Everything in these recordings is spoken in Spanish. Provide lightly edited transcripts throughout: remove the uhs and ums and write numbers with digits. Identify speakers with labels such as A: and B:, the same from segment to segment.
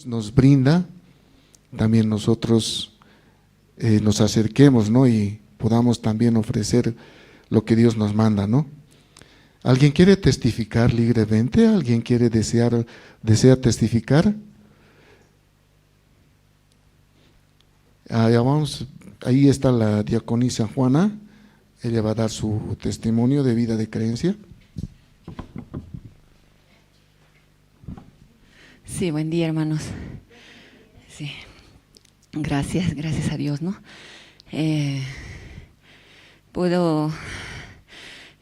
A: nos brinda, también nosotros nos acerquemos, ¿no? Y podamos también ofrecer lo que Dios nos manda, ¿no? ¿Alguien quiere testificar libremente? ¿Alguien desea testificar? Vamos, ahí está la diaconisa Juana, ella va a dar su testimonio de vida de creencia.
B: Sí, buen día, hermanos. Sí, gracias a Dios, ¿no?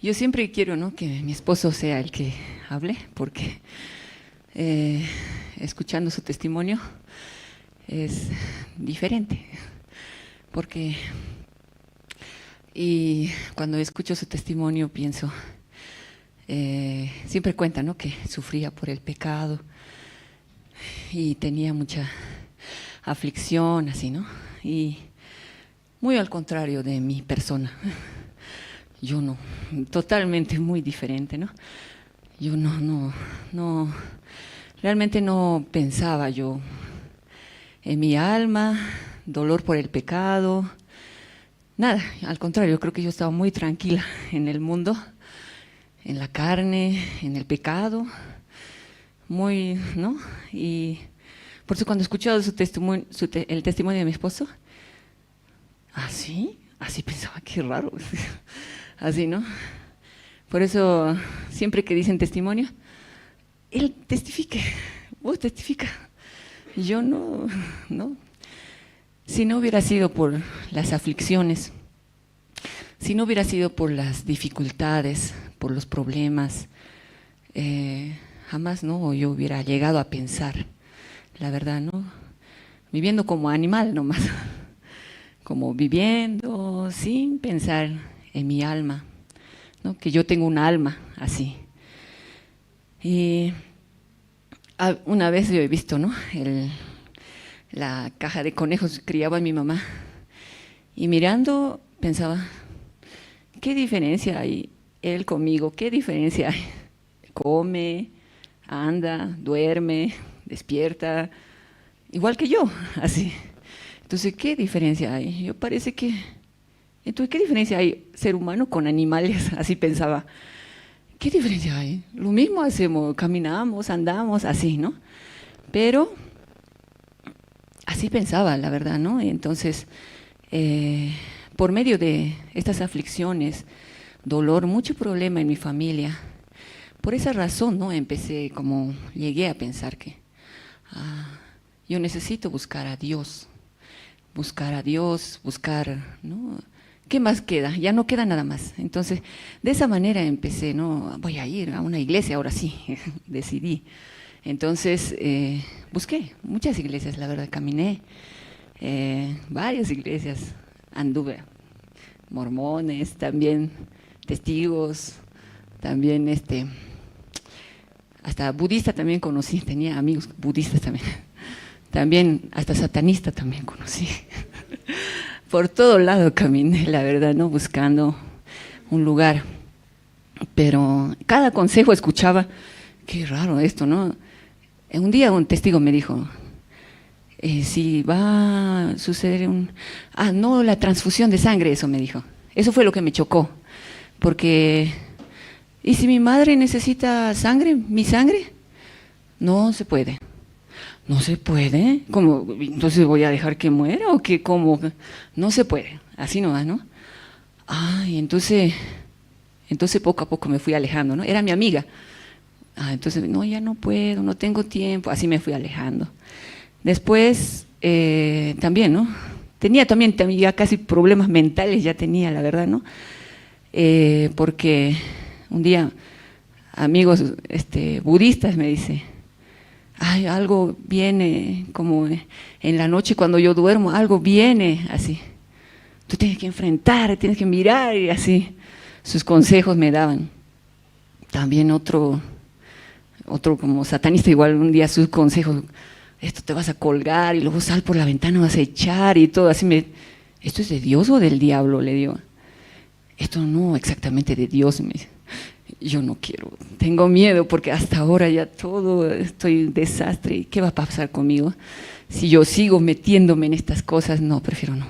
B: Yo siempre quiero, ¿no?, que mi esposo sea el que hable, porque escuchando su testimonio es diferente, y cuando escucho su testimonio pienso, siempre cuenta, ¿no?, que sufría por el pecado y tenía mucha aflicción, así, ¿no? Y muy al contrario de mi persona. Yo no, totalmente muy diferente, ¿no? Yo no, realmente no pensaba yo en mi alma, dolor por el pecado, nada, al contrario, creo que yo estaba muy tranquila en el mundo, en la carne, en el pecado, muy, ¿no? Y por eso cuando he escuchado su testimonio, el testimonio de mi esposo, así pensaba, qué raro, así, ¿no? Por eso siempre que dicen testimonio, él testifique, vos testifica. Yo no. Si no hubiera sido por las aflicciones, si no hubiera sido por las dificultades, por los problemas, jamás, ¿no?, yo hubiera llegado a pensar, la verdad, ¿no? Viviendo como animal nomás, como viviendo sin pensar en mi alma, ¿no?, que yo tengo un alma así. Y una vez yo he visto, ¿no?, la caja de conejos que criaba mi mamá, y mirando pensaba, ¿qué diferencia hay él conmigo? ¿Qué diferencia hay? Come, anda, duerme, despierta, igual que yo, así. Entonces, ¿qué diferencia hay? Yo parece que… Entonces, ¿qué diferencia hay ser humano con animales? Así pensaba. ¿Qué diferencia hay? Lo mismo hacemos, caminamos, andamos, así, ¿no? Pero así pensaba, la verdad, ¿no? Entonces, por medio de estas aflicciones, dolor, mucho problema en mi familia, por esa razón, ¿no?, llegué a pensar que yo necesito buscar a Dios, ¿no? ¿Qué más queda? Ya no queda nada más. Entonces, de esa manera empecé, ¿no? Voy a ir a una iglesia, ahora sí, decidí. Entonces, busqué muchas iglesias, la verdad, caminé, varias iglesias, anduve, mormones, también testigos, también hasta budista también conocí, tenía amigos budistas también hasta satanista también conocí. Por todo lado caminé, la verdad, ¿no?, buscando un lugar, pero cada consejo escuchaba, qué raro esto, ¿no? Un día un testigo me dijo, si va a suceder no, la transfusión de sangre, eso me dijo. Eso fue lo que me chocó, porque, ¿y si mi madre necesita sangre, mi sangre? No se puede. ¿No se puede? ¿Cómo? ¿Entonces voy a dejar que muera o qué? ¿Cómo? No se puede, así no va, ¿no? Y entonces poco a poco me fui alejando, ¿no? Era mi amiga. Entonces, no, ya no puedo, no tengo tiempo, así me fui alejando. Después, también, ¿no? Tenía también ya casi problemas mentales, ya tenía, la verdad, ¿no? Porque un día amigos budistas me dicen, algo viene como en la noche cuando yo duermo, algo viene así. Tú tienes que enfrentar, tienes que mirar y así. Sus consejos me daban. También otro como satanista, igual un día sus consejos, esto te vas a colgar y luego sal por la ventana, vas a echar y todo así. ¿Esto es de Dios o del diablo? Le digo. Esto no exactamente de Dios, me dice. yo no quiero, tengo miedo porque hasta ahora ya todo estoy un desastre. ¿Qué va a pasar conmigo? Si yo sigo metiéndome en estas cosas, no, prefiero no.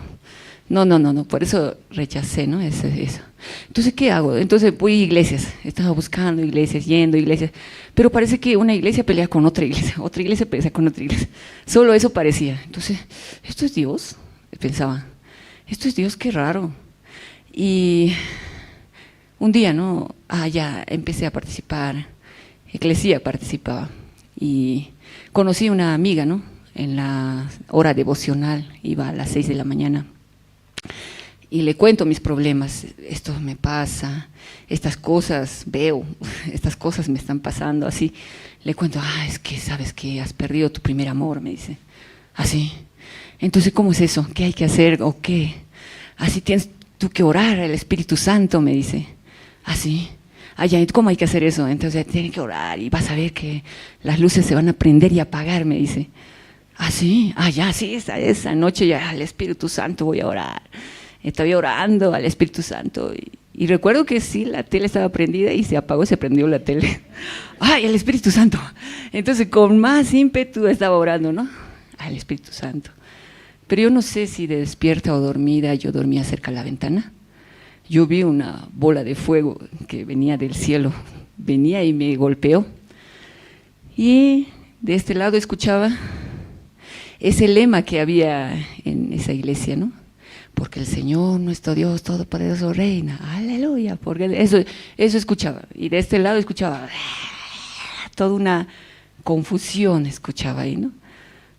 B: No, por eso rechacé, ¿no? Eso. Entonces, ¿qué hago? Entonces voy a iglesias, estaba buscando iglesias, yendo a iglesias, pero parece que una iglesia pelea con otra iglesia pelea con otra iglesia. Solo eso parecía. Entonces, ¿esto es Dios? Pensaba, ¿esto es Dios? Qué raro. Y un día, ¿no? Ya empecé a participar, Eclesía participaba, y conocí a una amiga, ¿no? En la hora devocional, iba a las 6 de la mañana, y le cuento mis problemas, esto me pasa, estas cosas veo, estas cosas me están pasando, así. Le cuento, es que sabes que has perdido tu primer amor, me dice. Así. Entonces, ¿cómo es eso? ¿Qué hay que hacer o qué? Así tienes tú que orar al Espíritu Santo, me dice. Así. Ya, ¿cómo hay que hacer eso? Entonces, tienes que orar y vas a ver que las luces se van a prender y apagar, me dice. Sí, ya, sí, esa noche ya al Espíritu Santo voy a orar. Estaba orando al Espíritu Santo y recuerdo que sí, la tele estaba prendida y se apagó, se prendió la tele. El Espíritu Santo. Entonces con más ímpetu estaba orando, ¿no? Al Espíritu Santo. Pero yo no sé si de despierta o dormida, yo dormía cerca de la ventana. Yo vi una bola de fuego que venía del cielo, venía y me golpeó. Y de este lado escuchaba ese lema que había en esa iglesia, ¿no? Porque el Señor, nuestro Dios Todopoderoso, reina. Aleluya. Porque eso escuchaba. Y de este lado escuchaba toda una confusión, escuchaba ahí, ¿no?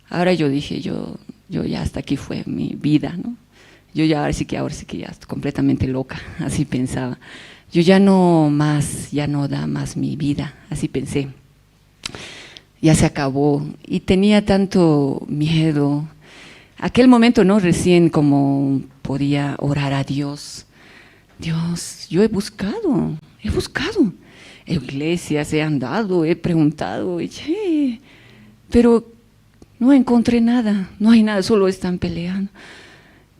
B: Ahora yo dije, yo ya hasta aquí fue mi vida, ¿no? Yo ya ahora sí que ya estoy completamente loca, así pensaba. Yo ya no da más mi vida, así pensé. Ya se acabó y tenía tanto miedo. Aquel momento, ¿no? Recién como podía orar a Dios. Dios, yo he buscado. Iglesias he andado, he preguntado, pero no encontré nada, no hay nada, solo están peleando.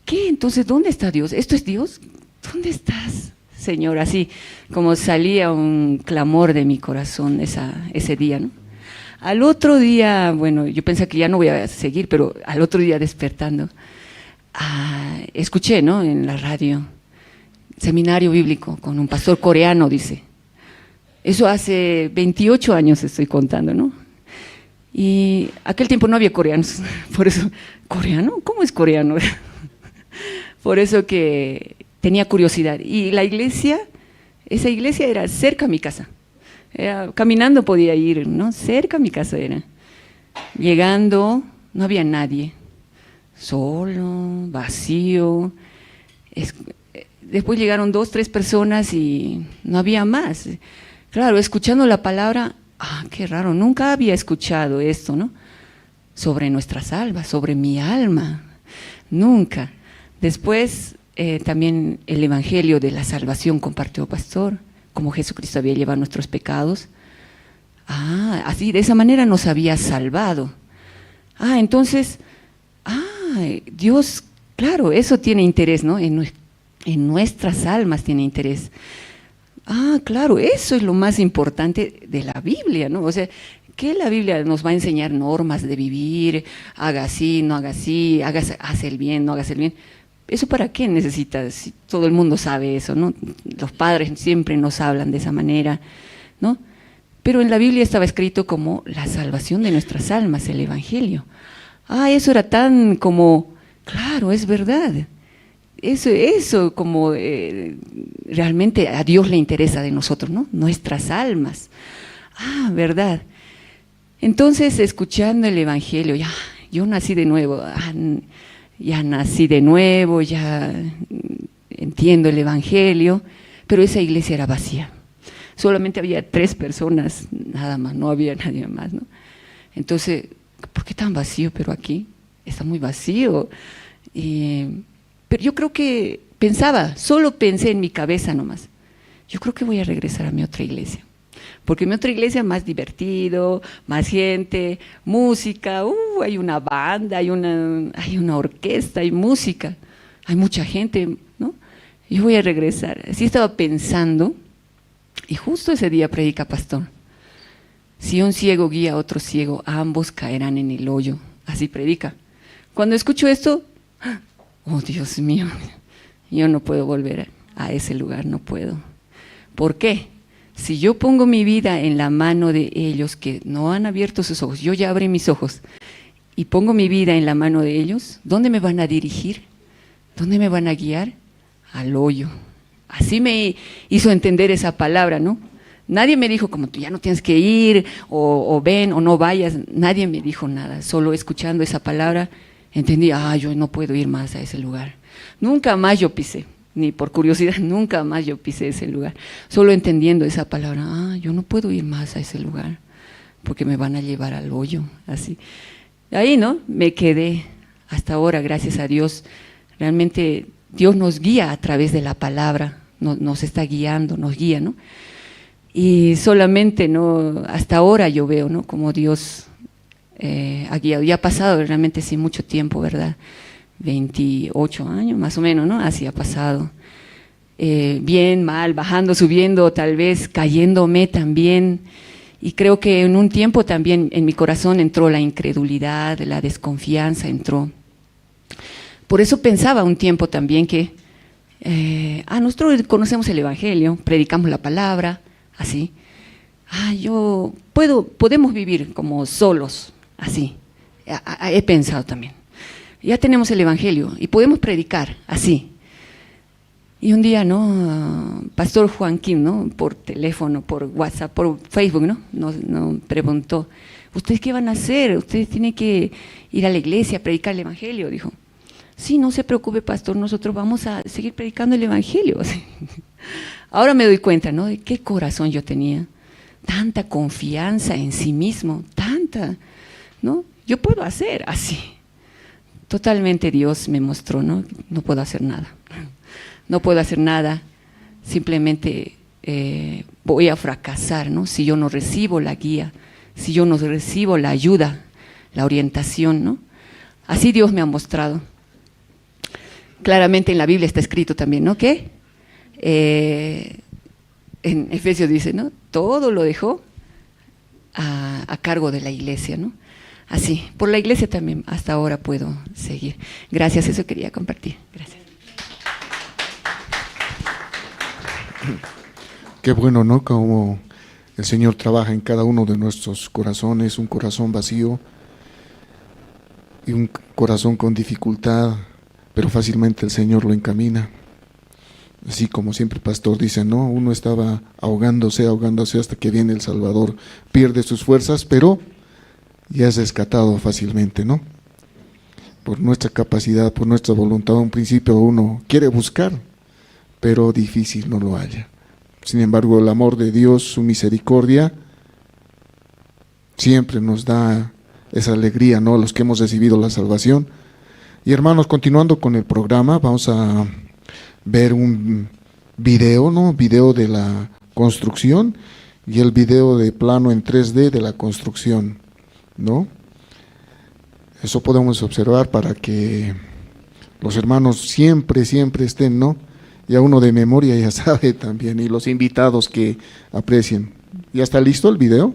B: ¿Qué? Entonces, ¿dónde está Dios? ¿Esto es Dios? ¿Dónde estás, Señor? Así como salía un clamor de mi corazón ese día, ¿no? Al otro día, bueno, yo pensé que ya no voy a seguir, pero al otro día despertando, escuché, ¿no? En la radio, seminario bíblico con un pastor coreano, dice. Eso hace 28 años estoy contando, ¿no? Y aquel tiempo no había coreanos, por eso, ¿coreano? ¿Cómo es coreano? Por eso que tenía curiosidad. Y la iglesia, esa iglesia era cerca a mi casa. Caminando podía ir, ¿no? Cerca a mi casa era. Llegando, no había nadie. Solo, vacío. Después llegaron 2, 3 personas y no había más. Claro, escuchando la palabra, qué raro, nunca había escuchado esto, ¿no? Sobre nuestras almas, sobre mi alma. Nunca. Después, también el evangelio de la salvación compartió pastor, como Jesucristo había llevado nuestros pecados. Así, de esa manera nos había salvado. Entonces, Dios, claro, eso tiene interés, ¿no? En nuestras almas tiene interés. Claro, eso es lo más importante de la Biblia, ¿no? O sea, que la Biblia nos va a enseñar normas de vivir, haga así, no haga así, hace el bien, no hagas el bien. ¿Eso para qué necesitas? Si todo el mundo sabe eso, ¿no? Los padres siempre nos hablan de esa manera, ¿no? Pero en la Biblia estaba escrito como la salvación de nuestras almas, el evangelio. Eso era tan como, claro, es verdad. Eso como realmente a Dios le interesa de nosotros, ¿no? Nuestras almas. Verdad. Entonces, escuchando el evangelio, yo nací de nuevo, ya entiendo el evangelio, pero esa iglesia era vacía. Solamente había 3 personas, nada más, no había nadie más, ¿no? Entonces, ¿por qué tan vacío? Pero aquí está muy vacío. Pero yo creo que solo pensé en mi cabeza nomás. Yo creo que voy a regresar a mi otra iglesia. Porque mi otra iglesia es más divertido, más gente, música, hay una banda, hay una orquesta, hay música, hay mucha gente, ¿no? Yo voy a regresar. Así estaba pensando Y justo ese día predica pastor. Si un ciego guía a otro ciego, ambos caerán en el hoyo. Así predica. Cuando escucho esto, oh Dios mío, yo no puedo volver a ese lugar, no puedo. ¿Por qué? Si yo pongo mi vida en la mano de ellos que no han abierto sus ojos, yo ya abrí mis ojos y pongo mi vida en la mano de ellos, ¿dónde me van a dirigir? ¿Dónde me van a guiar? Al hoyo. Así me hizo entender esa palabra, ¿no? Nadie me dijo como tú ya no tienes que ir, o ven, o no vayas. Nadie me dijo nada. Solo escuchando esa palabra entendí, yo no puedo ir más a ese lugar. Nunca más yo pisé, ni por curiosidad, nunca más yo pisé ese lugar. Solo entendiendo esa palabra, yo no puedo ir más a ese lugar, porque me van a llevar al hoyo, así. Ahí, ¿no? Me quedé hasta ahora, gracias a Dios. Realmente Dios nos guía a través de la palabra, nos está guiando, nos guía, ¿no? Y solamente, ¿no? Hasta ahora yo veo, ¿no? Como Dios ha guiado. Ya ha pasado realmente sin mucho tiempo, ¿verdad? 28 años más o menos, ¿no? Así ha pasado. Bien, mal, bajando, subiendo, tal vez cayéndome también. Y creo que en un tiempo también en mi corazón entró la incredulidad, la desconfianza entró. Por eso pensaba un tiempo también que nosotros conocemos el Evangelio, predicamos la palabra, así. Podemos vivir como solos, así. He pensado también. Ya tenemos el Evangelio y podemos predicar, así. Y un día, ¿no? Pastor Joaquín, ¿no? Por teléfono, por WhatsApp, por Facebook, ¿no? Nos preguntó, ¿ustedes qué van a hacer? Ustedes tienen que ir a la iglesia a predicar el Evangelio, dijo. Sí, no se preocupe, pastor, nosotros vamos a seguir predicando el Evangelio. Ahora me doy cuenta, ¿no? De qué corazón yo tenía, tanta confianza en sí mismo, tanta, ¿no? Yo puedo hacer así. Totalmente Dios me mostró, ¿no? No puedo hacer nada. No puedo hacer nada, simplemente voy a fracasar, ¿no? Si yo no recibo la guía, si yo no recibo la ayuda, la orientación, ¿no? Así Dios me ha mostrado. Claramente en la Biblia está escrito también, ¿no? Que en Efesios dice, ¿no? Todo lo dejó a cargo de la iglesia, ¿no? Así, por la iglesia también hasta ahora puedo seguir. Gracias, eso quería compartir. Gracias.
A: Qué bueno, ¿no? Como el Señor trabaja en cada uno de nuestros corazones, un corazón vacío y un corazón con dificultad, pero fácilmente el Señor lo encamina. Así como siempre el pastor dice, ¿no? Uno estaba ahogándose hasta que viene el Salvador, pierde sus fuerzas, pero ya es rescatado fácilmente, ¿no? Por nuestra capacidad, por nuestra voluntad, un principio uno quiere buscar, pero difícil no lo halla. Sin embargo, el amor de Dios, su misericordia, siempre nos da esa alegría, ¿no? Los que hemos recibido la salvación. Y hermanos, continuando con el programa, vamos a ver un video, ¿no? Video de la construcción y el video de plano en 3D de la construcción, ¿no? Eso podemos observar para que los hermanos siempre estén, ¿no? Ya uno de memoria ya sabe también, y los invitados que aprecien. ¿Ya está listo el video?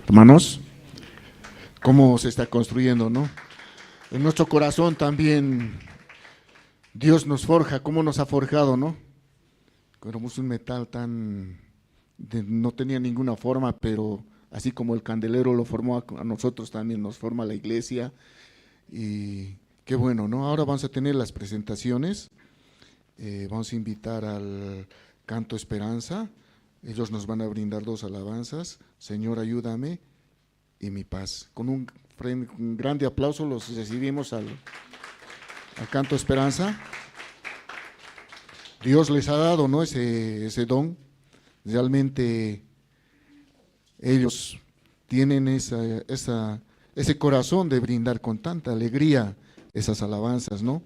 A: Hermanos, cómo se está construyendo, ¿no? En nuestro corazón también Dios nos forja, cómo nos ha forjado, ¿no? Éramos un metal no tenía ninguna forma, pero así como el candelero lo formó a nosotros, también nos forma la iglesia. Y qué bueno, ¿no? Ahora vamos a tener las presentaciones. Vamos a invitar al Canto Esperanza. Ellos nos van a brindar 2 alabanzas, Señor, ayúdame y mi paz. Con un grande aplauso los recibimos al Canto Esperanza. Dios les ha dado, ¿no?, ese don. Realmente ellos tienen ese corazón de brindar con tanta alegría esas alabanzas, ¿no?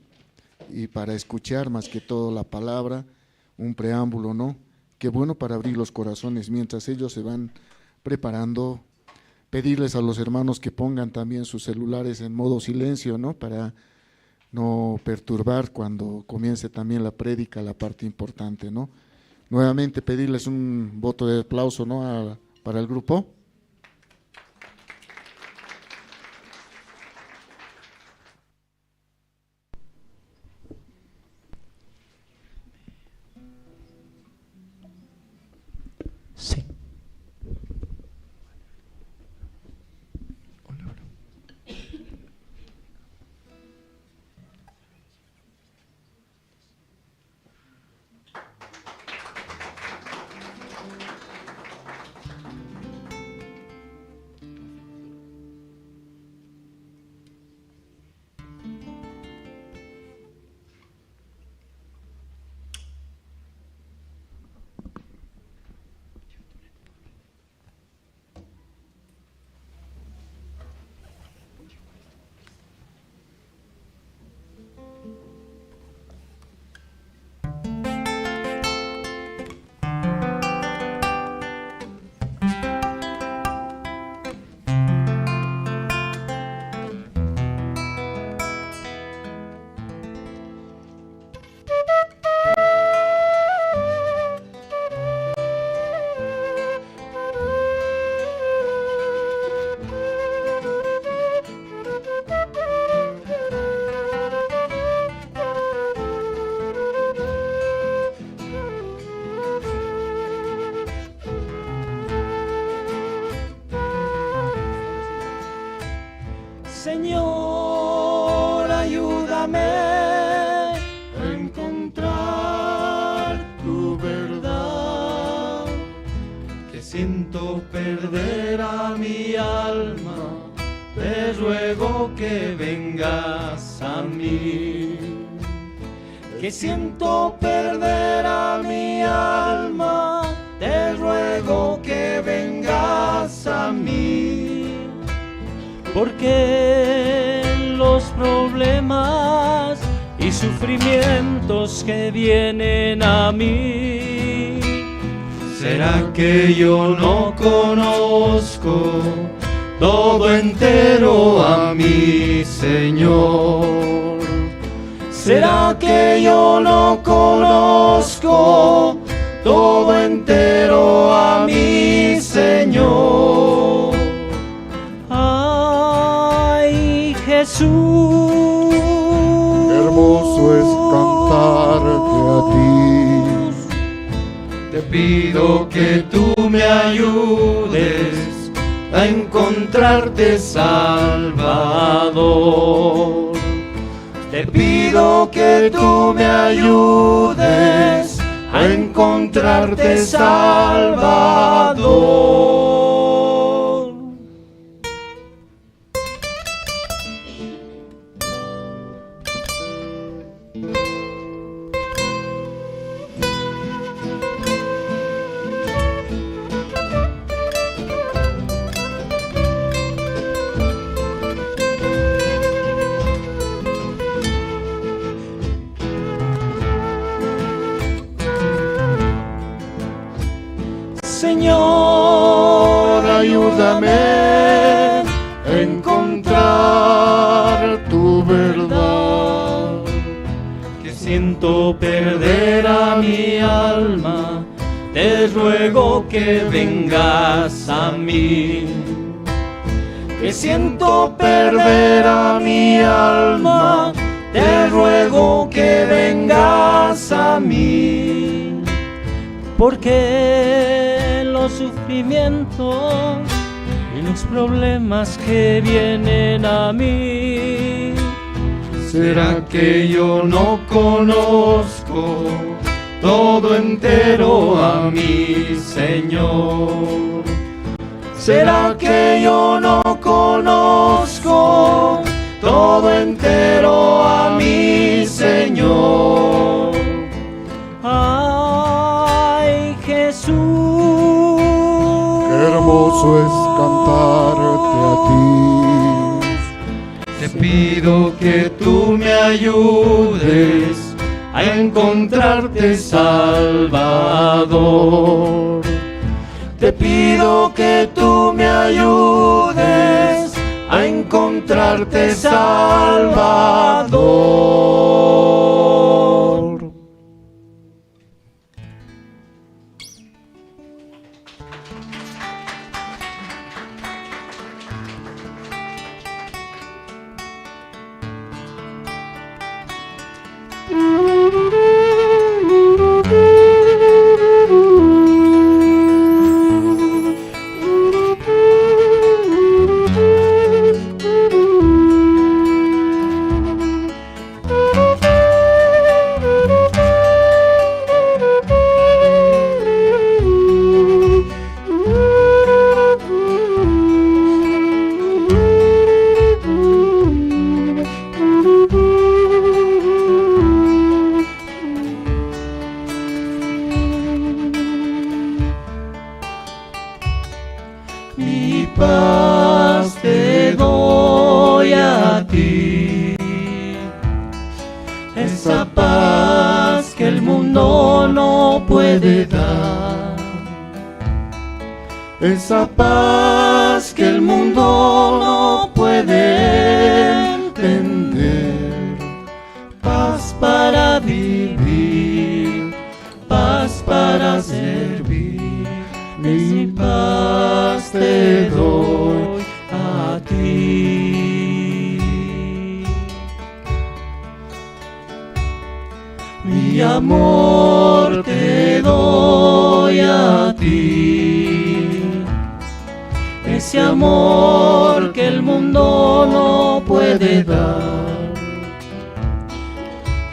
A: Y para escuchar más que todo la palabra, un preámbulo, ¿no? Qué bueno para abrir los corazones mientras ellos se van preparando. Pedirles a los hermanos que pongan también sus celulares en modo silencio, ¿no? Para no perturbar cuando comience también la prédica, la parte importante, ¿no? Nuevamente pedirles un voto de aplauso, ¿no?, para el grupo.
C: Sí.
D: Señor, ayúdame a encontrar tu verdad, que siento perder a mi alma, te ruego que vengas a mí. Que siento perder a mi alma, te ruego que vengas a mí. Porque los problemas y sufrimientos que vienen a mí, ¿será que yo no conozco todo entero a mi Señor? ¿Será que yo no conozco todo entero a mi Señor? Jesús,
A: hermoso es cantarte a ti.
D: Te pido que tú me ayudes a encontrarte, Salvador. Te pido que tú me ayudes a encontrarte, Salvador. Señor, ayúdame a encontrar tu verdad, que siento perder a mi alma, te ruego que vengas a mí. que siento perder a mi alma, te ruego que vengas a mí.
C: Porque los sufrimientos y los problemas que vienen a mí,
D: ¿será que yo no conozco todo entero a mi Señor? ¿Será que yo no conozco todo entero a mi Señor?
C: Ay, Jesús,
A: Qué hermoso es cantarte a ti.
D: Te pido que tú me ayudes a encontrarte, Salvador. Te pido que tú me ayudes a encontrarte, Salvador. Mi paz te doy a ti, esa paz que el mundo no puede dar, esa paz que el mundo no puede entender. Paz para vivir, paz para servir, mi paz te doy a ti. Mi amor te doy a ti, ese amor que el mundo no puede dar,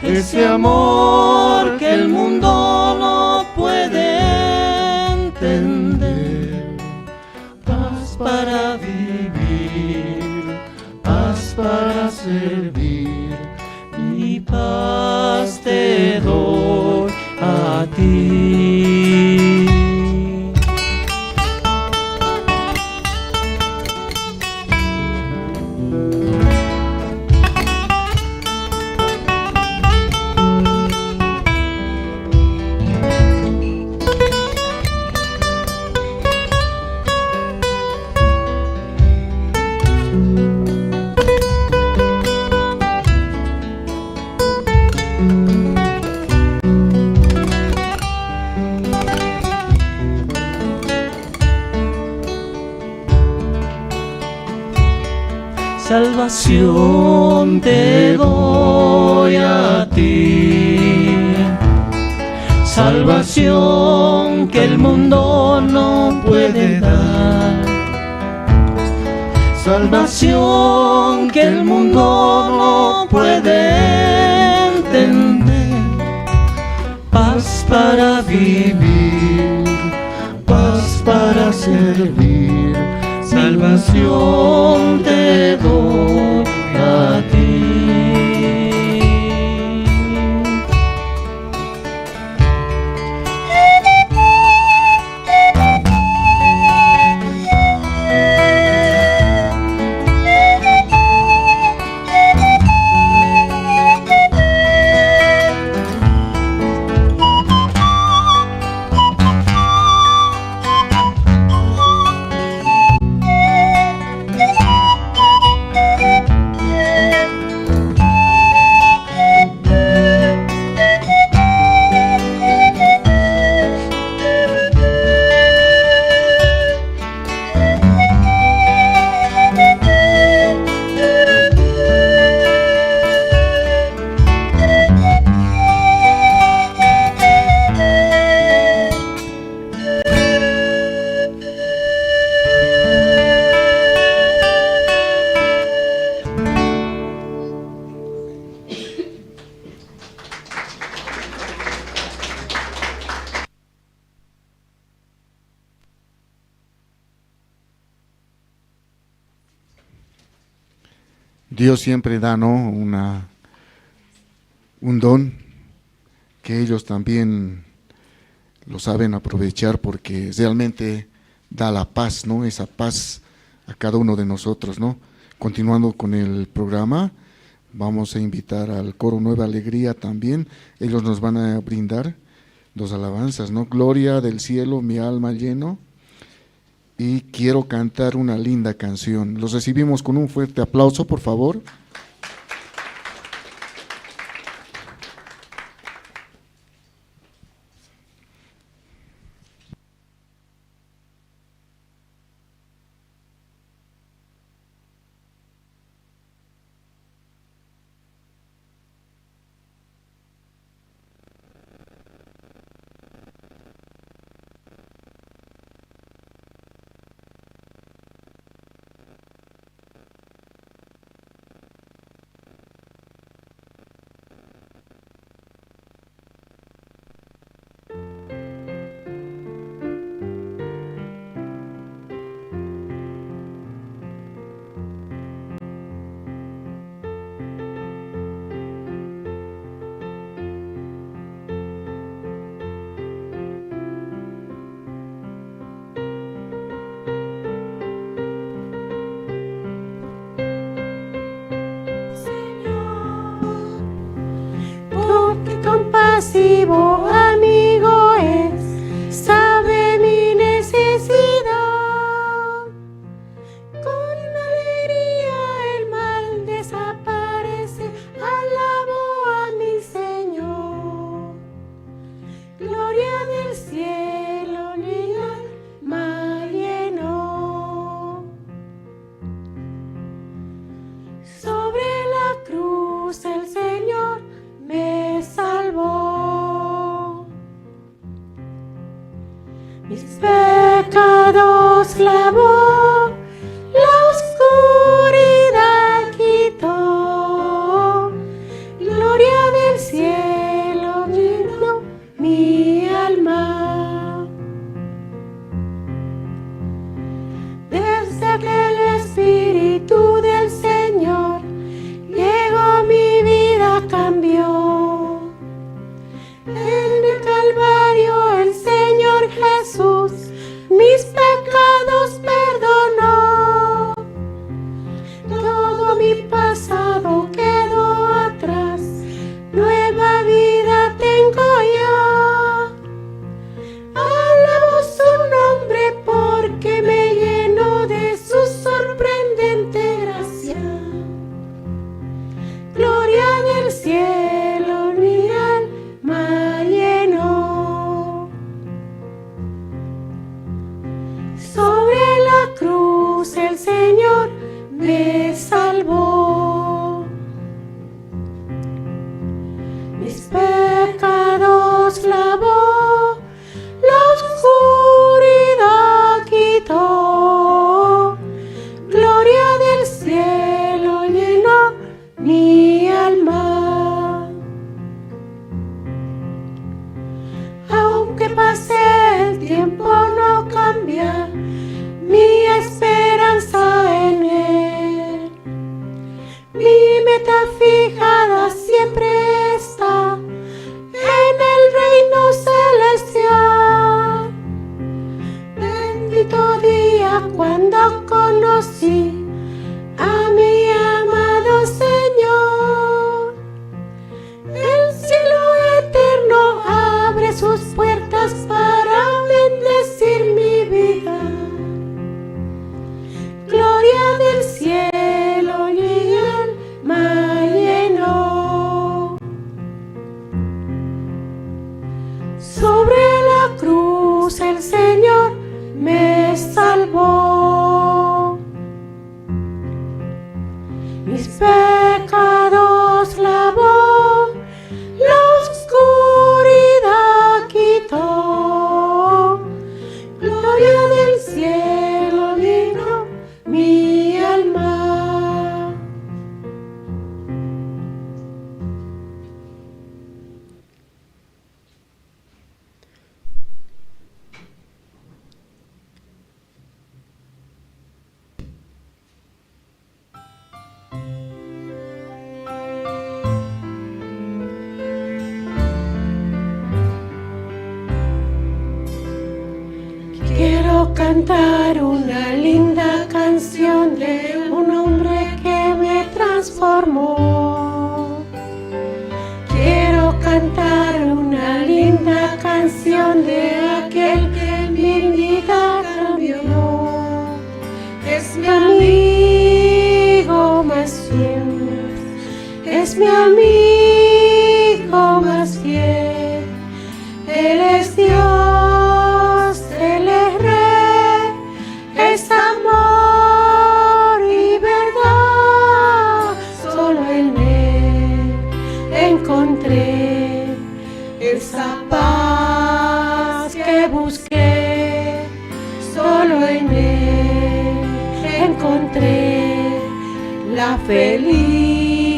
D: ese amor que el mundo no puede entender. Paz para vivir, paz para servir, mi paz te doy a ti. Salvación te doy a ti, salvación que el mundo no puede dar, salvación que el mundo no puede entender. Paz para vivir, paz para servir, salvación te doy a ti.
A: Dios siempre da, ¿no?, un don que ellos también lo saben aprovechar, porque realmente da la paz, ¿no?, esa paz a cada uno de nosotros, ¿no? Continuando con el programa, vamos a invitar al coro Nueva Alegría también. Ellos nos van a brindar 2 alabanzas, ¿no? Gloria del cielo, mi alma lleno, y quiero cantar una linda canción. Los recibimos con un fuerte aplauso, por favor.
E: Compasivo amigo es, sabe mi necesidad. Con alegría el mal desaparece, alabo a mi Señor. Gloria del cielo mi alma llenó. Sobre la cruz el Señor me salvó. Mis pecados lavó, la oscuridad quitó. Gloria del cielo llenó mi alma. Desde que el Espíritu del Señor llegó, mi vida cambió. En el Calvario el Señor Jesús mis pecados perdonó. Todo mi pasado quedó atrás, nueva vida tengo ya. Alabo su nombre porque me llenó de su sorprendente gracia. Gloria del cielo mi alma llenó. Sobre la cruz el Señor me salvó. Mis pecados lavó, la oscuridad quitó. Gloria del cielo llenó mi alma. Aunque pase el tiempo no cambia mi esperanza en Él. Mi meta fijada siempre está en el reino celestial. Bendito día cuando conocí a mi amado Señor. El cielo eterno abre sus puertas para bendecir mi vida. Gloria del cielo mi alma llenó. Sobre la cruz el Señor me salvó. Mis pecados lavó, la oscuridad quitó. Gloria del cielo llenó mi alma. cantar una linda canción de un hombre que me transformó. Quiero cantar una linda canción de aquel que mi vida cambió. Es mi amigo más fiel, es mi amigo más fiel. Él es Dios, Él es Rey, es amor y verdad. Solo en Él encontré esa paz que busqué. Solo en Él encontré la felicidad.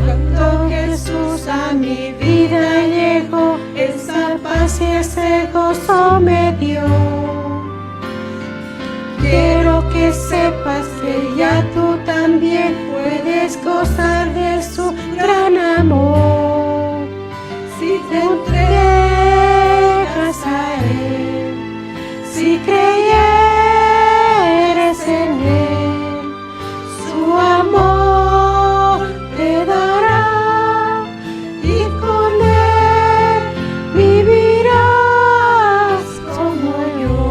E: Cuando Jesús a mi vida llegó, esa paz y ese gozo me dio. Quiero que sepas que ya tú también puedes gozar de su gran amor. Si te entregas a Él, si creyeres en Él, su amor te dará y con Él vivirás como yo.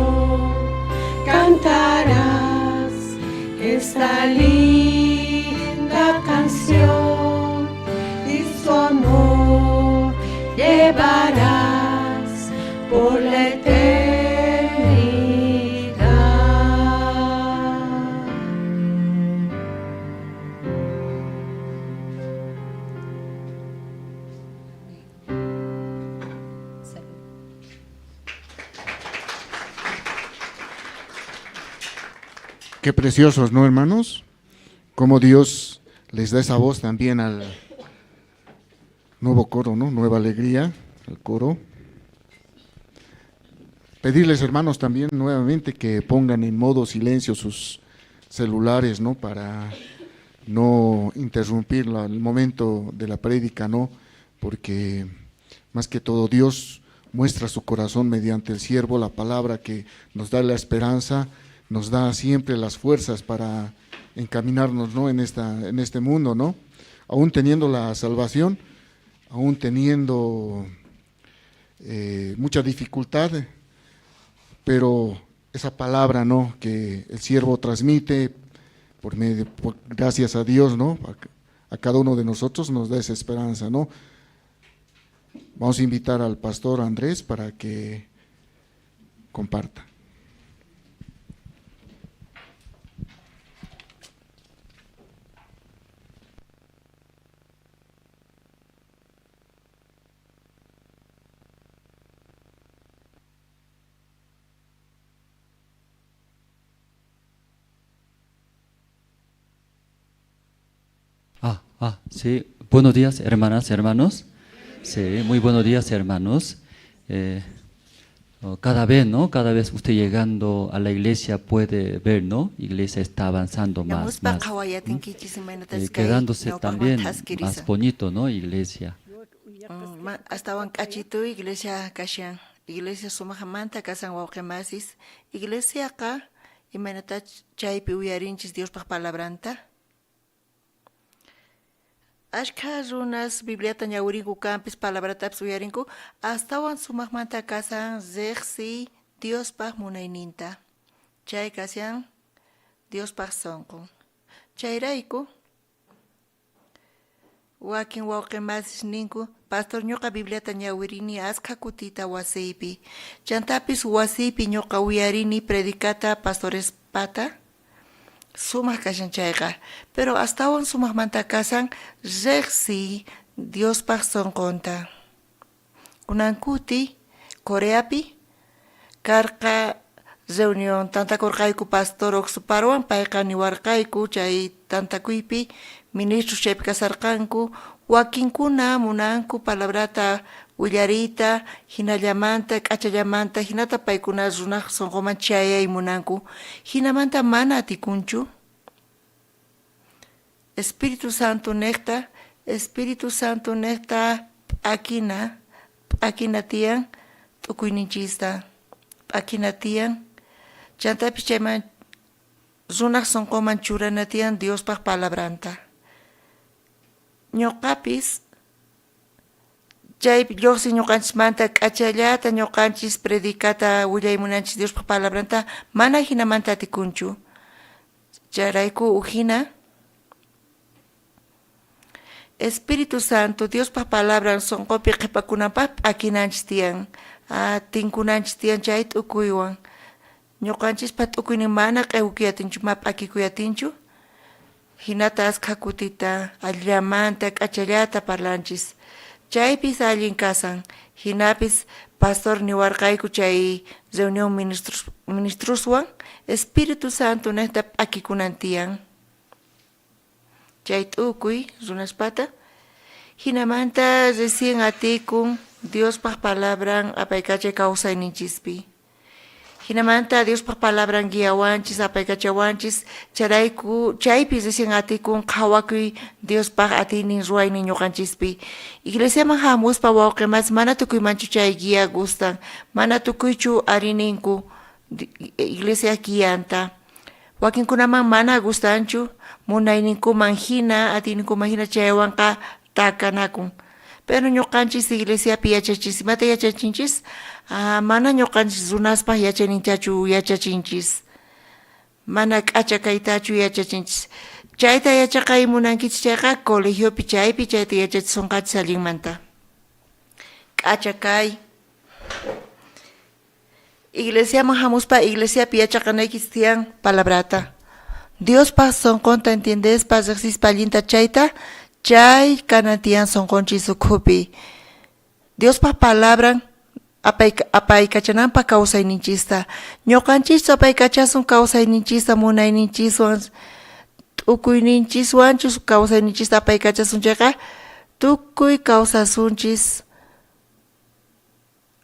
E: Cantarás esta linda canción y su amor llevarás por la eternidad.
A: Qué preciosos, ¿no, hermanos? Cómo Dios les da esa voz también al nuevo coro, ¿no? Nueva alegría, al coro. Pedirles, hermanos, también nuevamente que pongan en modo silencio sus celulares, ¿no? Para no interrumpir el momento de la prédica, ¿no? Porque más que todo Dios muestra su corazón mediante el siervo, la palabra que nos da la esperanza, nos da siempre las fuerzas para encaminarnos, ¿no? en este mundo, ¿no? Aún teniendo la salvación, aún teniendo mucha dificultad, pero esa palabra, ¿no? que el siervo transmite gracias a Dios, ¿no? A cada uno de nosotros nos da esa esperanza, ¿no? Vamos a invitar al pastor Andrés para que comparta.
F: Sí, buenos días, hermanas, hermanos. Sí, muy buenos días, hermanos. Cada vez, ¿no? Cada vez usted llegando a la iglesia puede ver, ¿no? Iglesia está avanzando más. Quedándose también más bonito, ¿no? Iglesia.
G: Hasta Huancachitu, iglesia Kashan, iglesia Sumajamanta, Kasan Wauquemasis, iglesia acá, y manata chaypi uyarinchis Dios pa palabranta. Ashka runas Bibliata ñawirinku campis palabrataps uyarinku astawan sumaqmanta kasan zexi Diospaq munayninta. Chay kasyan Diospaq sonqun. Chayrayku wakin wawqimasis ninku pastor ñuqa Bibliata ñawirini askha kutita wasiypi. Chantapis wasiypi ñuqa uyarini predicata pastores pata. Sumaq kashan chayqa, pero astawan sumaqmanta kasan reqsi Diospaq sonqunta. Kunankuti Coreapi karqa reunión tantakurqayku pastor Oxuparwan payqa niwarqayku chay tantakuypi ministro chaypi kasarqanku wakinkuna munanku palabrata willarita hinallamanta k'achallamanta hinata paykuna runaq sonqoman chayay munanku hinamanta mana atikunchu Espíritu Santo nekta akina tiyan t'ukuyninchista p'akinatiyan chantapis chayman runaq sunquman churanatiyan Diospaq palabranta ñuqapis chay lluqsi ñuqanchimanta k'achallata ñuqanchis predicata willaymunanchis Diospaq palabranta mana hinamanta atikunchu chayrayku uhina Espíritu Santo Diospaq palabran sunqupi qhipakunanpaq p'akinanchis tiyan tinkunanchis tiyan chay t'ukuywan ñuqanchispa t'ukuynin mana q'ewkuyatinchu ma p'akikuyatinchu hinata askha kutita allamanta k'achallata parlanchis chaypis allin kasan hinapis pastor niwarqayku chay reunión ministroswan Espíritu Santo nesta p'akikunan tiyan chay t'ukuy runaspata hinamanta recién atikun Diospaq palabran apaykachay kawsayninchispi hinamanta Diospaq palabran guiawanchis apaykachawanchis charayku chaypi recién atikun qhawakuy Diospaq atinin ruwaynin ñuqanchispi iglesiaman hamuspa wawqimas mana tukuymanchu chay guía gustan mana tukuychu arininku iglesia guianta wakinkunaman mana gustanchu munayninkuman hina atininkuman hina chaywanqa takanakun pero ñuqanchis iglesiapi yachachinchis imata yachachinchis mana ñuqanchis runaspaq yachayninchachu yachachinchis mana k'acha kaytachu yachachinchis chayta yachaqay munankichis chayqa colegiopi chaypi chayta yachachisunqachis allinmanta k'acha kay iglesiaman hamuspa iglesiapi yachaqanaykis tiyan palabrata Diospaq sunqunta entiendespa riqsispa allinta chayta chay kanatiyan sunqunchis ukhupi Diospaq palabran apaykachananpaq kawsayninchista ñuqanchis apaykachasun kawsayninchista munayninchiswan t'ukuyninchiswanchus kawsayninchista apaykachasun chayqa tukuy kawsasunchis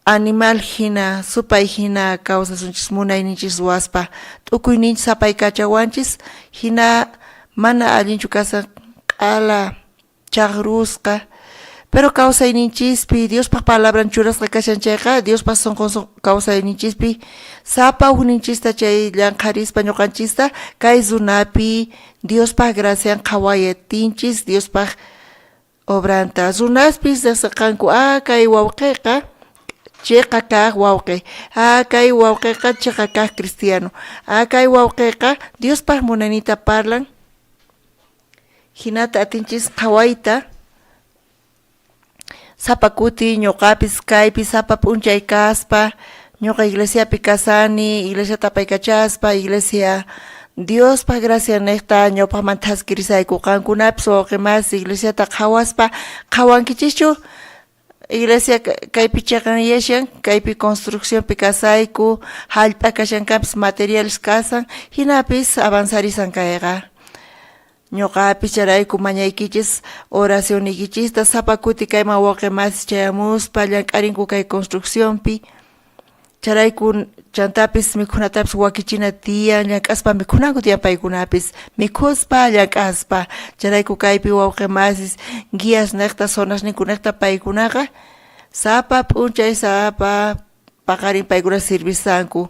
G: animal hina supay hina kawsasunchis munayninchis waspa t'ukuyninchis apaykachawanchis hina mana allinchu kasan q'ala chagrusqa pero kawsayninchispi Diospaq palabran churasqa kashan chayqa Diospaq sunqun kawsayninchispi sapa hukninchista chay llanqarispa ñuqanchista kay runapi Diospaq gracian qhawayatinchis Diospaq obranta runaspis riqsirqanku kay wawqiqa chiqa kaq wawqi kay wawqiqa chiqa kaq cristiano kay wawqiqa Diospaq munanita parlan hinata atinchis qhawayta sapa kuti ñuqapis kaypi sapa p'unchay kaspa ñuqa iglesiapi kasani iglesiata apaykachaspa iglesia Diospaq gracia niqta ñawpaqmanta haskirisayku qankunapis wawqimas iglesiata qhawaspa qhawankichischu iglesia kaypi chaqanyashan kaypi construcciónpi kasayku hallp'a kashankampis materiales kasan hinapis avanzarisan kayqa ñuqapis charayku mañaykichis oracionnikichista sapa kuti kayman wawqimas chayamuspa llamk'arinku kay construcciónpi charayku chantapis mikhunatapis wakichina tiyan llamk'aspa mikhunanku tiyan paykunapis mikhuspa llamk'aspa charayku kaypi wawqimasis guías niqta sonasninku niqta paykunaqa sapa p'unchay sapa paqarin paykuna sirvisanku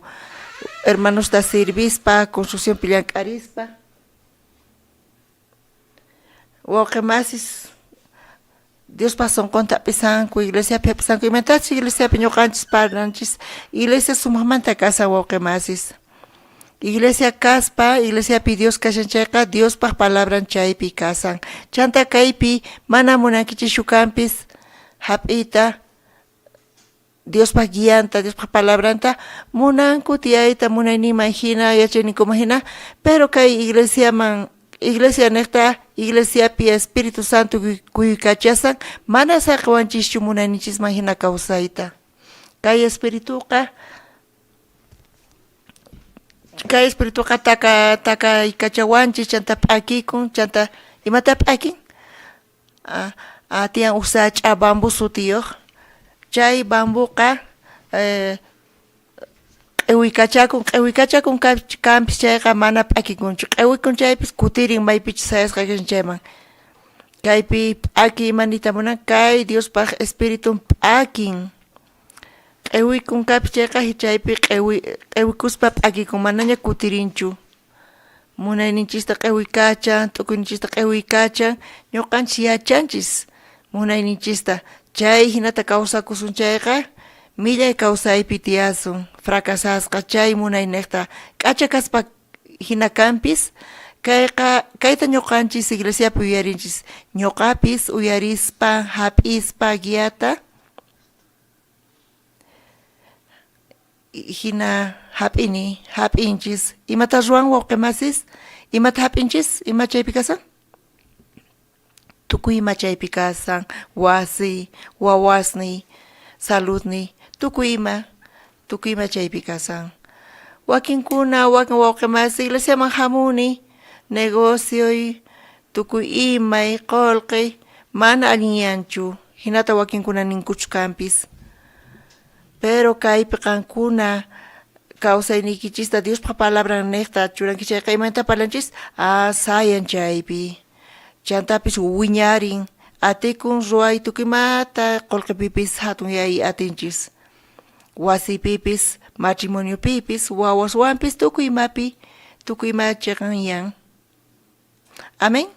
G: hermanosta sirvispa construcciónpi llamk'arispa wawqimasis Diospa sunqunta pisanku iglesiapi pisanku imantachi iglesiapi ñuqanchis parlanchis iglesia sumaqmanta kasan wawqimasis iglesia kaspa iglesiapi Dios kashan chayqa Diospaq palabran chaypi kasan chanta kaypi mana munankichis shukanpis hap'iyta Diospaq guianta Diospaq palabranta munanku tiyayta munayniman hina yachayninkuman hina pero kay iglesia niqta iglesiapi Espíritu Santo kuyukachasan mana saqwanchischu munayninchisman hina kawsayta kay espirituqa taka ikachawanchis chanta p'akikun chanta imata p'akin tiyan usach'a bambu sutiyuq chay bambuqa q'iwikachakun kampis chayqa mana p'akikunchu q'iwikun chaypis kutirin maypichis sayasqa kashan chayman kaypi p'aki imanita munan kay Diospaq Espiritun p'akin q'ewi kunkapi chayqa hichaypi q'ewi kuspa p'akikun manaña kutirinchu. Munayninchista q'ewi kachan, t'ukuyninchista q'ewi kachan, ñuqanchis yachanchis munayninchista. Chay hinata kawsakusun chayqa millay kawsaypi tiyasun, fracasasqa chay munayniqta k'acha kaspa hinakampis kayta ñuqanchis iglesiapi uyarinchis, ñuqapis uyarispa hap'ispa guiata hina hap'inchis imata ruwan wawqimasis, imata hap'inchis, ima chaypi kasan? Tukuy ima chaypi kasan, wasi, wawasni, saludni, tukuy ima chaypi kasan. Wakin wawqimas iglesiaman hamuni, negocioy, tukuy imay, qolqi, mana allinyanchu, hinata wakinkuna ninkuchu kampis. Pero kaypi qankuna kawsaynikichista Diospa palabra niqta churankichayqa imanta parlanchis sayan chaypi. Chantapis wiñarin, atikun ruay tukuymata qolqipipis hatun yay atinchis. Wasipipis, matrimoniopipis, wawaswanpis tukuyma chiqanyan. Amén.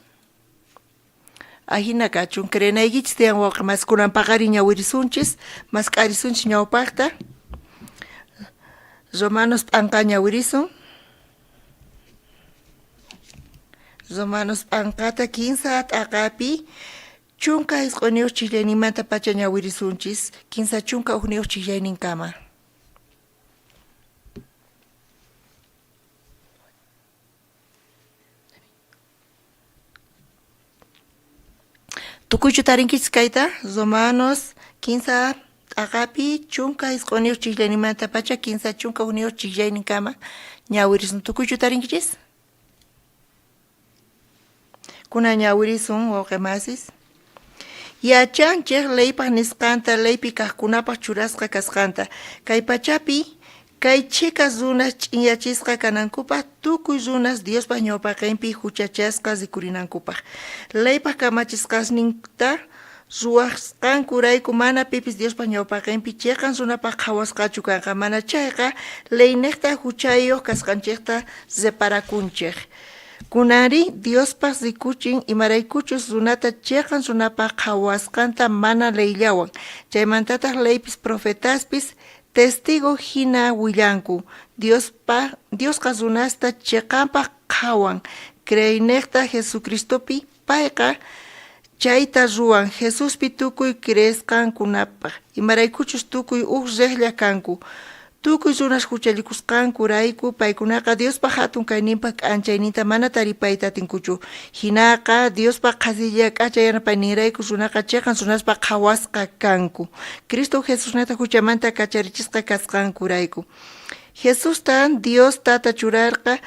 G: Ahina kachun krenaykichis tiyan wawqimas kunan paqari ñawirisunchis, mas k'arisunchis ñawpaqta. Romanos p'anqa ñawirisun. Romanos p'anqata 15 t'aqapi chunka isq'uniyuq chikllaynimanta pacha ñawirisunchis, 15 chunka uqniyuq chiklayninkama. Tukuychu tarinkichis kayta, Romanos 15 t'aqapi chunka isq'uniyuq chikllaynimanta pacha 15 chunka uqniyuq chiklayninkama ñawirisun. Tukuychu tarinkichis? Kuna ñawirisun wawqimasis. Yachanchik leypaq nisqanta, leypi kaqkunapaq churasqa kasqanta. Kay pachapi, kay chikas runas ch'inyachisqa kanankupaq, tukuy runas Diospaq ñawpaqinpi huchachasqa rikurinankupaq. Leypaq kamachisqasninta ruwasqankurayku mana pipis Diospaq ñawpaqinpi chiqan runapaq qhawasqachu kanqa. Mana chayqa leyniqta huchayuq kasqanchikta separakunchik. Kunari Diospas rikuchin imaraykuchus runata chiqan runapaq qhawasqanta mana leyllawan. Chaymantataq leypis profetaspis testigo hina willanku. Diosqa runasta chiqanpaq qhawan. Creyniqta Jesucristopi payqa chayta ruwan. Jesuspi tukuy creesqankunapaq. Imaraykuchus tukuy riqlla kanku. Tukuy runas huchallikusqankurayku paykunaqa Diospa hatun kayninpa k'anchayninta mana taripayta atinkuchu. Hinaqa Diospa qhasilla k'acha yanapayninrayku runaqa chiqan runaspa qhawasqa kanku. Cristo Jesusnata huchamanta kacharichisqa kasqankurayku. Jesusta Dios tata churarqa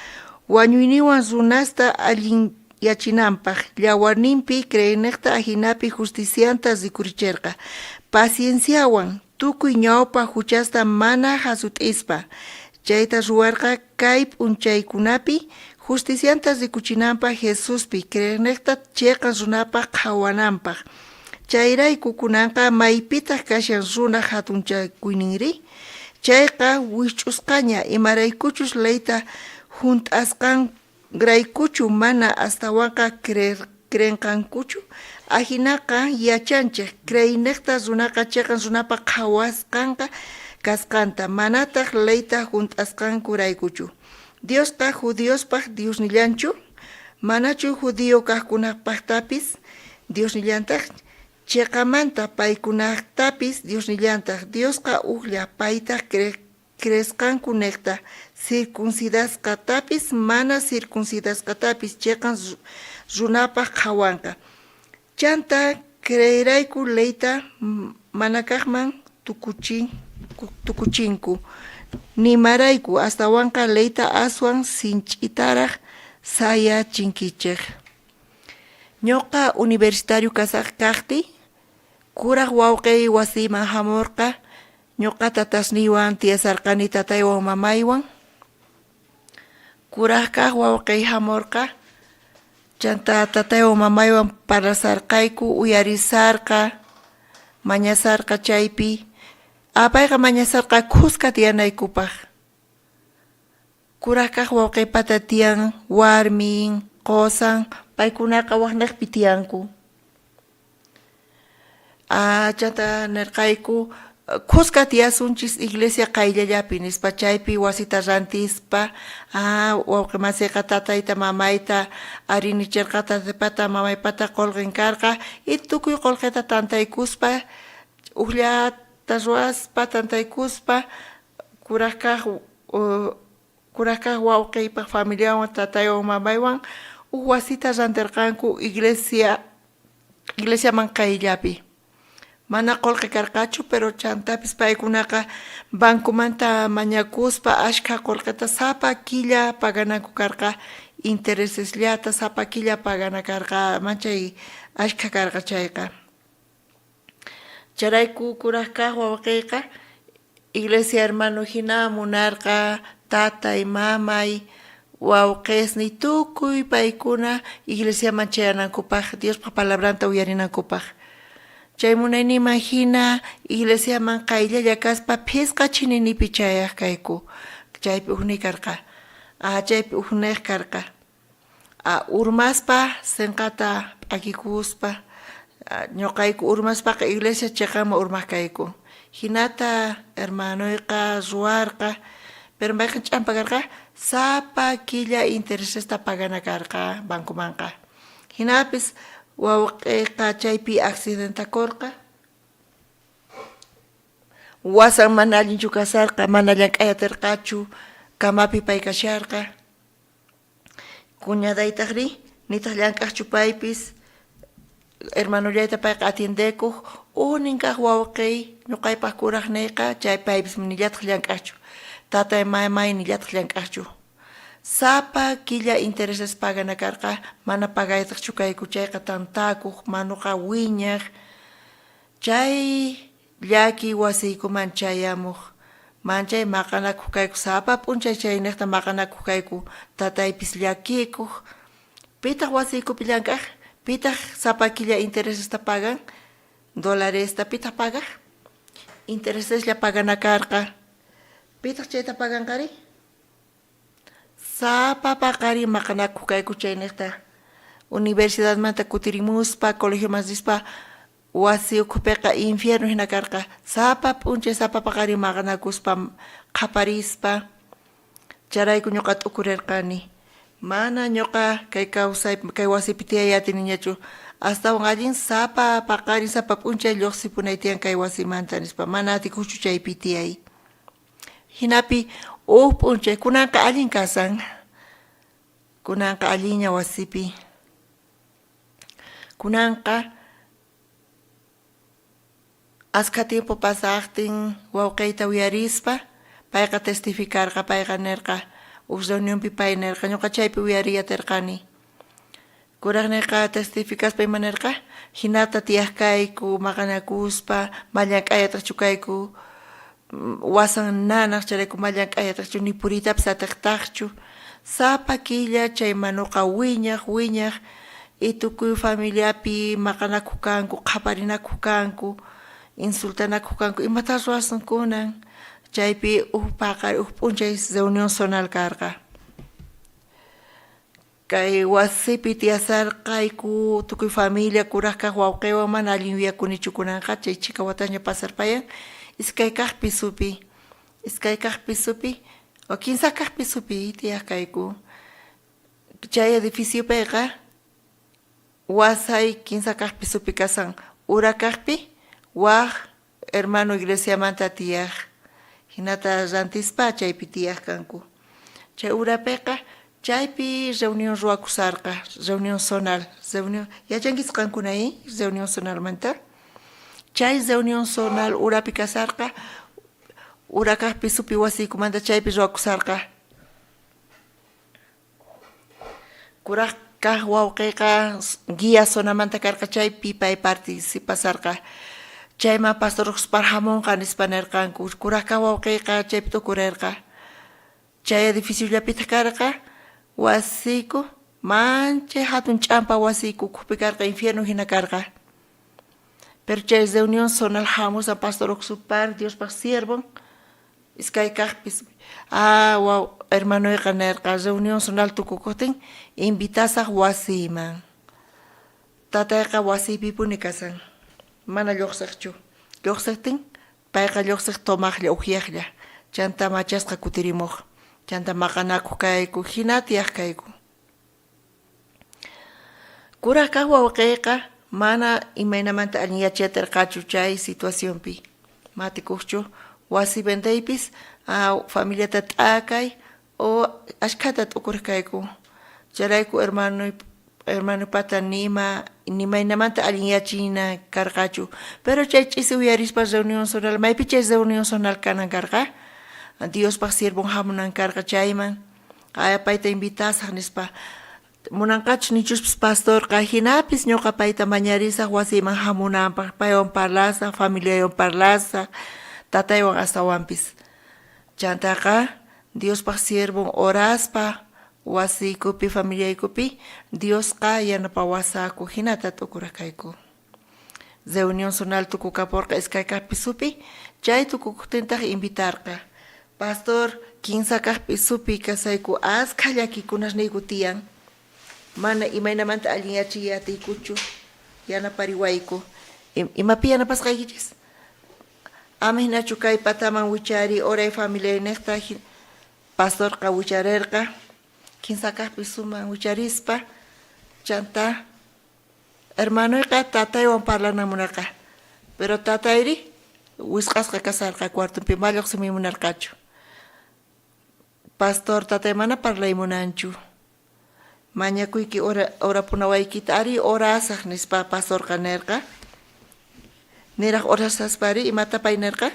G: wañuyniwan runasta allin yachinanpaq. Llawarninpi creyniqta ahinapi justicianta rikurichirqa. Pacienciawan tukuy ñawpa huchasta mana hasut'ispa. Chayta ruwarqa kay p'unchaykunapi justicianta rikuchinanpaq Jesuspi creyniqta chiqan runapaq qhawananpaq. Chayrayku kunanqa maypitaq kashan runa hatunchakuyninri. Chayqa wich'usqaña imaraykuchus leyta hunt'asqanraykuchu mana astawanqa creenqankuchu. Ahinaqa yachanchik creyniqta runaqa chiqan runapaq qhawasqanqa kasqanta manataq leyta hunt'asqankuraykuchu. Diosqa judiospaq Diosnillanchu, manachu judío kaqkunapaqtapis Diosnillantaq, chiqamanta paykunaqtapis Diosnillantaq. Diosqa uqlla payta creesqankuniqta circuncidasqatapis mana circuncidasqatapis chiqan runapaq qhawanqa. Chanta creerayku leyta manakaqman tukuchinku. Nimarayku astawanqa leyta aswan sinch'itaraq sayachinkichik. Ñuqa universitario kasaq kaqti, kuraq wawqi wasiman hamurqa, ñuqa tatasniwan tiyasarqani tataywan mamaywan. Kuraq kaq wawqi hamurqa, chanta tataywan mamaywan parasarqayku, uyarisarqa, mañasarqa chaypi, Apayqa mañasarqa kusqa tiyanaykupaq. Kuraqkaq wawqipata tiyan warmin, qosan, paykunaqa waqnaqpi tiyanku. Chata nirqayku kusqa tiyasunchis iglesia qayllallapi nispa chaypi wasita rantispa wawqi masiyqa tatayta mamayta arinichirqata pata mamaypata qolqinkarqa y tukuy qolqita tantaykuspa uqllata ruwaspa tantaykuspa kuraqkaq wawqiypaq familiawan tataywan mamaywan wasita rantirqanku iglesiaman qayllapi. Mana qolqi karqachu pero chantapis paykunaqa bankumanta mañakuspa ashka qolqita sapa killa pagananku karqa interesesllata sapa killa pagana karqa manchay ashka karqa chayqa. Charayku kuraqkaq wawqiyqa iglesia hermano hina munarqa tatay mamay wawqisni tukuy paykuna iglesiaman chayanankupaq Diospa palabranta uyarinankupaq. Chay munayniman hina iglesiaman qayllalla kaspa phisqa chininipi chayaq kayku. Chaypi uqni karqa. Chaypi uqniq karqa. Urmaspa sinqata p'akikuspa. Ñuqayku urmaspaqa iglesia chayqama urmaq kayku. Hinata hermanoyqa ruwarqa. Pero mayqa ch'ampa karqa sapa killa interesesta pagana karqa bankumanqa. Hinapis wawqiyqa chaypi accidentakurqa. Wasan mana allinchu kasarqa, mana llank'ayatirqachu, kamapi pay kasharqa. Kuñadaytaqri, nitaq llank'aqchu paypis, hermanollayta payqa atiendekuq, uninkaq wawqiy, ñuqaypaq kuraqniyqa, chay paypis nillataq llank'aqchu. Tatay mamay nillataq llank'aqchu. Sapa killa intereses pagana karqa mana pagaytaqchu kayku chayqa tantakuq manuqa wiñaq chay llaki wasiykuman chayamuq manchay maqanakuq kayku sapa p'unchay chayniqta maqanakuq kayku tataypis llakikuq pitaq wasiykupi llank'aq pitaq sapa killa interesesta pagan dolaresta pitaq pagaq intereseslla pagana karqa pitaq chayta paganqari sapa paqari maqanakuq kayku chayniqta universidad manta kutirimuspa colegio masispa wasi ukhupiqa infierno hina karqa sapa p'unchay sapa paqari maqanakuspa qaparispa charayku ñuqa t'ukurirqani mana ñuqa kay kawsay kay wasipi tiyayatiniñachu astawan allin sapa paqari sapa p'unchay lluqsipunay tiyan kay wasimanta nispa mana atikuchu chaypi tiyay hinapi p'unchay kunanqa allin kasan kunanqa alliña wasipi kunanqa aska tiempo pasaqtin wawqiyta uyarispa payqa testificarqa payqa nirqa reunionpi pay nirqa ñuqa chaypi uyariyatirqani kuraqniyqa testificaspa ima nirqa hinata tiyaq kayku maqanakuspa mallank'ayataqchu kayku wasan nanaq charayku mallank'ayataqchu ni puritapis ataqtaqchu sapa killa chay manuqa wiñaq y tukuy familiapi maqanakuq kanku qaparinakuq kanku insultanakuq kanku imata ruwasunkunan chaypi paqari p'unchay reunión zonal karqa kay wasipi tiyasarqayku tukuy familia kuraqkaq wawqiwan mana allin wiyakunichu kunanqa chay chika wataña pasarpayan iskay kaqpi supi o kinsa kaqpi supi tiyaq kayku chay edificio payqa wasay kinsa kaqpi supi kasan ura kaqpi waq hermano iglesia manta tiyaq hinata rantispa chaypi tiyaq kanku chay urapiqa chaypi reunión ruwakusarqa reunión zonal yachankiz qankuna reunión zonal manta chay reunión zonal urapi kasarqa ura kaqpi supi wasiykumanta chaypi ruwakusarqa kuraqkaq wawqiqa guía zonamanta karqa chaypi pay participasarqa chayman pastor parhamunqa nispa nirqanku kuraqkaq wawqiqa chaypi tukurirqa chay edificiollapita karqa wasiku manchay hatun ch'ampa wasiku ukhupi karqa infierno hina karqa Pero chay reunión zonal jamos a pastor oxupar, Dios pa siervo. Iskay kahpis. Wow, hermano de ganar, reunión zonal tukukoten, invitas a wasiman. Tata wasi pipunicasan. Mana yoxerchu. Yoxertin, paika yoxer tomajle ujiajla. Chanta machasqa kutirimoq. Chanta maqanaku kayku, hinatiaq kayku. Kuraka wawqiyqa mana imaynamanta alliyachiatirqachu chay situaciónpi. Matikuqchu wasi bendaypis familiata t'akay o ashkhata t'ukurqayku. Charayku hermano pata nimaynamanta alliyachina karqachu. Pero chay ch'isi uyarispa reunión zonal, maypi chay reunión zonal kanan karqa. Dios pa sirvon hamunan karqa chayman. Payta invitasaq nispa. Munanqach nichuspis pastor hinapis ñuqa payta mañarisaq wasiman hamunanpaq. Paywan parlasaq, familiawan parlasaq, tataywan astawanpis. Chantaqa Dios pa sirvon oraspa wasiykupi, familiaykupi Diosqa yanapawasaku hinata t'ukuraqayku. Reunión zonal tukukaporqa iskaykaqpisupi chay tukukutintaq invitarqa. Pastor, kinsa kahpisupi kasayku askha llakikunash tiyan. Mana imaynamanta allinyachiyatiykuchu yanapariwayku. Imapi yanapasqaykichis? Ama hinachu kay pataman wichari oray familia niqta pastorqa wicharirqa. Kinsa kahpisuman wicharispa chanta hermanoyqa tataywan parlanamunarqa. Pero tatayri wisqasqa kasarqa cuartopi malloq simimunarqachu. Pastor tatay mana parlaymunanchu. Mañakuyki ora punawaykita ari orasaq nispa pastorqa nirqa. Niraq orasaspari imata pay nirqa.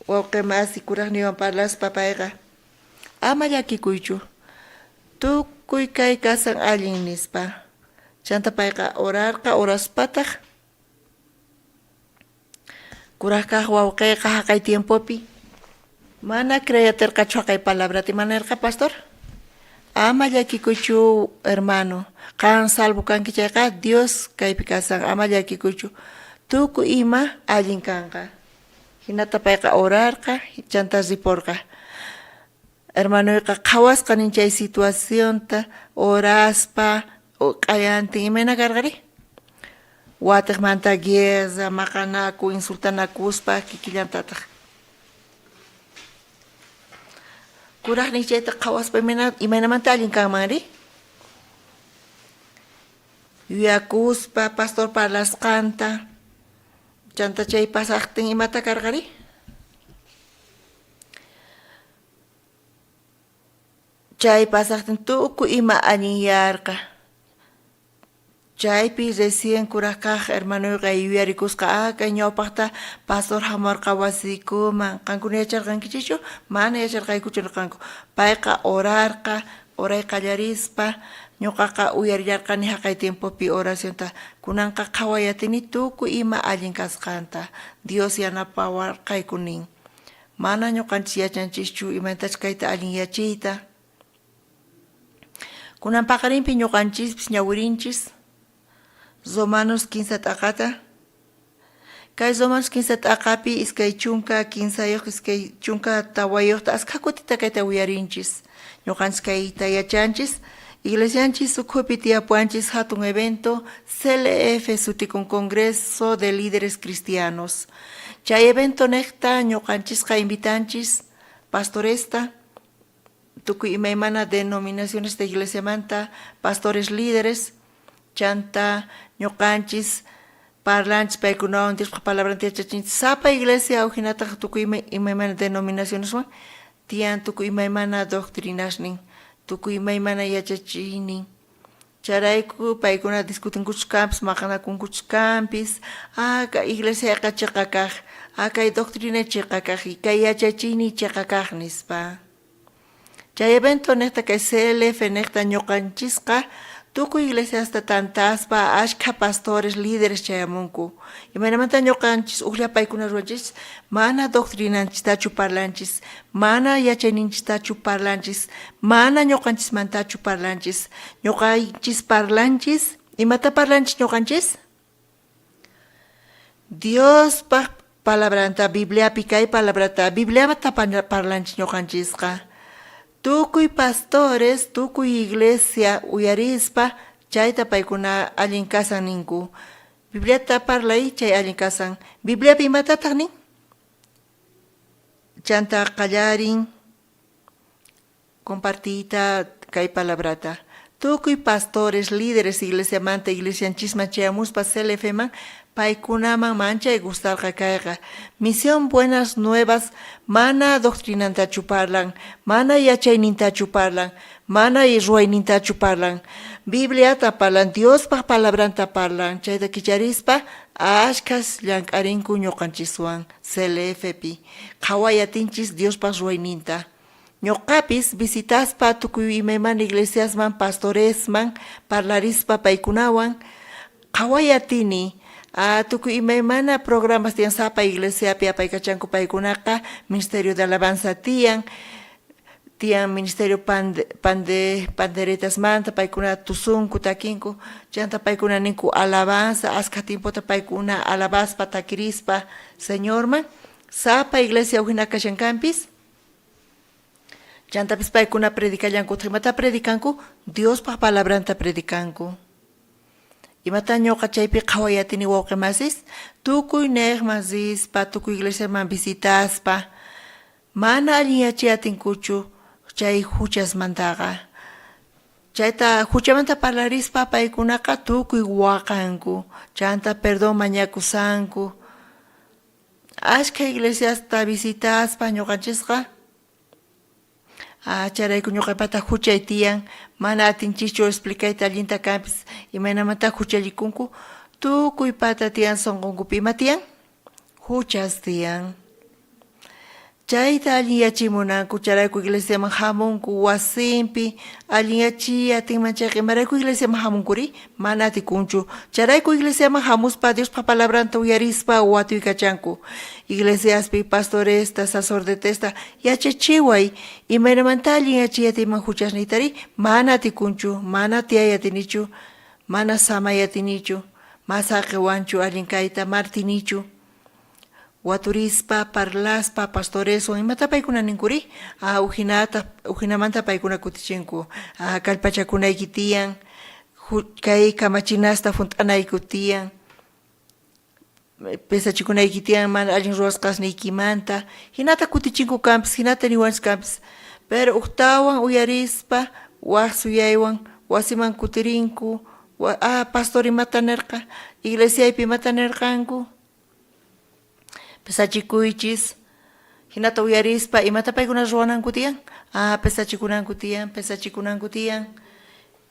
G: Wawqima asikuraqniwan parlaspa payqa. Ama llakikuychu. Tukuy kay kasan allin nispa. Chanta payqa orarqa oraspataq. Kuraqkaq wawqiyqa haqay tiempopi. Mana creyatirqachu haqay palabrati manarqa pastor. Ama llakikuychu hermano. Qan salvo kanki chayqa Dios kaypi kasan ama llakikuychu. Tukuy ima allin kanqa. Hinata payqa orarqa, chanta riporqa. Hermanoyqa qhawasqa ninchay situaciónta oraspa qayantin imayna karqari. Watiqmanta guerra, maqanaku, insultanakuspa kikillantataq. Kuraqni chayta qhawaspa imaynamanta allin kanmanri. Yuyakuspa pastor parlasqanta. Chanta chay pasaqtin imata karqari. Chay pasaqtin tukuy ima allin yarqa. Chaypi recién kuraqkaq hermanoyqa yuyarikusqa kay ñawpaqta pastor hamarqa wasikuman. Qankuna yacharqankichichu? Mana yacharqaykuchu qanku. Payqa orarqa, oray qallarispa, ñuqaqa uyarillarqani haqay tiempopi oracionta. Kunanqa qhawayatini tukuy ima allin kasqanta. Dios yanapawarqaykunin. Mana ñuqanchis yachanchischu imantachu kayta allin yachiyta. Kunan paqarinpi ñuqanchispis ñawirinchis. Romanos 15 t'aqata. Kay Romanos 15 t'aqapi iskay chunka 15 iskay chunka tawayoqta askakutita kayta wiyarinchis. Ñuqanchis kayta yachanchis. Iglesianchis sukhupi tiyapuanchis hatun evento CLF sutikun Congreso de Líderes Cristianos. Chay evento nekta ñuqanchisqa invitanchis pastoresta tukuy imaymana denominaciones de iglesia manta, pastores líderes, chanta ñuqanchis parlanchis paykunawan Diosqa palabranti yachachinchis sapa iglesia awhinataq tukuy imaymana denominaciones wan tiyan tukuy imaymana doctrinasnin, tukuy imaymana yachachinin. Charayku paykuna discutinkuchkampis maqanakunkuchkampis kay iglesia chiqa kaq, kay doctrina chiqa kaq, kay yachachini chiqa kaq nispa. Chay evento nesta kay CLF nesta ñuqanchisqa tukuy iglesia hasta tantaspa ashka pastores líderes chayamunku. Imaynamanta ñuqanchis uqllapaykuna ruwanchis mana doctrinanchistachu parlanchis, mana yachayninchistachu parlanchis, mana ñuqanchismantachu parlanchis. Ñuqanchis parlanchis, imata parlanchis ñuqanchis? Dios pa palabranta Biblia pikay palabrata Biblia mata parlanch ñoqanchisqa. Tukuy pastores, tukuy iglesia uyarispa chayta paykuna allin kasan ninku. Biblia ta parlay chay allin kasan. Biblia pimatataq nin? Chanta qallarin compartita kay palabrata. Tukuy pastores, líderes, iglesia manta, iglesia chisma chayamuspa selefeman, paykunaman mancha y gustar kayqa. Misión Buenas Nuevas, mana doctrinanta chuparlan, mana yachayninta chuparlan, mana y ruayninta chuparlan. Biblia taparlan, Dios pa palabranta parlan, chayda kicharispa, ashkas llank'arinku ñoqanchiswan, selefepi. Qawayatinchis Dios pa ruayninta. Ñoqapis visitaspa tukuy imayman iglesiasman pastoresman parlarispa paykunawan qhawayatini tukuy imaymana programas tiyan sapa iglesiapi apaykachanku paykunaqa Ministerio de Alabanza tiyan Ministerio Panderetas manta paykuna tusunku takinku chanta paykuna ninku alabanza aska tiempota paykuna alabaspa takirispa Señorman sapa iglesia ujina kashankampis chantapis paykuna predikallanku mata predikanku Dios pa palabranta predikanku imata ñoqa chaypi qhawayatini wawqimasis tukuy neqmasispa tukuy iglesiaman visitaspa mana allin yachayatinkuchu chay huchasmantaqa chayta huchamanta parlarispa paykunaqa tukuy waqanku chanta perdón mañakusanku ashka iglesiasta visitaspa ñoqanchisqa charayku ñuqapata huchay tiyan mana atinchichu explicayta allinta kanpis imaynamanta huchallikunku tukuy pata tiyan sonqunkupi ima tiyan huchas tiyan chayta allin yachimunanku charayku iglesiaman hamunku wasinpi allin yachiyatinman chayqa imarayku iglesiaman hamunkuri mana atikunchu charayku iglesiaman hamuspa Diospa palabranta uyarispa watuykachanku iglesiaspi pastoresta sacerdotesta yachachiway imaynamanta allin yachiyatinman huchasnitari mana atikunchu mana tiyayatinichu mana samayatinichu masaqiwanchu allin kayta martinichu waturispa parlaspa pastoreso imata paykuna ninkuri ujinamanta paykuna kutichinku kallpachakunayki tiyan kay kamachinasta funt'anayku tiyan pesachikunayki tiyan mana allin ruwasqasniykimanta hinata kutichinku kanpis hinata niwanchis kanpis pero uktawan uyarispa waq suyaywan wasiman kutirinku pastor imata nerqa iglesiaypi imata nerqanku pesachikuychis hinata uyarispa imata paykuna ruwananku tiyan pesachikunanku tiyan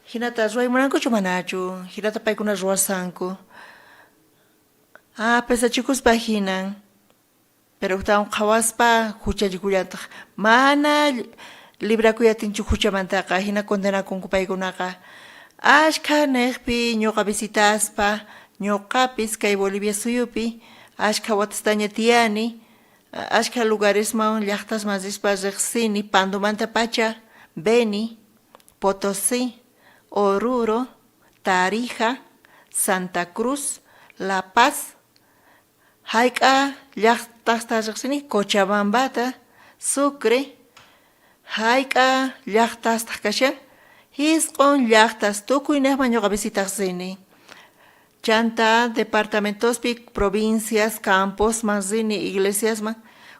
G: hinata ruwaymunankuchu manachu hinata paykuna ruwasanku pesachikuspa hinan pero uktawan qhawaspa huchallikullantaq mana librakuyatinchu huchamantaqa hina condenakunku paykunaqa ashka neqpi ñuqa visitaspa ñuqapis kay Bolivia suyupi ashka watastaña tiyani ashka lugaresman llaqtasman rispa riqsini Pandumanta pacha Beni, Potosí, Oruro, Tarija, Santa Cruz, La Paz, hayk'a llaqtasta riqsini Cochabambata, Sucre, hayk'a llaqtasta kashan hisq'un llaqtas tukuy neqman ñuqa visitaqsini chanta departamentospi provincias campos manzini iglesiasman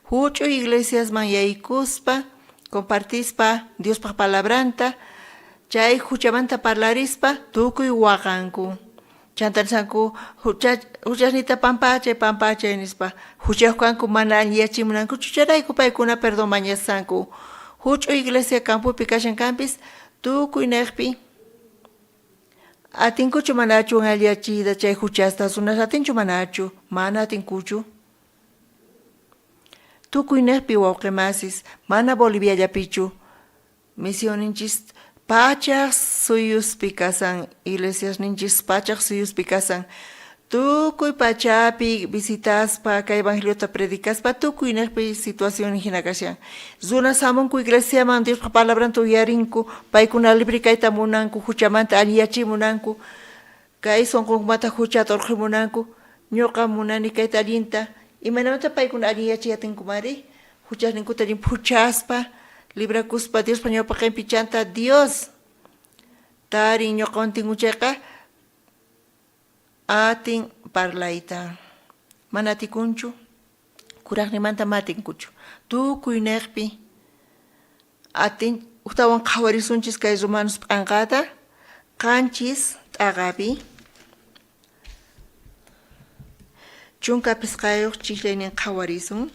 G: huch'uy iglesiasman yaykuspa compartispa Diospa palabranta chay huchamanta parlarispa tukuy waqanku chantarsanku huchasnita pampachay nispa huchayuqkanku mana allin yachimunankuchu charayku paykuna perdón mañasanku huch'uy iglesia campupi kashankanpis tukuy neqpi atinkuchu manachu alliyachiyta chay huchasta sunas atinchu manachu mana atinkuchu tukuy neqpi wawqimasis mana Boliviallapichu misioninchis pachaq suyuspi kasan iglesiasninchis pachaq suyuspi kasan tukuy pachapi visitaspa kay evangeliota predicaspa tukuy neqpi situación hina kashan zunas hamunku iglesiaman Diospa palabranta uyarinku paykuna libre kayta munanku huchamanta alliyachimunanku kay sonqunkumanta huchata urqimunanku ñoqa munani kayta allinta imanamanta paykuna allin yachayatinkumari huchasninkuta allin phuchaspa librakuspa Diospa ñawpa qinpi chanta Dios tari ñoqawan tinguchayqa atin parlayta mana atikunchu kuraqnimanta matinkuchu tukuy niqpi atin uktawan qhawarisunchis kay romanos p'anqata qanchis t'aqapi chunka pisqayuq chiklaynin qhawarisun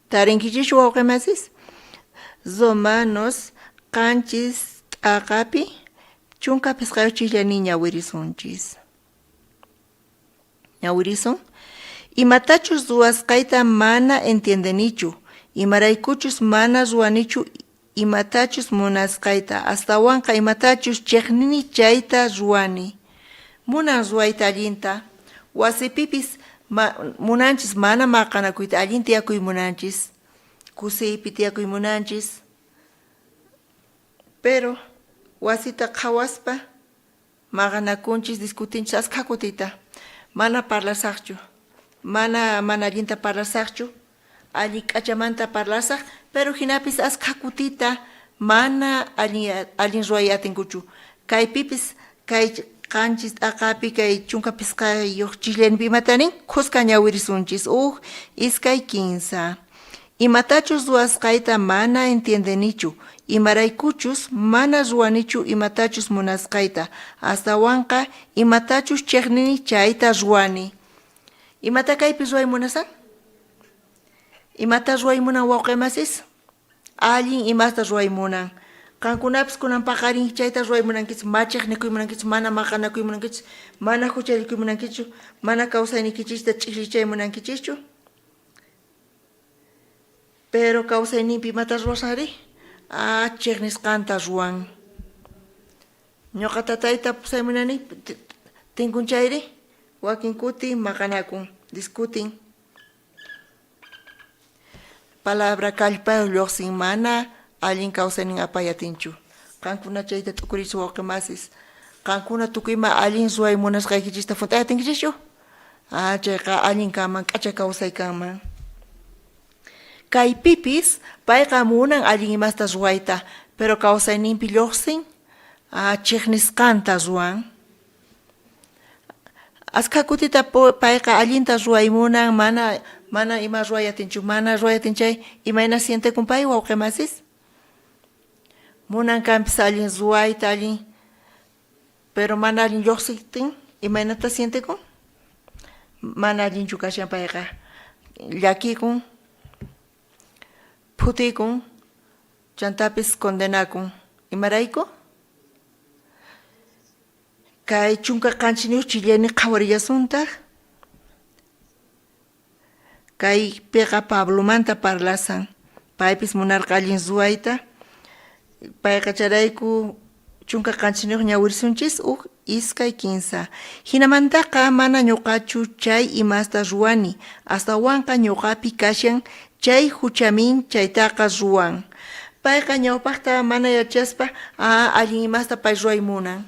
G: tarinkichishchu wawqimasis Romanos qanchis t'aqapi chunka pisqayuq chiklaynin ñawirisunchis ñawirisun imatachus ruwasqayta mana entiendenichu imaraykuchus mana ruwanichu imatachus munasqayta astawanqa imatachus chiqnini chayta ruwani munan ruwayta allinta wasipipis munanchis mana maqanakuyta allin tiyakuy munanchis kusiypi tiyakuy munanchis pero wasita qhawaspa maqanakunchis discutinchis asqa kutita mana parlasaqchu mana allinta parlasaqchu alli k'achamanta parlasaq pero hinapis asqa kutita mana allin ruway atinkuchu kaypipis kay qanchis t'aqapi kay chunka pisqayuq chiklayninpi imatanin qusqa ñawirisunchis iskay kinsa imatachus ruwasqayta mana entiendenichu imaraykuchus mana ruwanichu imatachus munasqayta astawanqa imatachus chiqnini chayta ruwani imata kaypi ruway munasan imata ruway munan wawqimasis allin imasta ruway munan kankunapis kunan paqarin chayta ruway munankichis machiqnikuy munankichis mana maqanakuy munankichis mana hucharikuy munankichu mana kawsaynikichista ch'iklichay munankichischu pero kawsayninpi imata ruwasqari chiqnisqanta ruwan ñuqa tatayta pusaymunani tinkunchayri wakin kuti maqanakun discutin palabra kallpayuq lluqsin mana allin kawsaynin apayatinchu qankuna chayta t'ukuriychis wawqimasis qankuna tukuyma allin ruway munasqaykichista funtayatinkichishchu chayqa allin kanman k'acha kawsay kanman kaypipis payqa munan allin imasta ruwayta pero kawsayninpi lluqsin chiqnisqanta ruwan asqa kutita payqa allinta ruway munan mana ima ruwayatinchu mana ruwayatinchay imayna sientekun pay wawqimasis munan kanpis allin ruwayta allin pero mana allin lluqsitin imaynata sientekun mana allinchu kashan payqa llakikun phutikun chantapis condenakun imarayku kay chunka qanchiniuq chiklaynin qhawariyasuntaq kay piqa Pablomanta parlasan paypis munarqa allin ruwayta payqa charayku chunka qanchiniuq ñawirisunchis iskay kinsa hinamantaqa mana ñuqachu chay imasta ruwani astawanqa ñuqapi kashan chay huchamin chaytaqa ruwan payqa ñawpaqta mana yachaspa allin imasta pay ruway munan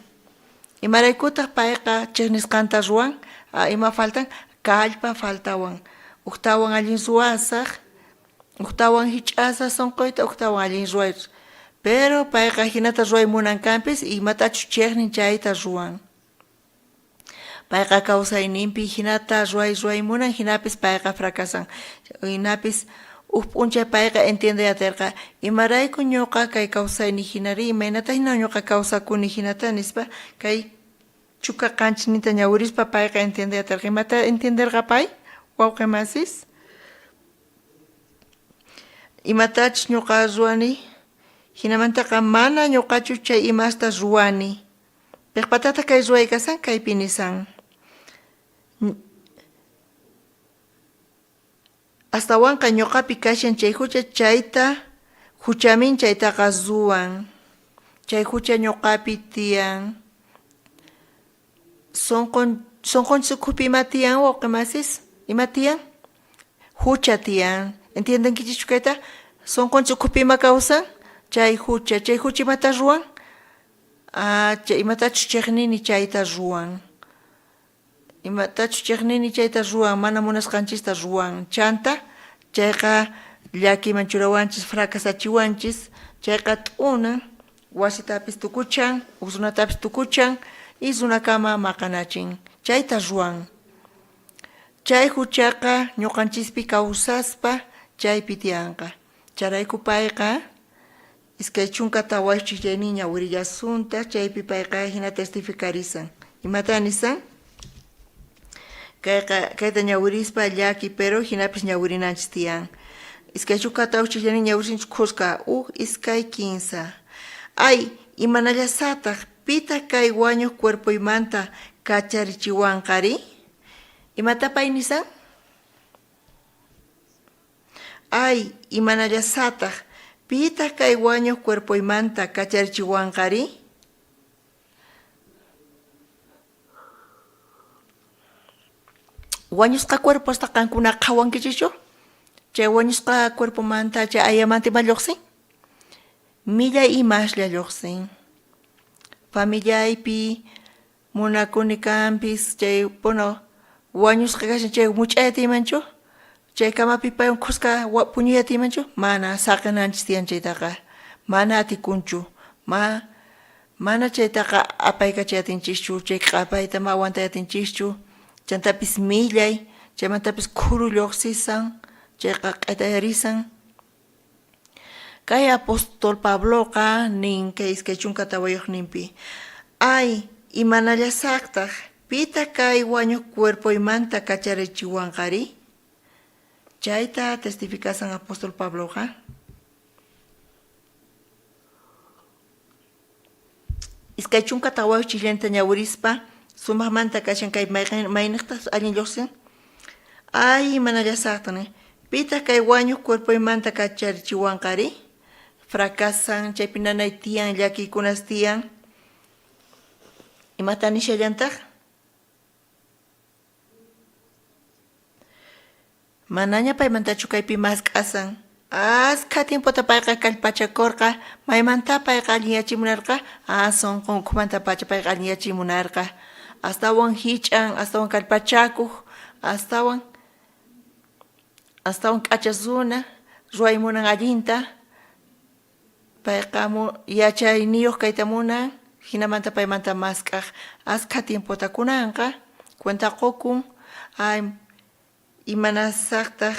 G: imaraykutaq payqa chiqnisqanta ruwan ima faltan kallpa faltawan uktawan allin ruwasaq uktawan hich'asaq sunquyta uktawan allin ruway pero payqa hinata ruway munankanpis imatachu chiqnin chayta ruwan payqa kawsayninpi hinata ruway munan hinapis payqa fracasan hinapis p'unchay payqa entiendeyatirqa imarayku ñuqa kay kawsayni hinari imaynata hina ñuqa kawsakuni hinata nispa kay chuka qanchninta ñawirispa payqa entiendeyatirqa imata entenderqa pay wawqimasis imatachus ñuqa ruwani hinamantaqa mana ñuqachu chay imasta ruwani piqpatata kay ruwaykasan kaypi nisan astawanqa ñuqapi kashan chay hucha chayta huchamin chaytaqa ruwan chay hucha ñuqapi tiyan son con su cupi matian o que masis y matian hucha tian entienden que chichuqueta son con su cupi causa chay huchi mata ruan chay mata chuchegni chayta ruan y mata chuchegni chayta ruan mana monas canchista ruan chanta chayqa llaki manchurawanchis fracasachiwanchis chayqa t'una wasitapis tukuchan usunatapis tukuchan y sunakama maqanachin chayta ruan chay huchaqa ñuqanchispi kawsaspa chaypi tiyanqa charayku payqa iskay chunkata waychillaynin ñawirillasunta chaypi payqa hina testificarisan imata nisan kayta ñawirispa llaki pero hinapis ñawirinanchis tiyan iskay chunkata waychillaynin ñawirinchis khusqa iskay kinsa ay imanallasataq pita kay wañuq cuerpoymanta kacharichiwanqari imata pay nisan ay imanallasataq pita kay wañuq cuerpoymanta kacharichiwanqari wañusqa cuerposta qankuna qhawankichischu chay wañusqa cuerpomanta chay ayamanta ima lluqsin millay imashlla lluqsin famillaypi munakuni kanpis chay wañusqa kashan chay much'ayta imanchu chay kamapi paywan khusqa puñuyata imanchu mana saqananchis tiyan chaytaqa mana atikunchu mana chaytaqa apaykachayatinchikchu chay q'apayta ma awantayatinchikchu chantapis millay chaymantapis khuru lluqsisan chayqa q'aytayarisan kay apóstol Pabloqa nin kay iskay chunkata wayuqninpi ay imanallasaqtaq pita kay wañuq cuerpoymanta kacharichiwanqari chayta testificasan apóstol Pabloqa iskay chunkata wayuchillanta ñawirispa sumaqmanta kashan kay mayniqtas allin lluqsin ay imanallasaqtaq pita kay wañuq cuerpoymanta kacharichiwanqari fracasan chaypi nanay tiyan llakikunas tiyan imata nishallantaq manaña paymantachu kaypi mask'asan askha tiempota payqa kallpachakurqa maymanta payqa alliyachimunarqa sonqunkumanta pacha payqa alliyachimunarqa astawan hich'an astawan kallpachakuq astawan k'achasuna ruwaymunan allinta payqa yachayniyuq kayta munan hinamanta paymanta mask'aq askha tiempota kunanqa cuenta qukun ay imanasaqtaq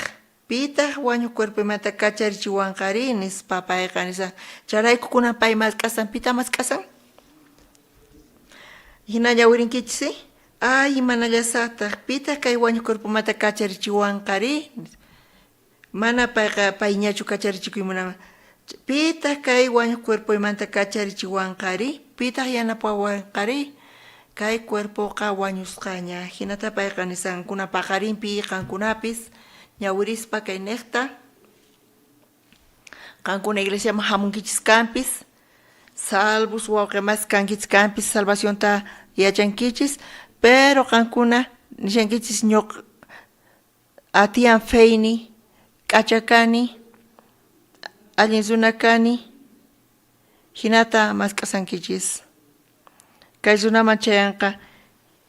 G: pitaq wañuq cuerpoymanta kacharichiwanqari nispa payqa nisan charayku kunan pay mask'asan pita mask'asan hina ñawirinkichisi ay imanallasaqtaq pitaq kay wañuq cuerpomanta kacharichiwanqari mana payqa payñachu kacharichikuymunan pitaq kay wañuq cuerpoymanta kacharichiwanqari pitaq yanapawanqari kay cuerpoqa wañusqaña hinata payqa nisan kuna paqarinpi qankunapis ñawirispa kay niqta qankuna iglesiaman hamunkichis kanpis salvos wawqimas kankichis kanpis salvacionta yachankichis pero qankuna nishankichis ñuq atiyan feyni k'achakani allin runakani hinata mask'asankichis kay runaman chayanqa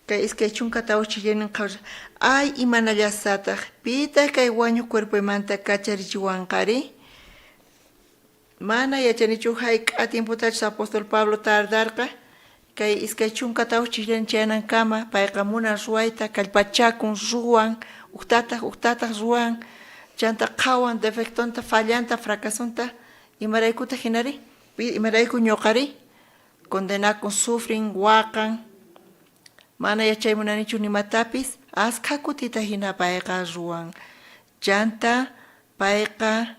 G: kay iskay chunkata uchillaynin qhawr ay imanallasataq pita kay wañuq cuerpoymanta kacharichiwanqari mana yachanichu hayk'a tiemputachus apóstol Pablo tardarqa kay iskay chunkata uchillaynin chayanankama payqa munan ruwayta kallpachakun ruwan uqtataq ruwan chanta qhawan defectonta fallanta fracasunta imaraykuta hinari imarayku ñuqari condenakun sufrin waqan mana yachaymunanichu nimatapis askha kutita hina payqa ruwan chanta payqa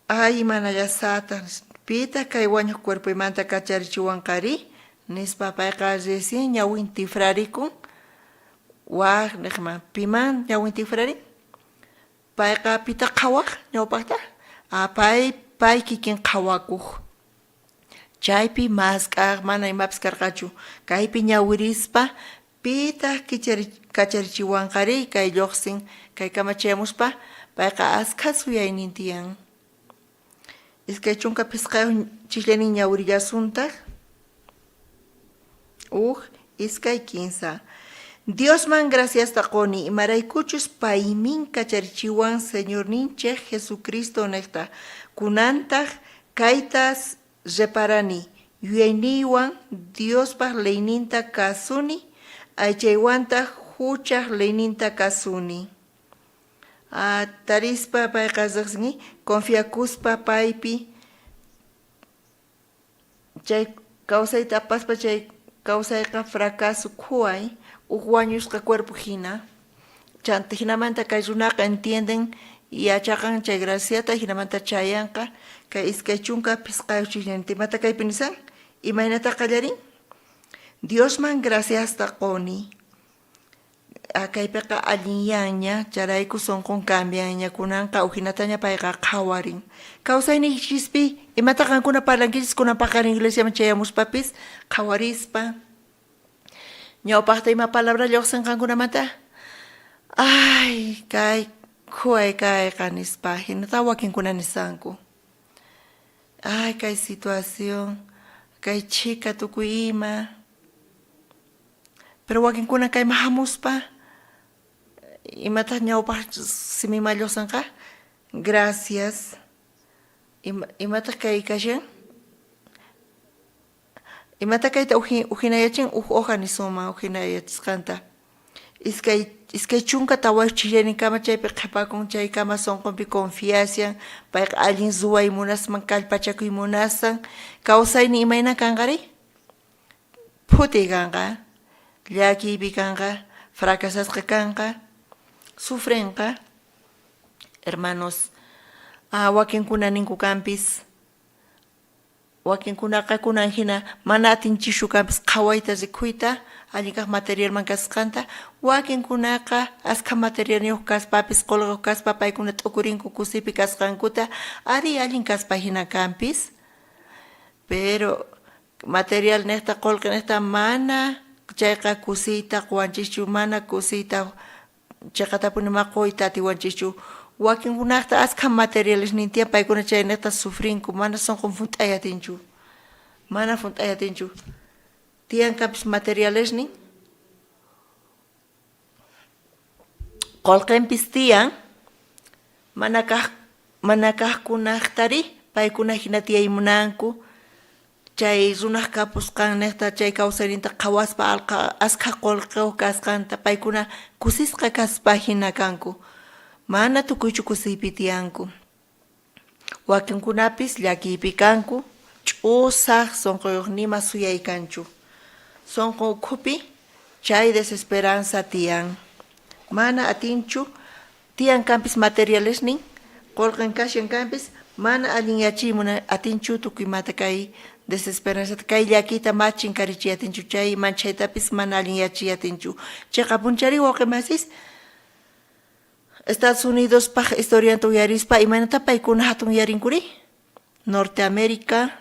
G: ay imanallasataq pita kay wañuq cuerpoymanta kacharichiwanqari nispa payqa recién ñawin tifrarikun waq niqman piman ñawin tifrarin payqa pita qhawaq ñawpaqta pay kikin qhawakuq Chaypi mask'aq mana imapis karqachu. Kaypi ñawirispa pitaq kacharichiwanqari kay lluqsin kay kamachayamuspa payqa asqa suyaynin tiyan. Iskay chunka pisqayuq chillanin ñawirillasuntaq iskay kinsa. Diosman gracias taqoni imaraykuchus paymin kacharichiwan Señor ninchej Jesucristo nekta kunantaq kaytas reparani yuyayniwan Diospaq leyninta kasuni aychaywantaq huchaq leyninta kasuni. Tarispa payqa riqsini confiakuspa paypi chay kawsayta apaspa chay kawsayqa fracaso khuay wañusqa cuerpo hina chanta hinamanta kay runaqa entienden yachaqan chay graciata hinamanta chayanqa kay iskay chunka pisqayuq chillantimata kaypi nisan imaynata qallarin Diosman gracias taqoni kaypiqa allinyanña charayku sonqon cambianña kunanqa uhinataña payqa qhawarin kawsayninchispi imata qankuna parlankichis kunanpaqqa iglesiaman chayamuspapis qhawarispa ñawpaqta ima palabra lluqsinqankunamanta ay kay khuay kayqa nispa hinata wakinkuna nisanku ay kay situación kay chika tukuy ima pero wakinkuna kay mahamuspa imata ñawpaq simima lluqsinqa gracias imata kay kashan imata kayta ujinayachin hoja nisuma ujinayachisqanta iskay chunka tawayuq chillanikama chaypi qhipakun chaykama sonqonpi confiancian payqa allin suway munasman kallpachakuy munasan kawsayni imayna kanqari phuti kanqa llakiypi kanqa fracasasqa kanqa sufrenqa hermanos wakinkuna ninku kanpis wakinkunaqa kunan hina mana atinchishchu kanpis qhawayta rikhuyta allin kaq materialman kasqanta wakinkunaqa asqa materialniyuq kaspapis qolqaq kaspa paykuna t'ukurinku kusipi kasqankuta ari allin kaspa hina kanpis pero material niqta qolqa niqta mana chayqa kusiyta quwanchikchu mana kusiyta chayqatapuni maquyta atiwanchikchu wakinkunaqta asqa materiales nintiyan paykuna chay niqta sufrinku mana sonqon funt'ayatinchu mana funt'ayatinchu tiyan kapis materiales nin qolqinpis tiyan mana kaqkunaqtari paykuna hina tiyaymunanku chay runaq kapusqan niqta chay kawsayninta qhawaspa asqa qolqiyuq kasqanta paykuna kusisqa kaspa hina kanku mana tukuychu kusiypi tiyanku wakinkunapis llakiypi kanku ch'usaq sonquyuq nima suyay kanchu sonqo ukhupi chay desesperanza tiyan mana atinchu tiyan kanpis materiales nin qolqin kashan kanpis mana allinyachimuna atinchu tukuymata kay desesperanza kay llakiyta machin karichiyatinchu chay manchaytapis mana allinyachiyatinchu chayqa punchari wawqimasis Estados Unidos paq historianta uyarispa imaynata paykuna hatun yarinkuri Norteamérica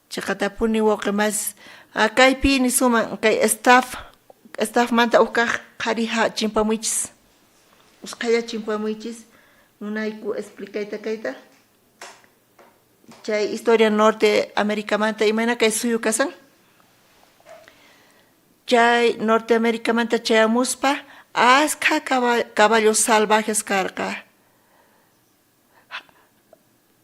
G: chaqatapuni wawqimas kaypi nisuman kay staff manta uqaq qhariha chimpamuychis usqhalla chimpamuychis munayku explicayta kayta chay historia Norteamérica manta imayna kay suyu kasan chay Norteamérica manta chayamuspa asqa caballos salvajes karqa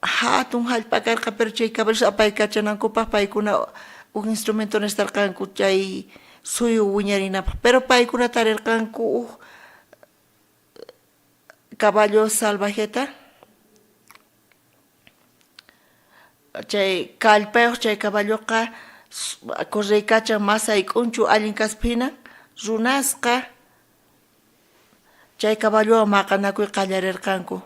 G: hatun hallp'a karqa pero chay caballos apaykachanankupaq paykuna un instrumento nistarqanku chay suyu wiñarinapaq pero paykuna tarirqanku caballo salvajeta chay kallpayuq chay caballoqa correykachan masay k'unchu allin kaspina runasqa chay caballo maqanakuy qallarirqanku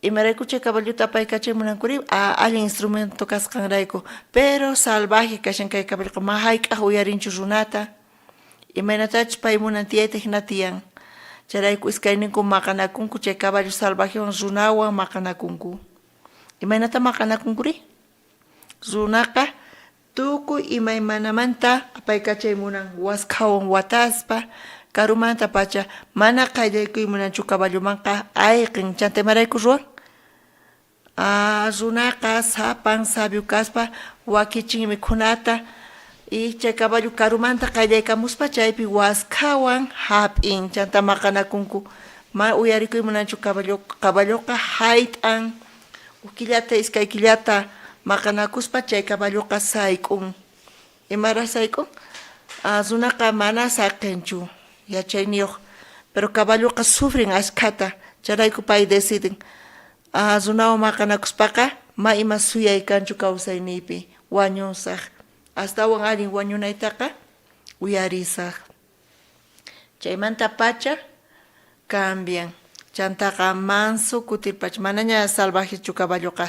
G: imarayku chay caballota apaykachaymunankuri allin instrumento kasqanrayku pero salvaje kashan kay caballoqa ma hayk'aq uyarinchu runata imaynatachus pay munan tiyayta hina tiyan chayrayku iskayninku maqanakunku chay caballo salvajewan runawan maqanakunku imaynata maqanakunkuri runaqa tukuy imaymanamanta apaykachaymunan waskawan wataspa karumanta pacha mana qayllaykumunanchu caballomanqa ayqin chantamarayku ruwan runaqa sapan sabio kaspa wakichin mikhunata y chay caballo karumanta qayllaykamuspa chaypi waskawan hap'in chanta maqanakunku ma uyarikuymunanchu caballoqa hayt'an ukillata iskay killata maqanakuspa chay caballoqa sayk'un imara sayk'un runaqa mana saqinchu yachayniyuq pero caballoqa sufrin ashkhata charayku pay deciden runawan maqanakuspaqa ma ima suyay kanchu kawsayniypi wañusaq astawan allin wañunaytaqa uyarisaq chaymanta pacha cambian chantaqa manso kutirpacha manaña salvajechu caballoqa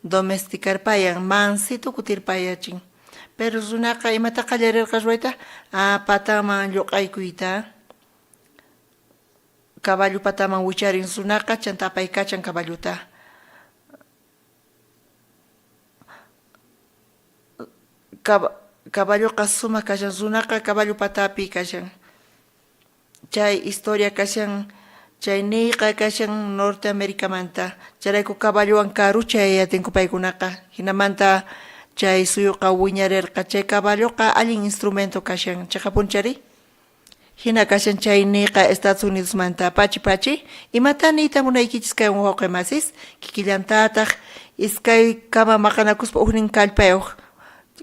G: domesticarpayan mansito kutirpayachin pero runaqa imata qallarirqa ruwayta pataman lluqaykuyta caballo pataman wicharin runaqa chanta apaykachan caballuta caballoqa sumaq kashan runaqa caballo patapi kashan chay historia kashan chay niyqa kashan Norteamericamanta charayku caballowan karuchayayatinku paykunaqa hinamanta chay suyuqa wiñarirqa chay caballoqa allin instrumento kashan chayqa punchari hina kashan chay niyqa Estados Unidos manta pachi imata niyta munaykichis kay wawqi masis kikillantataq iskay kama maqanakuspa uhnin kallpayuq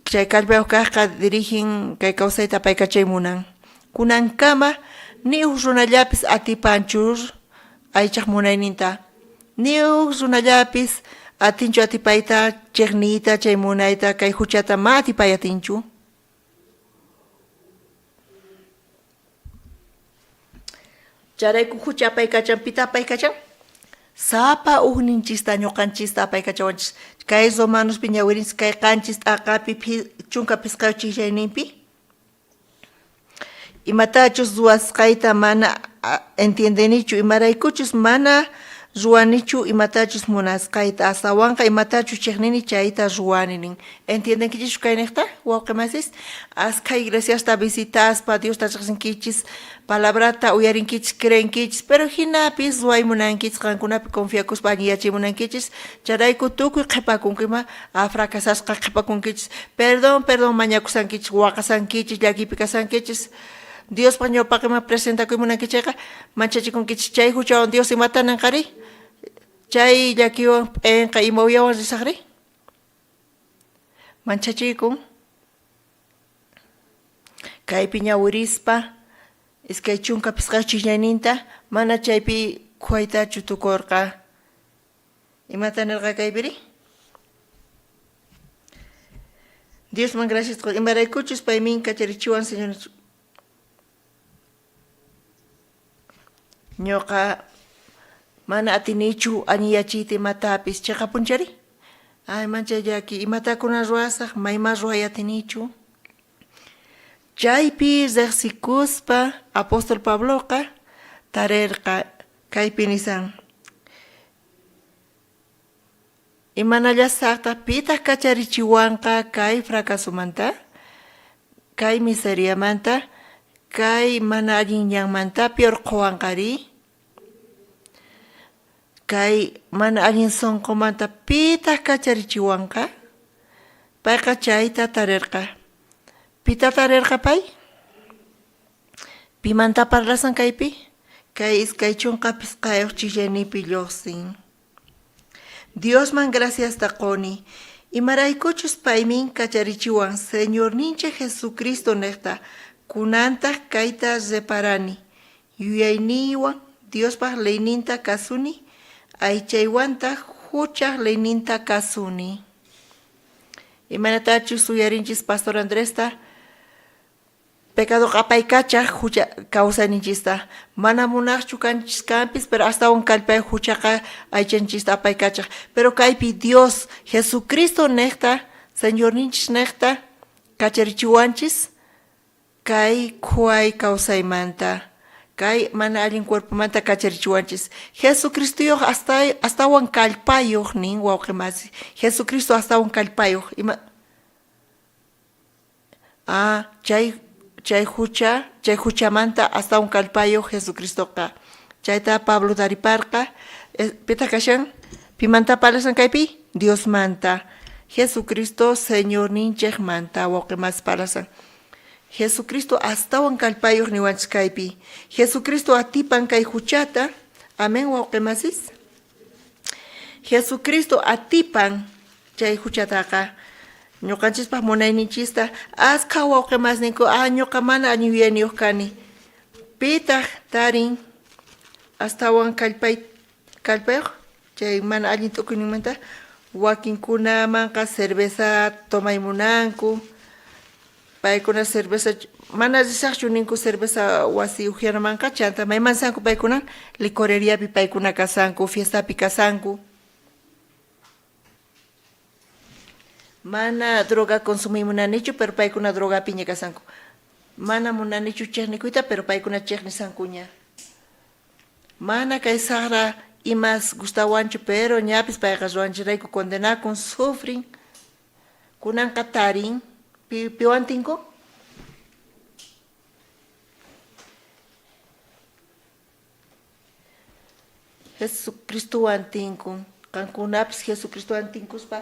G: chay kallpayuq kaqqa dirigin kay kawsayta paykachaymunan kunankama ni runallapis atipanchur aychaq munayninta ni runallapis atinchu atipayta chiqniyta chay munayta kay huchata ma atipayatinchu charayku hucha apaykachan pita apaykachan sapa uhninchista ñuqanchista apaykachawanchis kay romanospi ñawirinchis kay qanchis t'aqapi chunka pisqayuchishayninpi imatachus ruwasqayta mana entiendenichu imaraykuchus mana ruwanichu imatachus munasqayta asawanqa imatachus chiqnini chayta ruwaninin entiendenkichishu kay niqta wawqi masis askay iglesiasta visitaspa Diosta riqsinkichis palabrata uyarinkichis creenkichis pero hinapis ruwaymunankichis qankunapi confiakuspa allin yachaymunankichis charayku tukuy qhipakunkima fracasasqa qhipakunkichis perdón mañakusankichis waqasankichis llakipi kasankichis Dios pañopaqima presentacuymunankichayqa manchachikunkichis chay huchawan Dios imatanan qari chay llakiwan p'enqa ima uyawan risaqri manchachikun kaypi ñawirispa iskay chunka pisqachishñayninta mana chaypi quwaytachu tukurqa imata nirqa kaypiri Diosman gracias imaraykuchus paymin kacharichiwan señor ñuqa mana atinichu añiyachiyta imatapis chayqa punchari ay mancha llaki imatakuna ruwasaq mayma ruway atinichu chaypi riqsikuspa apóstol Pabloqa tarirqa kaypi nisan imanallasaqta pitaq kacharichiwanqa kay fracasumanta kay miseriamanta kay mana allin ñanmanta pior quwanqari kay mana allin sonqomanta pitaq kacharichiwanqa payqa chayta tarirqa pita tarirqa pay pimanta parlasan kaypi kay iskay chunqa pisqayuq chillaynipi lluqsin Diosman gracias taquni imaraykuchus paymin kacharichiwan Señor ninche Jesucristo niqta kunantaq kayta reparani yuyayniwan Diospaq leyninta kasuni aychaywantaq huchaq leyninta kasuni imanatachus uyarinchis Pastor Andresta pecado qapaykachaq hucha kawsayninchista mana munaqchu kanchis kampis pero astawan kallpay huchaqa aychanchista apaykachaq pero kaypi Dios Jesucristo niqta Señor ninchis niqta kacharichiwanchis kay quway kawsaymanta kay mana allin cuerpomanta kacharichiwanchis Jesucristuyuq astawan kallpayuq nin wawqi masi Jesucristo astawan kallpayuq ima chay huchamanta hasta un kalpayo Jesucristo ka. Chayta Pablo dariparka, pita kashan, pimanta palasan kaypi, Dios manta. Jesucristo Señor ninchej manta, woke mas palasan. Jesucristo hasta un kalpayo ni wanch kaypi. Jesucristo atipan kay huchata, amén woke masis. Jesucristo atipan chay huchata ka. Ñuqanchispa munayninchista aska wawqimas ninku ñuqa mana añuyaniuq kani pitaq tarin astawan kallpayuq chay mana allin t'ukuynimanta wakinkunamanqa cerveza tomaymunanku paykuna cerveza mana risaqchu ninku cerveza wasi ujianamanqa chanta maymansanku paykuna licoreriapi paykuna kasanku fiestapi kasanku. Mana droga consumimunanichu pero paykuna droga piña kasanku. Mana munanichu cheknikuita pero paykuna chekni sankuña. Mana kay sahra imas gustawanchu pero ñapis payqa ruanchirayku condenakun sufrin. Kunan katarin piwantinku. Jesucristo antinku. Kankunapis Jesucristo antinkuspa.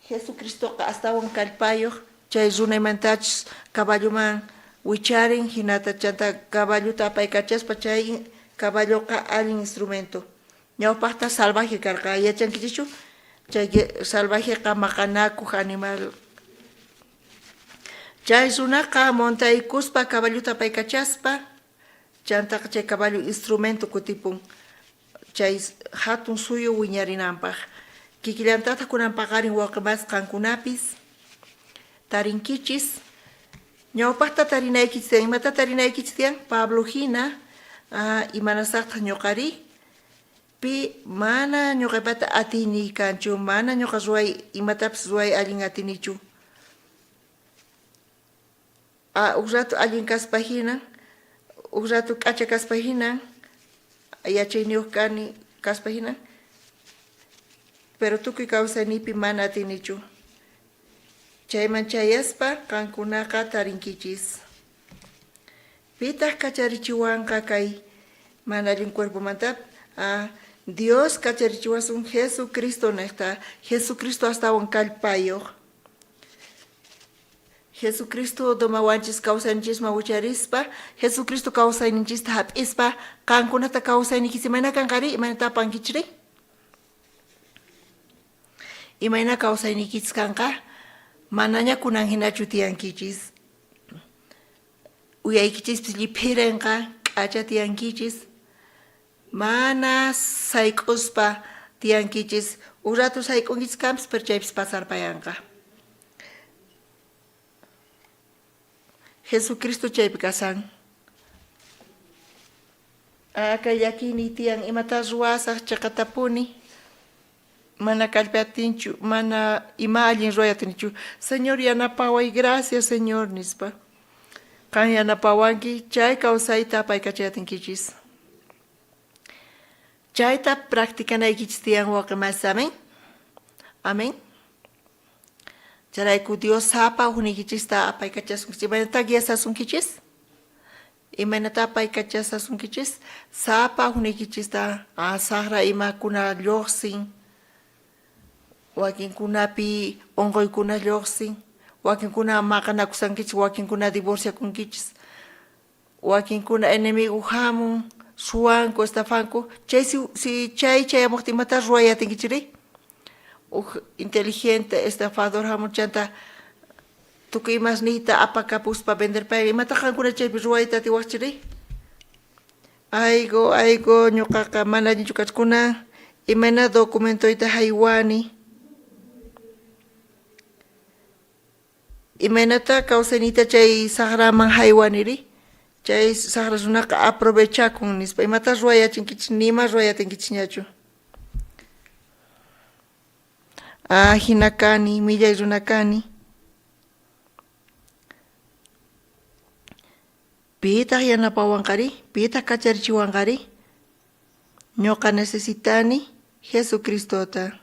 G: Jesucristo hasta un kalpayo, chay runaymantachus caballoman wicharin, hinata chanta caballo tapay cachaspa chay caballo ka alin instrumento. Ñawpaqta salvaje karqa yachankichu, chay salvaje ka maqanakuq animal. Chay runaqa montaykuspa caballo tapay cachaspa, chanta chay caballo instrumento kutipun, chay hatun suyo wiñarinanpaq. Kikillantata kunan paqarin waqmas kankunapis tarinkichis ñawpaqta tarinaykichis imata tarinaykichis Pablo hina imanasaqta ñuqari pi mana ñuqapata atini kanchu mana ñuqa ruway imatapis ruway allin atinichu uk rato allin kaspa hina uk rato k'acha kaspa hina yachayniyuq kani kaspa hina pero tukuy kawsaynipi mana atinichu. Chayman chayaspa kankunaqa tarinkichis. Pitaq kacharichiwanqa kay mana allin cuerpomanta Dios kacharichiwasun Jesucristo naqta Jesucristo astawan kallpayuq. Jesucristo domawanchis kawsayninchisman wicharispa Jesucristo kawsayninchista hap'ispa kankunata kawsayninkis imayna kanqari imaynata apankichri. Imayna kawsaynikichis kanqa manaña kunan hinachu tiyankichis uyaykichispis lliphirinqa k'acha tiyankichis mana sayk'uspa tiyankichis uk rato sayk'unkichis kanpis pero chaypis pasarpayanqa Jesucristo chaypi kasan kay yakini tiyan imatas ruwasaq chaqatapuni mana kallpatinchu, mana ima allin ruwayatinichu. Señor yanapaway, gracias Señor nispa. Kan yanapawanki, chay kawsayta apaykachayatinkichis. Chayta practicanaykichis tiyan waqmas, amén. Amén. Charayku Dios sapa hunikichista apaykachasunkichis. Imaynata guiasasunkichis. Imaynata apaykachasasunkichis. Sapa hunikichista sahra imakuna lluqsin. Wakinkunapi onqoykuna lluqsin, wakinkuna maqanakusankichis, wakinkuna divorciakunkichis, wakinkuna enemigo hamun, suwanku, estafanku, chay si chayamuqtin imata ruwayatinkichiri, inteligente, estafador hamun chanta tukuy imasniyta apakapuspa venderpay, imata qankuna chaypi ruwayta tiwaqchiri. Aygo, ñuqaqa mana allinchu kachkuna, imayna documentoyta haywani. Imaynata kawsaynita chay saqraman haywaniri chay saqra runaqa aprovechakun nispa imata ruwayachinkichis nima ruwayatinkichñachu hina kani millay runa kani pitaq yanapawanqari pitaq kacharichiwanqari ñuqa necesitani Jesucristota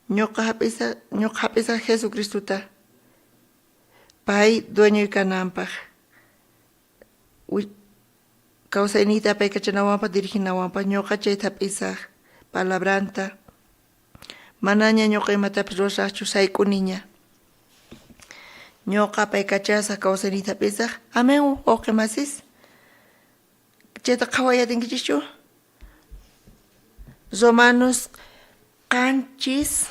G: ñuqa hap'isa Jesucristota pay dueño kananpaq kawsayniyta pay kachanawanpaq diriginawanpaq ñuqa chayta p'isaq palabranta manaña ñuqa imatapis rurashaqchu sayk'uniña ñuqa pay kachasaq kawsayniyta p'isaq amén uqi masis chayta qhawayatinkichikchu Romanos qanchis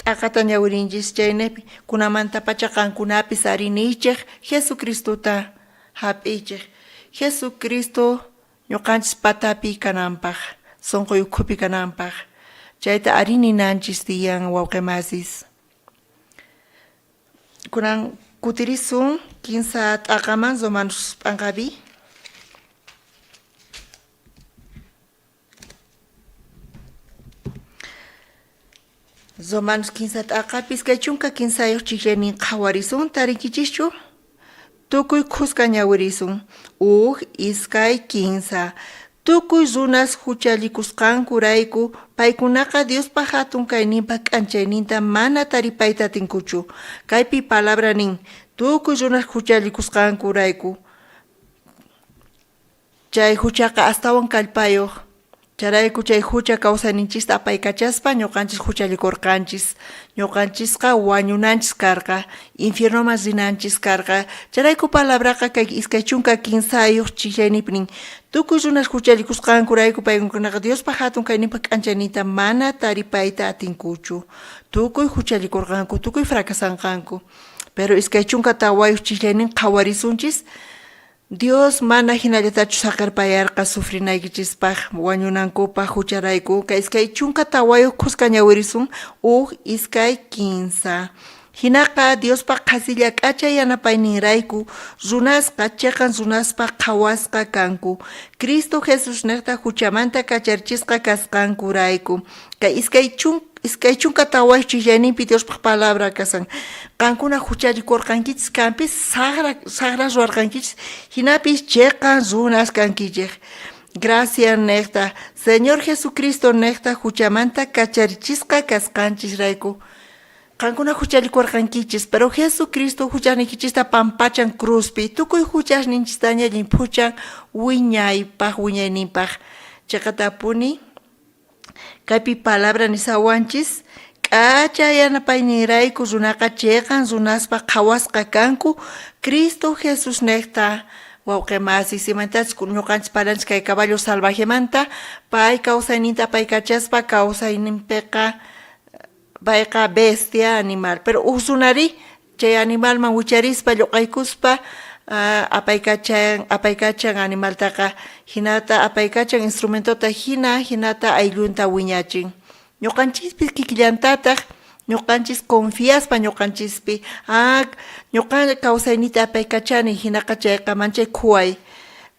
G: t'aqata ñawirinchis chaynepi kunamanta pacha qankunapis arinichik Jesucristuta hap'ichik Jesucristo ñuqanchis patapi kananpaq sunquy ukhupi kananpaq chayta arininanchis tiyan wawqimasis kunan kutirisun kinsa t'aqaman Romanos p'anqapi Romanos 15 t'aqapis kay chunka 15 chikllanin qhawarisun tarinkichischu tukuy khusqa ñawirisun iskay 15 tukuy runas huchallikusqankurayku paykunaqa Diospa hatun kayninpa k'anchayninta mana taripayta tinkuchu kaypi palabra nin tukuy runas huchallikusqankurayku chay huchaqa astawan kallpayuq Charayku chay hucha kawsayninchista apaykachaspa ñuqanchis huchallikurqanchis ñuqanchisqa wañunanchis karqa infiernoman rinanchis karqa charayku palabraqa kay iskay chunka kinsayuq chikllaynipnin tukuy runas huchallikusqankurayku paykunaqa Diospa hatun kayninpa k'anchaynita mana taripayta atinkuchu tukuy huchallikurqanku tukuy fracasanqanku pero iskay chunka tawayuq chiklaynin qhawarisunchis Dios mana hinallatachu saqirpayarqa sufrinaykichispaq wañunankupaq hucharayku kay iskay chunka tawayuq khusqa ñawirisun iskay 15 hinaqa Diospa qasilla k'achay yanapayninrayku runasqa chayqan runaspa qhawasqa kanku Cristo Jesus niqta huchamanta kacharichisqa kasqankurayku kay iskay chunka tawayuq chiklayninpi Diospaq palabra kasan qankuna huchallikurqankichis kanpis sagra ruwarqankichis hinapis chayqan runas kankichik gracias niqta Señor Jesucristo niqta huchamanta kacharichisqa kasqanchisrayku qankuna huchallikurqankichis pero Jesucristo huchasnikichista pampachan cruzpi tukuy huchasninchistaña llimpuchan wiñaypaq wiñayninpaq chayqa tapuni kaypi palabra nisawanchis k'achay yanapaynirayku runaqa chayqan runaspa qhawasqa kanku Cristo Jesus niqta wawqimasis imantapas ñuqanchis paranchis kay caballo salvajemanta pay kawsayninta apaykachaspa kawsayninpiqa payqa bestia animal pero usunari chay animalman wicharispa lluqaykuspa apaykachan animaltaqa hinata apaykachan instrumentota hinata ayllunta wiñachin ñuqanchispis kikillantataq ñuqanchis confiaspa ñuqanchispi ñuqa kawsaynita apaykachani hinaqa chayqa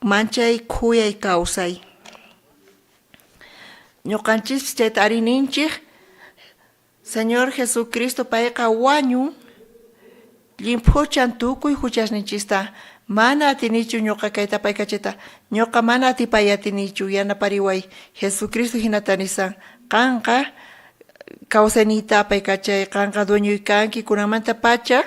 G: manchay khuyay kawsay ñuqanchispis chayta arininchik Señor Jesucristo payqa wañun llimpuchan tukuy huchasninchista mana atinichu ñuqa kayta apaykachayta ñuqa mana atipay atinichu yanapariway Jesucristo hinata nisan qanqa kawsayniyta apaykachay qanqa dueñuy kanki kunamanta pacha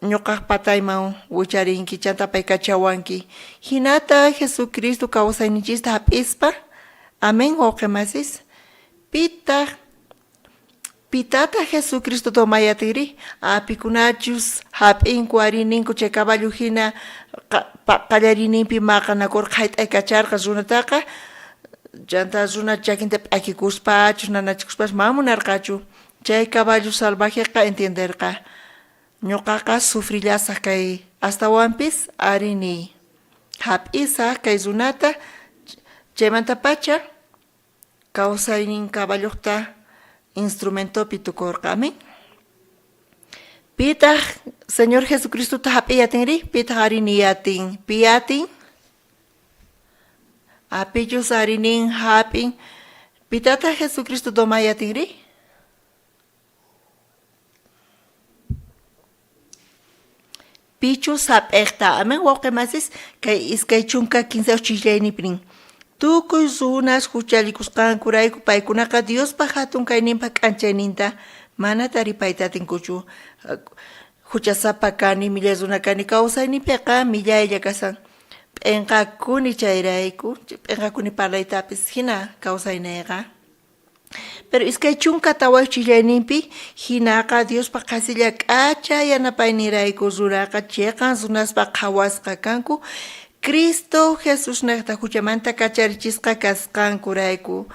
G: ñuqa patayman wicharinki chanta apaykachawanki hinata Jesucristo kawsayninchista hap'ispa amén wawqimasis pitata Jesucristo tomayatiri apikunachus hap'inku arininku chay caballo hina qallarininpi maqanakurqa hayt'aykacharqa runataqa chanta runa chakinta p'akikuspachus nanachikuspachu mamunarqachu chay caballo salvajeqa entenderqa ñuqaqa sufrillasaq kay astawanpis arini hap'isaq kay runata chaymanta pacha kawsaynin caballoqta instrumentopi tukurqami pitaq Señor Jesucristo hap'iyatinri pitaq ariniyatin piyatin apillus arinin hap'in pitata Jesucristo tomayatinri pichus hap'eqta amen wawqimasis kay iskay chunka 15 chikllaynipnin tukuy runas huchallikusqankurayku paykunaqa Diospa hatun kayninpa k'anchayninta mana taripayta atinkuchu huchasapa kani millazuna kani kawsaynipiqa millaylla kasan p'inqakuni chayrayku p'inqakuni parlaytapis hina kawsaynayqa. Pero iskay chunka taway chillayninpi hinaqa Diospa qasilla k'acha yanapaynirayku ruraqa chayqa sunaspa qhawasqa kanku Cristo Jesus naqta huchamanta kacharichisqa kasqankurayku.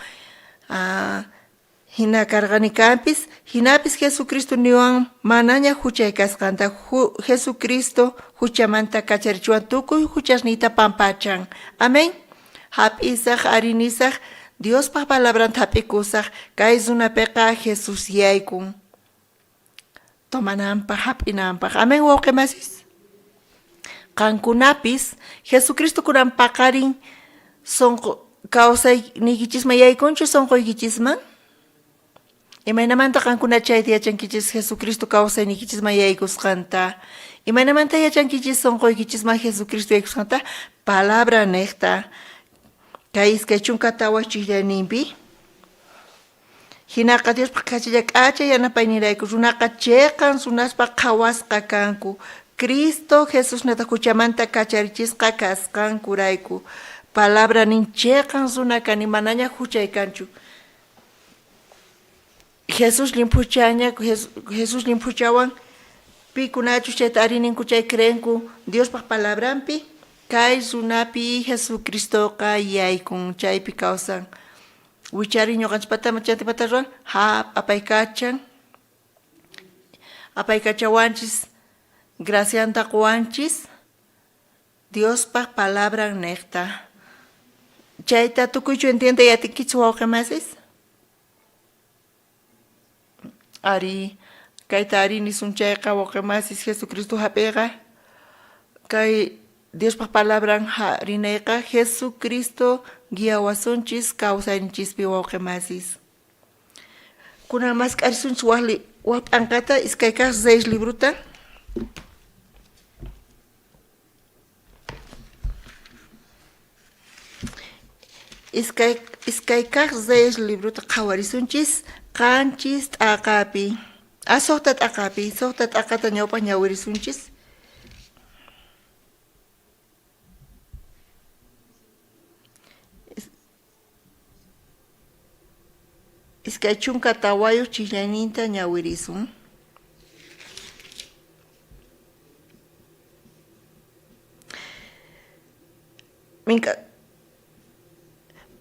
G: Hina karqani kanpis hinapis Jesucristo niwan manaña huchay kasqanta Jesucristo huchamanta kacharichiwan tukuy huchasniyta pampachan. Amén. Hap'isaq arinisaq Diospa palabranta hap'ikusaq kay runapiqa Jesus yaykun. Tomananpaq hap'inanpaq. Amén wawqimasis. Qankunapis Jesucristo kunan paqarin sonqo kawsaynikichisman yaykunchu sonqoykichisman. Imaynamanta qankuna chayta yachankichis Jesucristo kawsaynikichisman yaykusqanta. Imaynamanta yachankichis sonqoykichisman Jesucristo yaykusqanta palabra niqta. Kay iskay chunka tawa chillayninpi hinaqa Diospa qasilla k'acha yanapaynirayku runaqa chayqan sunaspa qhawasqa kanku Cristo Jesus nata huchamanta kacharichisqa kasqankurayku palabra nin chayqan runa kani manaña huchay kanchu. Jesus limpuchawan pikunachu chayta arininku chay creenku Diospa palabranpi kay runapi Jesucristoqa yaykun chaypi kawsan. Wichari ñuqanchipata chantipata ruwan apaykachawanchis gracianta quwanchis Diospa palabran niqta. Chayta tukuychu entiende yatinkichu wawqimasis? Ari kayta arini sunchayqa wawqimasis Jesucristo hap'iqa kay Diospa palabran harinayqa Jesucristo guiawasunchis kawsaynichispi wawqimasis. Kunan mas k'arisunchis waq p'anqata iskay kaq 6 libruta. Iskay kaq 6 libruta qhawarisunchis qanchis t'aqapi. Suqta t'aqapi, suqta t'aqata ñawpaq ñawirisunchis. Iskay chunka tawayuq chillayninta ñawirisun.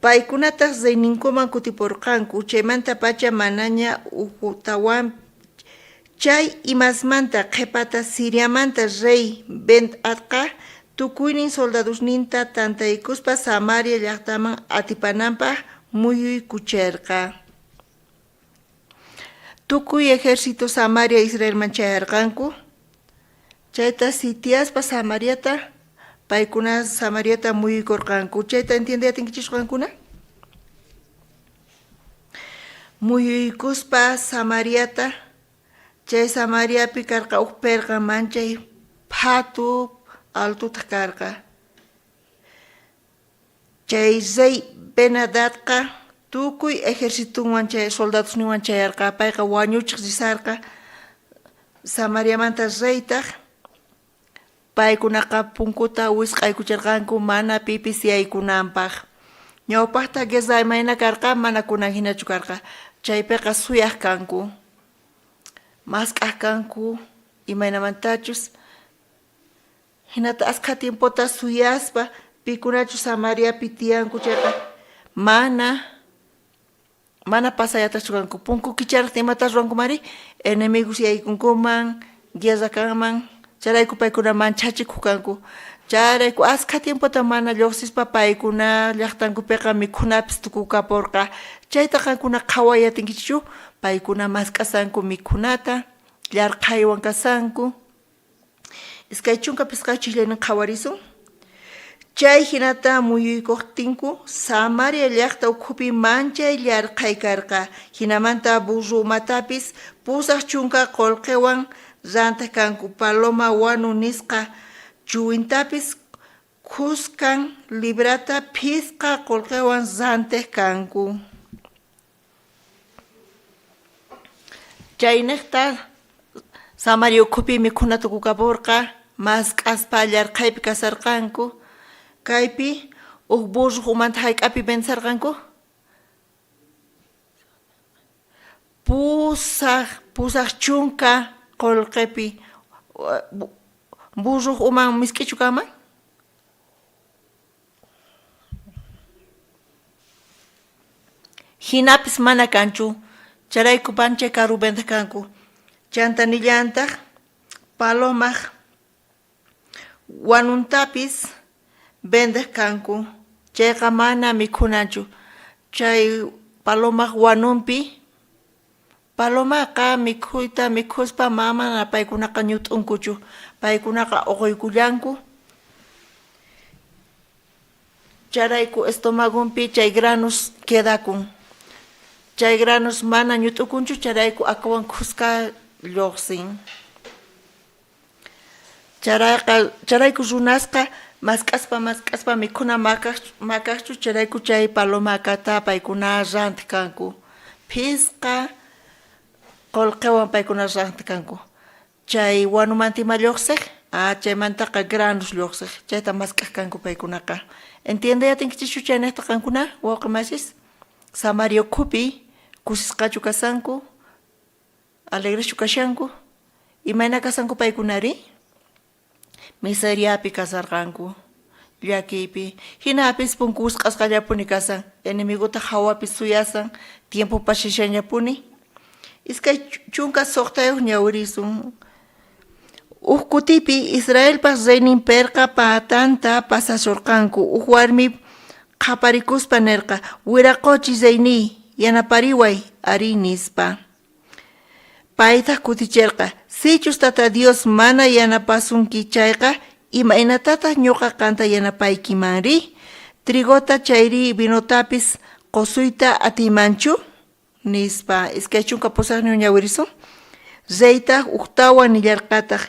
G: Paykunataq reyninkuman kutipurqanku chaymanta pacha manaña uhutawan chay imasmanta qhipata Siriamanta rey Ben-Adqa tukuynin soldadusninta tantaykuspa Samaria llaqtaman atipananpaq muyuykucharqa. Tukuy ejército Samaria Israelman chayarqanku. Chayta sitiaspa Samariata paykuna Samariata muyuykurqanku. Chayta entiende atinkichishqankuna? Muyuykuspa Samariata chay Samariapi karqa uq pirqa manchay phatu altuta karqa. Chay rey Ben-Adadqa tukuy ejércitunwan chay soldadosninwan chayarqa payqa wañuchiq risarqa Samariamanta reytaq paykunaqa punkuta wisq'aykucharqanku mana pipis yaykunanpaq. Ñawpaqta guerra imayna karqa mana kunan hinachu karqa. Chaypiqa suyaq kanku. Masq'aq kanku imaynamantachus. Hinata asqa tiempota suyaspa pikunachu Samariapi tiyanku chayqa mana pasayatachu kanku. Punku kicharaqta imatas ruwankumari enemigos yaykunkuman, guerra kanman. Charayku paykuna manchachikuq kanku. Charayku asqa tiempota mana lluqsispa paykuna llaqtankupiqa mikhunapis tukukapurqa. Chayta qankuna qhawayatinkichu paykuna masqasanku mikhunata, llarqaywan kasanku. Iskay chunka pisqa chillaynin qhawarisun. Chay hinata muyuykuqtinku Samaria llaqta ukhupi manchay llarqay karqa. Hinamanta burrumatapis pusaq chunka qullqiwan rantaq kanku paloma wanu nisqa chuwintapis khuskan librata phisqa qullqiwan rantaq kanku. Chayniqta Samario kupi mikhuna tukukaporqa mas k'aspa allarqaypi kasarqanku kaypi burro umanta hayk'api pensarqanku pusaq chunka qolqepi burro uman misk'ichu kanman hinapis mana kanchu charayku panchay karu ventajkanku chantanillantaq palomaq wanuntapis ventajkanku chayqa mana mikhunanchu chay palomaq wanunpi palomaqa mikhuyta mikhuspa mamana paykunaqa ñut'unkuchu paykunaqa uquykullanku charayku estomagunpi chay granos quedakun chay granos mana ñut'ukunchu charayku akawan khusqa lluqsin charayku runasqa mas k'aspa mikhuna makaqchu charayku chay palomakata paykuna rantkanku phisqa qolqewan paykuna rantkanku chay wanumantima lluqsiq chaymantaqa granos lluqsiq chayta masq'kanku paykunaqa entiende atinkichishchu chaynayta qankuna wawqi masis Samario kupi kusisqachu kasanku alegreschu kashanku imayna kasanku paykunari miseriapi kasarqanku llakiypi hinapis punku usq'asqallapuni kasan enemiguta hawapi suyasan tiempo pashishañapuni iskay chunka suqtayuq ñawirisun kutipi Israelpas reynin perqa patanta pasasurqanku warmi qhaparikuspa nirqa wiraquchi reyni yanapariway ari nispa payta kutichirqa sichus tata Dios mana yanapasunki chayqa imaynatataq ñuqa qanta yanapaykimanri trigota chayri vinotapis qusuyta atimanchu nispa iskay chunka pusaqñu ñawirisun reytaq uqtawan nillarqataq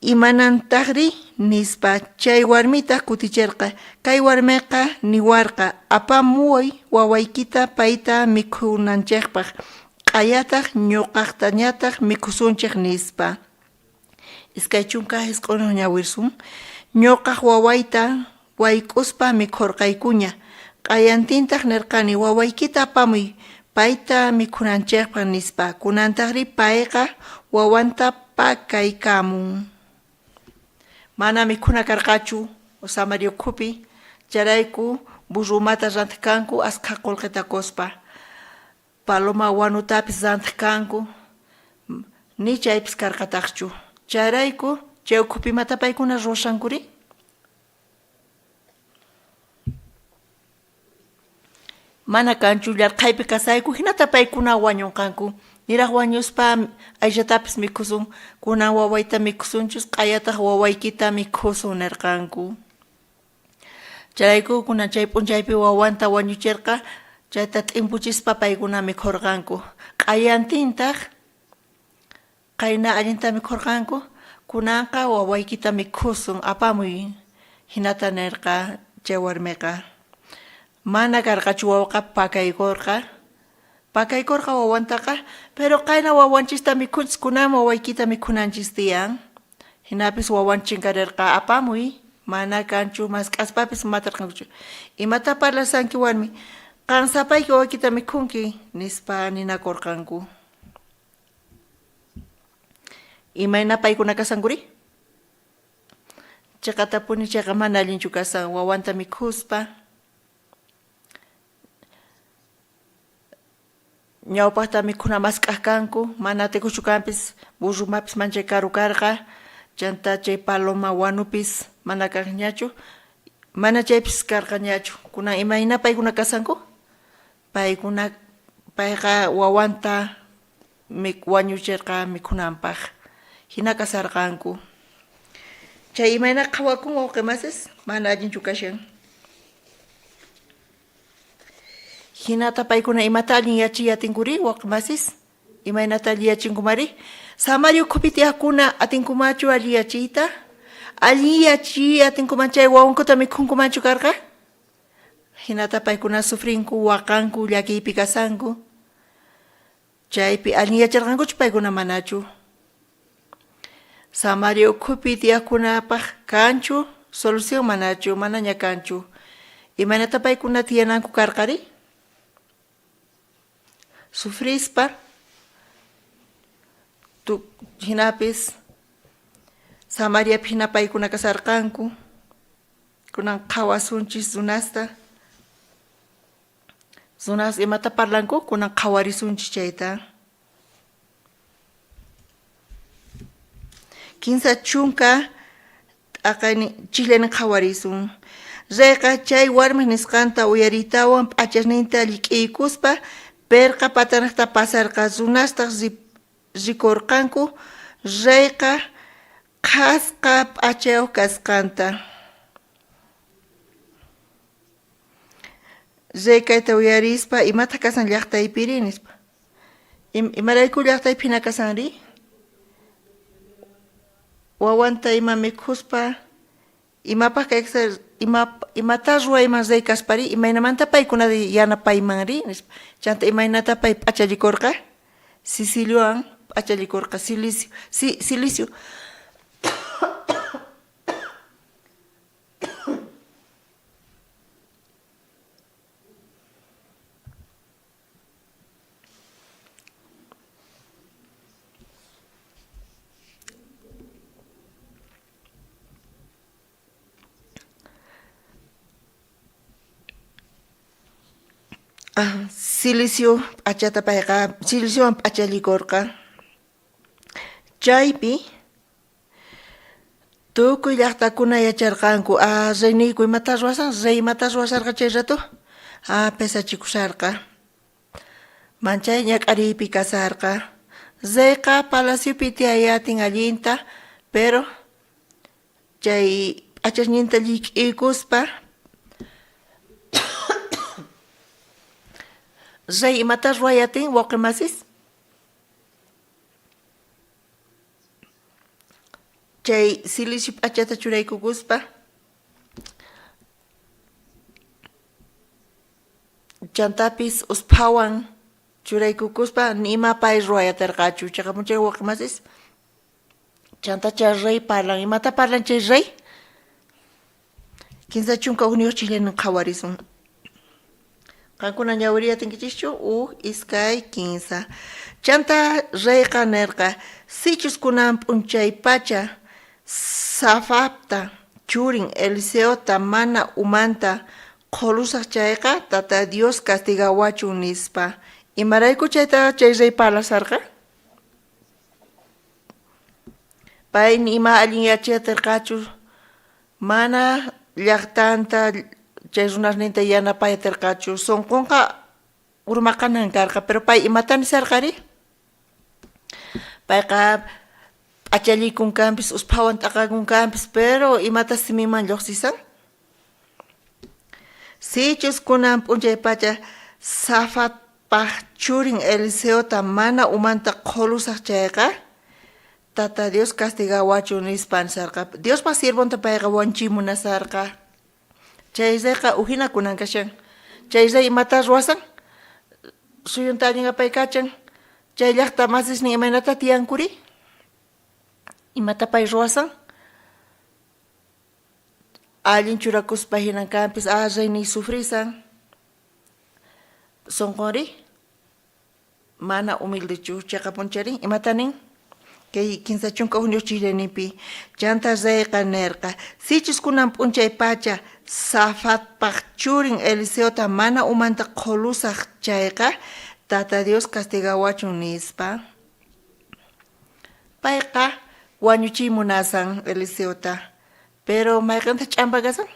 G: imanantaqri nispa chay warmita kutichirqa kay warmiqa niwarqa apamuy wawaykita payta mikhunanchikpaq q'ayataq ñuqaqtañataq mikhusunchik nispa iskay chunka hisq'unuq ñawirsun ñuqaq wawayta wayk'uspa mikhurqaykuña q'ayantintaq nirqani wawaykita apamuy payta mikhunanchikpaq nispa kunantaqri payqa wawanta pakaykamun mana mikhuna karqachu Samario kupi charayku burrumata rantkanku asqa qolqita kuspa paloma wanutapis rantkanku ni chaypis karqataqchu charayku chay ukupimata paykuna ruwashankuri mana kanchu llarqaypi kasayku hinata paykuna wañunqanku niraq wañuspa ayllatapis mikhusun kunan wawayta mikhusunchus q'ayataq wawaykita mikhusun nirqanku charayku kunan chay p'unchaypi wawanta wañuchirqa chayta t'impuchispa paykuna mikhurqanku q'ayantintaq qayna allinta mikhurqanku kunanqa wawaykita mikhusun apamuy hinata nirqa chay warmiqa mana karqachu wawqa pakaykurqa wawantaqa pero qayna wawanchista mikhunchis kunan wawaykita mikhunanchis tiyan hinapis wawan chinkarirqa apamuy mana kanchu mas k'aspapis matarqankuchu imata parlasanki warmi qan sapayki wawaykita mikhunki nispa ninakurqanku imayna paykuna kasankuri chaqatapuni chayqa mana allinchu kasan wawanta mikhuspa ñawpaqta mikhuna masq'akanku mana tikuchu kanpis burrumapis manchay karu karqa chanta chay paloma wanupis mana karqañachu mana chaypis karqañachu kunan imayna paykuna kasanku payqa wawanta wañuchirqa mikhunanpaq hina kasarqanku chay imayna qhawakun wawqi masis mana allinchu kashan hinata paykuna imata allin yachiyatinkuri wawqi masis imaynata alli yachinkumari Samario kupi tiyaqkuna atinkumachu alli yachiyta alli atinkuman chay wawankuta mikhunkumanchu karqa hinata paykuna sufrinku waqanku llakiypi kasanku chaypi allin yacharqankuchu paykuna manachu Samaria ukhupi tiyakunapaq kanchu solución manachu manaña kanchu imanata paykuna tiyananku karqari sufrispa hinapis Samaria hina paykuna kasarqanku kunan qhawasunchis Zunas imata parlanku kunan qhawarisunchis chayta. Kinsa chunka akani chilenan qhawarisun. Reyqa chay warmi nisqanta uyaritawan p'achasninta lik'iykuspa perqa patanaqta pasarqa runastaq rikurqanku reyqa qhasqa p'achayuq kasqanta. Reykayta uyarispa imata kasan llaqtaypiri nispa. Imarayku llaqtaypi hina kasanri? Wawanta ima mikhuspa imapaq kaysa imata ruwayman reykaspari imaynamanta paykuna yanapaymanri nispa. Chanta imaynata pay p'achalikurqa Siciliowan p'achalikurqa Silicio. Silicio p'achata payqa Siliciowan p'achalikurqa. Chaypi tukuy llaqtakuna yacharqanku reyniyku imata ruwasan rey imata ruwasarqa chay rato pesachikusarqa. Manchay ñak'ariypi kasarqa. Reyqa palaciopi tiyayatin allinta pero chay p'achasninta lik'iykuspa rey imata ruwayatin wawqimasis chay Silicio p'achata churaykukuspa chantapis uspawan churaykukuspa nima pay ruwayatarqachu chaqa munchay wawqimasis chanta chay rey parlan imata parlan chay rey kinsa chunka uniyuq chilenan qhawarisun. Qankuna ñawiriyatinkichikchu iskay kinsa. Chanta reyqa nirqa sichuskunan p'unchay pacha safapta churin Eliseota mana umanta qolusaq chayqa tata Dios castigawachun nispa. Imarayku chayta chay rey parlasarqa? Pay nima allin yachayatirqachu mana llaqtanta chay runasninta yanapayatirqachu sunqunqa urmaqanan karqa pero pay imatani sarqari payqa p'achallikunkanpis uspawan t'aqakunkanpis pero imata simiman lluqsisan sichuskunan p'unchay pacha Safatpaq churin Eliseota mana umanta qolusaq chayqa tata Dios castigawachun nispan sarqa Diospa sirvonta payqa wanchimunasarqa. Chay reyqa uhina kunan kashan. Chay rey imata ruwasan suyunta allin apaykachan. Chay llaqta masisnin imaynata tiyankuri imata pay ruwasan allin churakuspa hinankanpis reyniy sufrisan sunqunri mana humildechu chayqa puncharin imatanin kay kinsa chunka uniyuq chilenipi chanta reyqa nirqa sichuskunan p'unchay pacha Safatpaq churin Eliseota mana umanta qolusaq chayqa tata Dios castigawachun nispa. Payqa wañuchimunasan Eliseota pero mayqanta ch'ampa kasan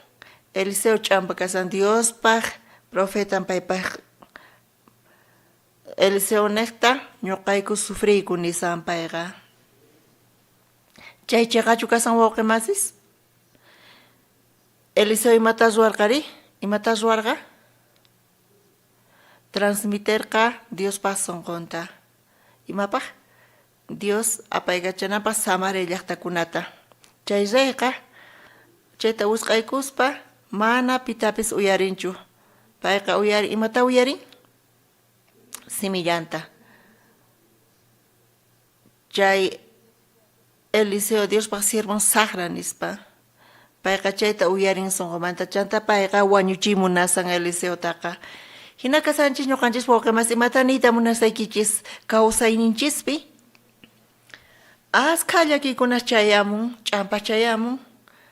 G: Eliseo ch'ampa kasan Diospaq profetan paypaq Eliseo niqta ñuqayku sufriyku nisan payqa. Chay chayqachu kasan wawqimasis Eliseo imata ruwarqari imata ruwarqa transmiterqa Diospaq sunqunta imapaq Dios apaygachanapaq Samaria llaqtakunata chay reyqa chayta usqaykuspa mana pitapis uyarinchu payqa imata uyarin simillanta chay Eliseo Dios pa siervon sagra nispa. Payqa chayta uyarin sonqomanta chanta payqa wañuchimunasan Eliseo taqa. Hina kasanchis ñuqanchis wawqimas imataniyta munasaykichis kawsayninchispi. Asqa llakikunas chayamun, ch'ampa chayamun,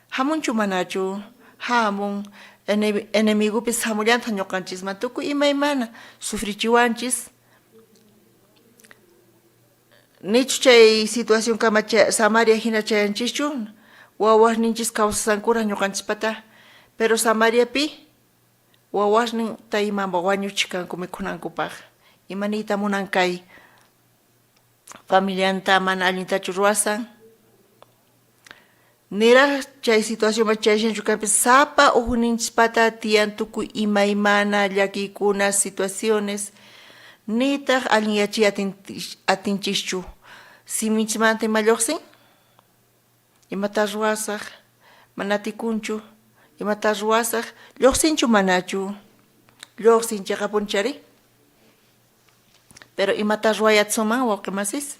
G: hamunchu manachu, hamun, enemigupis hamullanta ñuqanchisman tukuy imaymana sufrichiwanchis. Nichu chay situación kama Samaria hina chayanchischu, wawasninchis kawsasankura ñuqanchispata, pero Samariapi wawasnin taymamba wañuchikanku mikhunankupaq. Imaniyta munan kay familianta mana allintachu ruwasan. Niraq chay situación chayashanchu kanpis sapa ujuninchispata tiyan tukuy imaymana llakikuna situaciones nitaq allin yachiy atinchishchu siminchimanta ima lluqsin imata ruwasaq mana atikunchu imata ruwasaq lluqsinchu manachu lluqsin chayqa punchari pero imata ruwayatsuman wawqimasis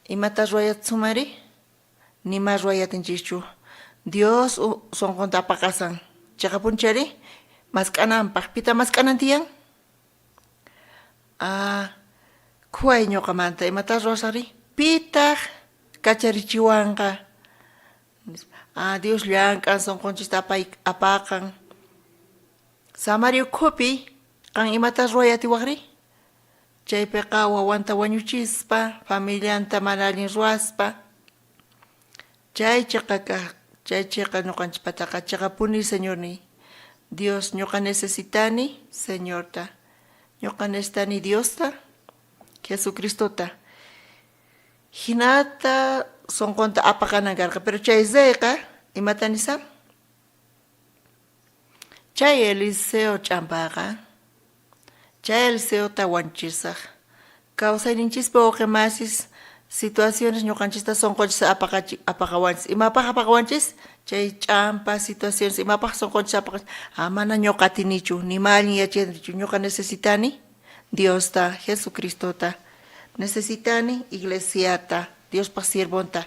G: imata ruwayatsumari nima ruwayatinchikchu Dios sonqonta apaqasan chayqa punchari mask'ananpaq pita mask'anan tiyan khuay ñuqamanta imata ruwasaqri pitaq kacharichiwanqa Dios llank'an sonqonchista apaqan Samaria ukhupi qan imata ruwayatiwaqri chaypiqa wawanta wañuchispa familianta mana allin ruwaspa chaychiqa ñuqanchipataqa chiqapuni Señorni Dios ñuqa necesitani Señorta ñuqa necesitani Diosta Jesucristota hinata sonqonta apaqanankarqa pero chay zayqa imata nisan chay Eliseo ch'ampaqa chay Eliseota wanchisaq kawsayninchispa wawqimasis situaciones ñuqanchista sonqonchis apaqawanchis imapaq apaqawanchis chay ch'ampa situaciones imapaq sonqonchis apaqawanchis mana ñuqa atinichu nima allin yachaynichu ñuqa necesitani Diosta Jesucristota necesitani iglesiata Diospaq sirvonta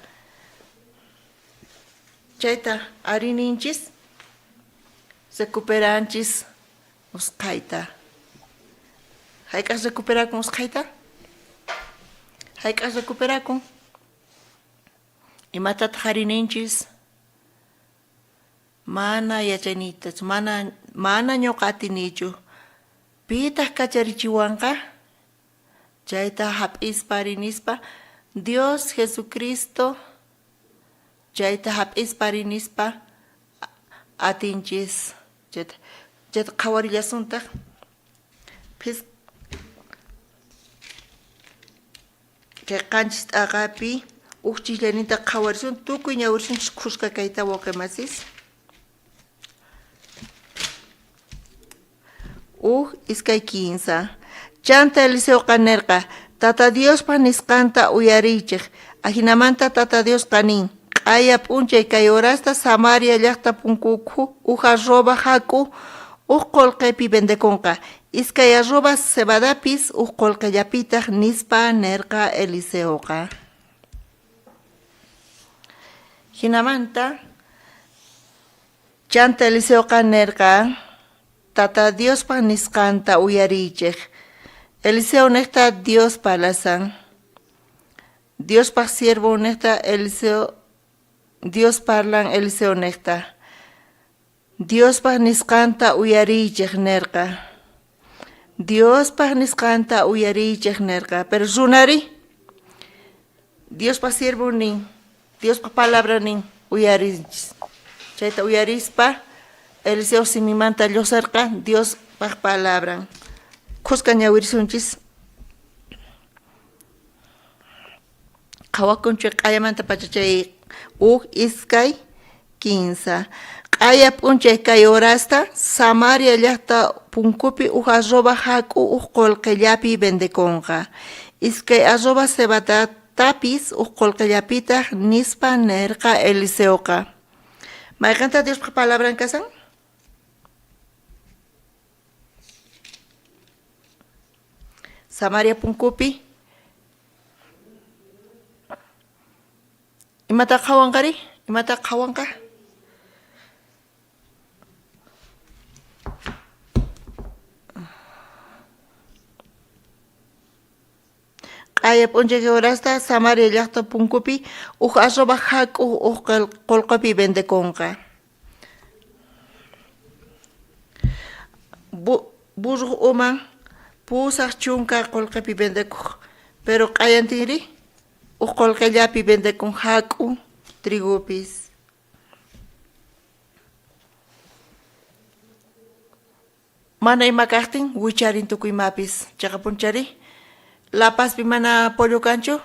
G: chayta arininchis recuperanchis usqayta hayk'as recuperakun usqayta hayk'as recuperakun imatataq harininchis mana yachayniytachu mana ñuqa atinichu pitaq kacharichiwanqa chayta hap'ispa rinispa Dios Jesucristo chayta hap'ispa rinispa atinchis chayta qhawarillasuntaq kay qanchis t'aqapi uqchishllaynita qhawarisun tukuy ñawirsunchis khusqa kayta wawqimasis iskay kinsa chanta Eliseo qanerqa Tata Dios pa nisqanta uyariychik ahinamanta Tata Dios qanin q'aya p'unchay kay horasta Samaria llaqta punkukhu arroba haku qullqipi vendekunqa iskay arroba cebadapis qullqillapitaq nispa nerqa Eliseoqa hinamanta chanta Eliseoqa nerqa Tata Dios pa nisqanta uyariychik Eliseo necta Dios palasan Dios pa siervo necta Eliseo Dios parlan Eliseo necta Dios pa nisqanta uyariychik nerqa Dios pa nisqanta uyariychik nerqa pero runari Dios pa siervo nin Dios pa palabra nin uyarinchis chayta uyarispa Eliseo simimanta llusarqa Dios pa palabra khusqa ñawirsunchis qhawakunchik q'ayamanta pachachay iskay kinsa q'aya p'unchay kay horasta Samaria llaqta punkupi arroba haku qullqillapi vendekunqa iskay arroba cebadatapis qullqillapitaq nispa nerqa Eliseoqa mayqanta Dios palabran kasan Samaria punkupi Imata qawankari? Imata qawanka? Q'aya p'unchayki horasta Samaria llaqta punkupi asroba hak'uq qullqapi vendekunqa. Burru uman pusaq chunka qullqapi vendekuq, pero q'ayantiri qullqillapi vendekun hak'u trigupis. Mana ima kaqtin wicharin tukuymapis, chaqa punchari La Pazpi mana pollo cancho,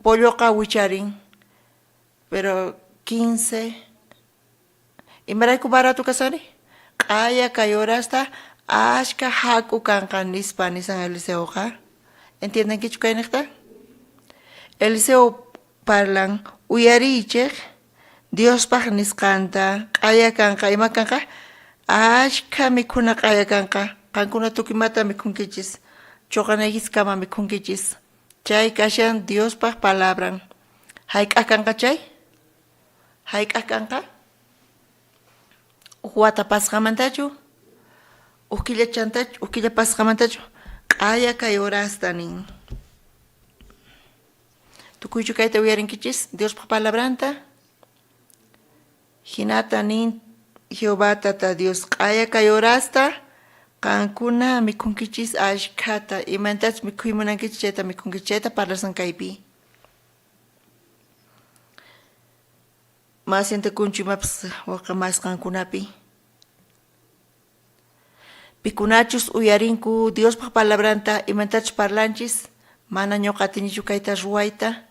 G: polloqa wicharin, pero 15. Imarayku barato kasani? Q'aya kay horasta ashka hak'u kanqa nispa nisan Eliseoqa. ¿Entiendenkichu kay niqta? Eliseo parlan uyarichiq Diospaq nisqanta q'aya kanqa ima kanqa ashka mikhuna q'aya kanqa qankuna tukuymata mikhunkichis. Choqanaykis kama mikhunkichis. Chay kashan Diospaq palabran. Hayk'aq kanqa chay? Hayk'aq kanqa? Wata pasqamantachu? Ukilla chantachu? Ukilla pasqamantachu? Q'aya kay horasta nin. Tukuychu kayta uyarinkichis Diospaq palabranta? Hinata nin Jehová tata Dios q'aya kay horasta Kankuna mikhunkichis ashkhata imantas mikhuymunankichis chayta mikhunkichis chayta parlasan kaypi. Masientakunchu imapas waqa masqankunapi. Pikunachus uyarinku Diospaq palabranta imantachus parlanchis mana ñuqa atinichu kayta ruwayta.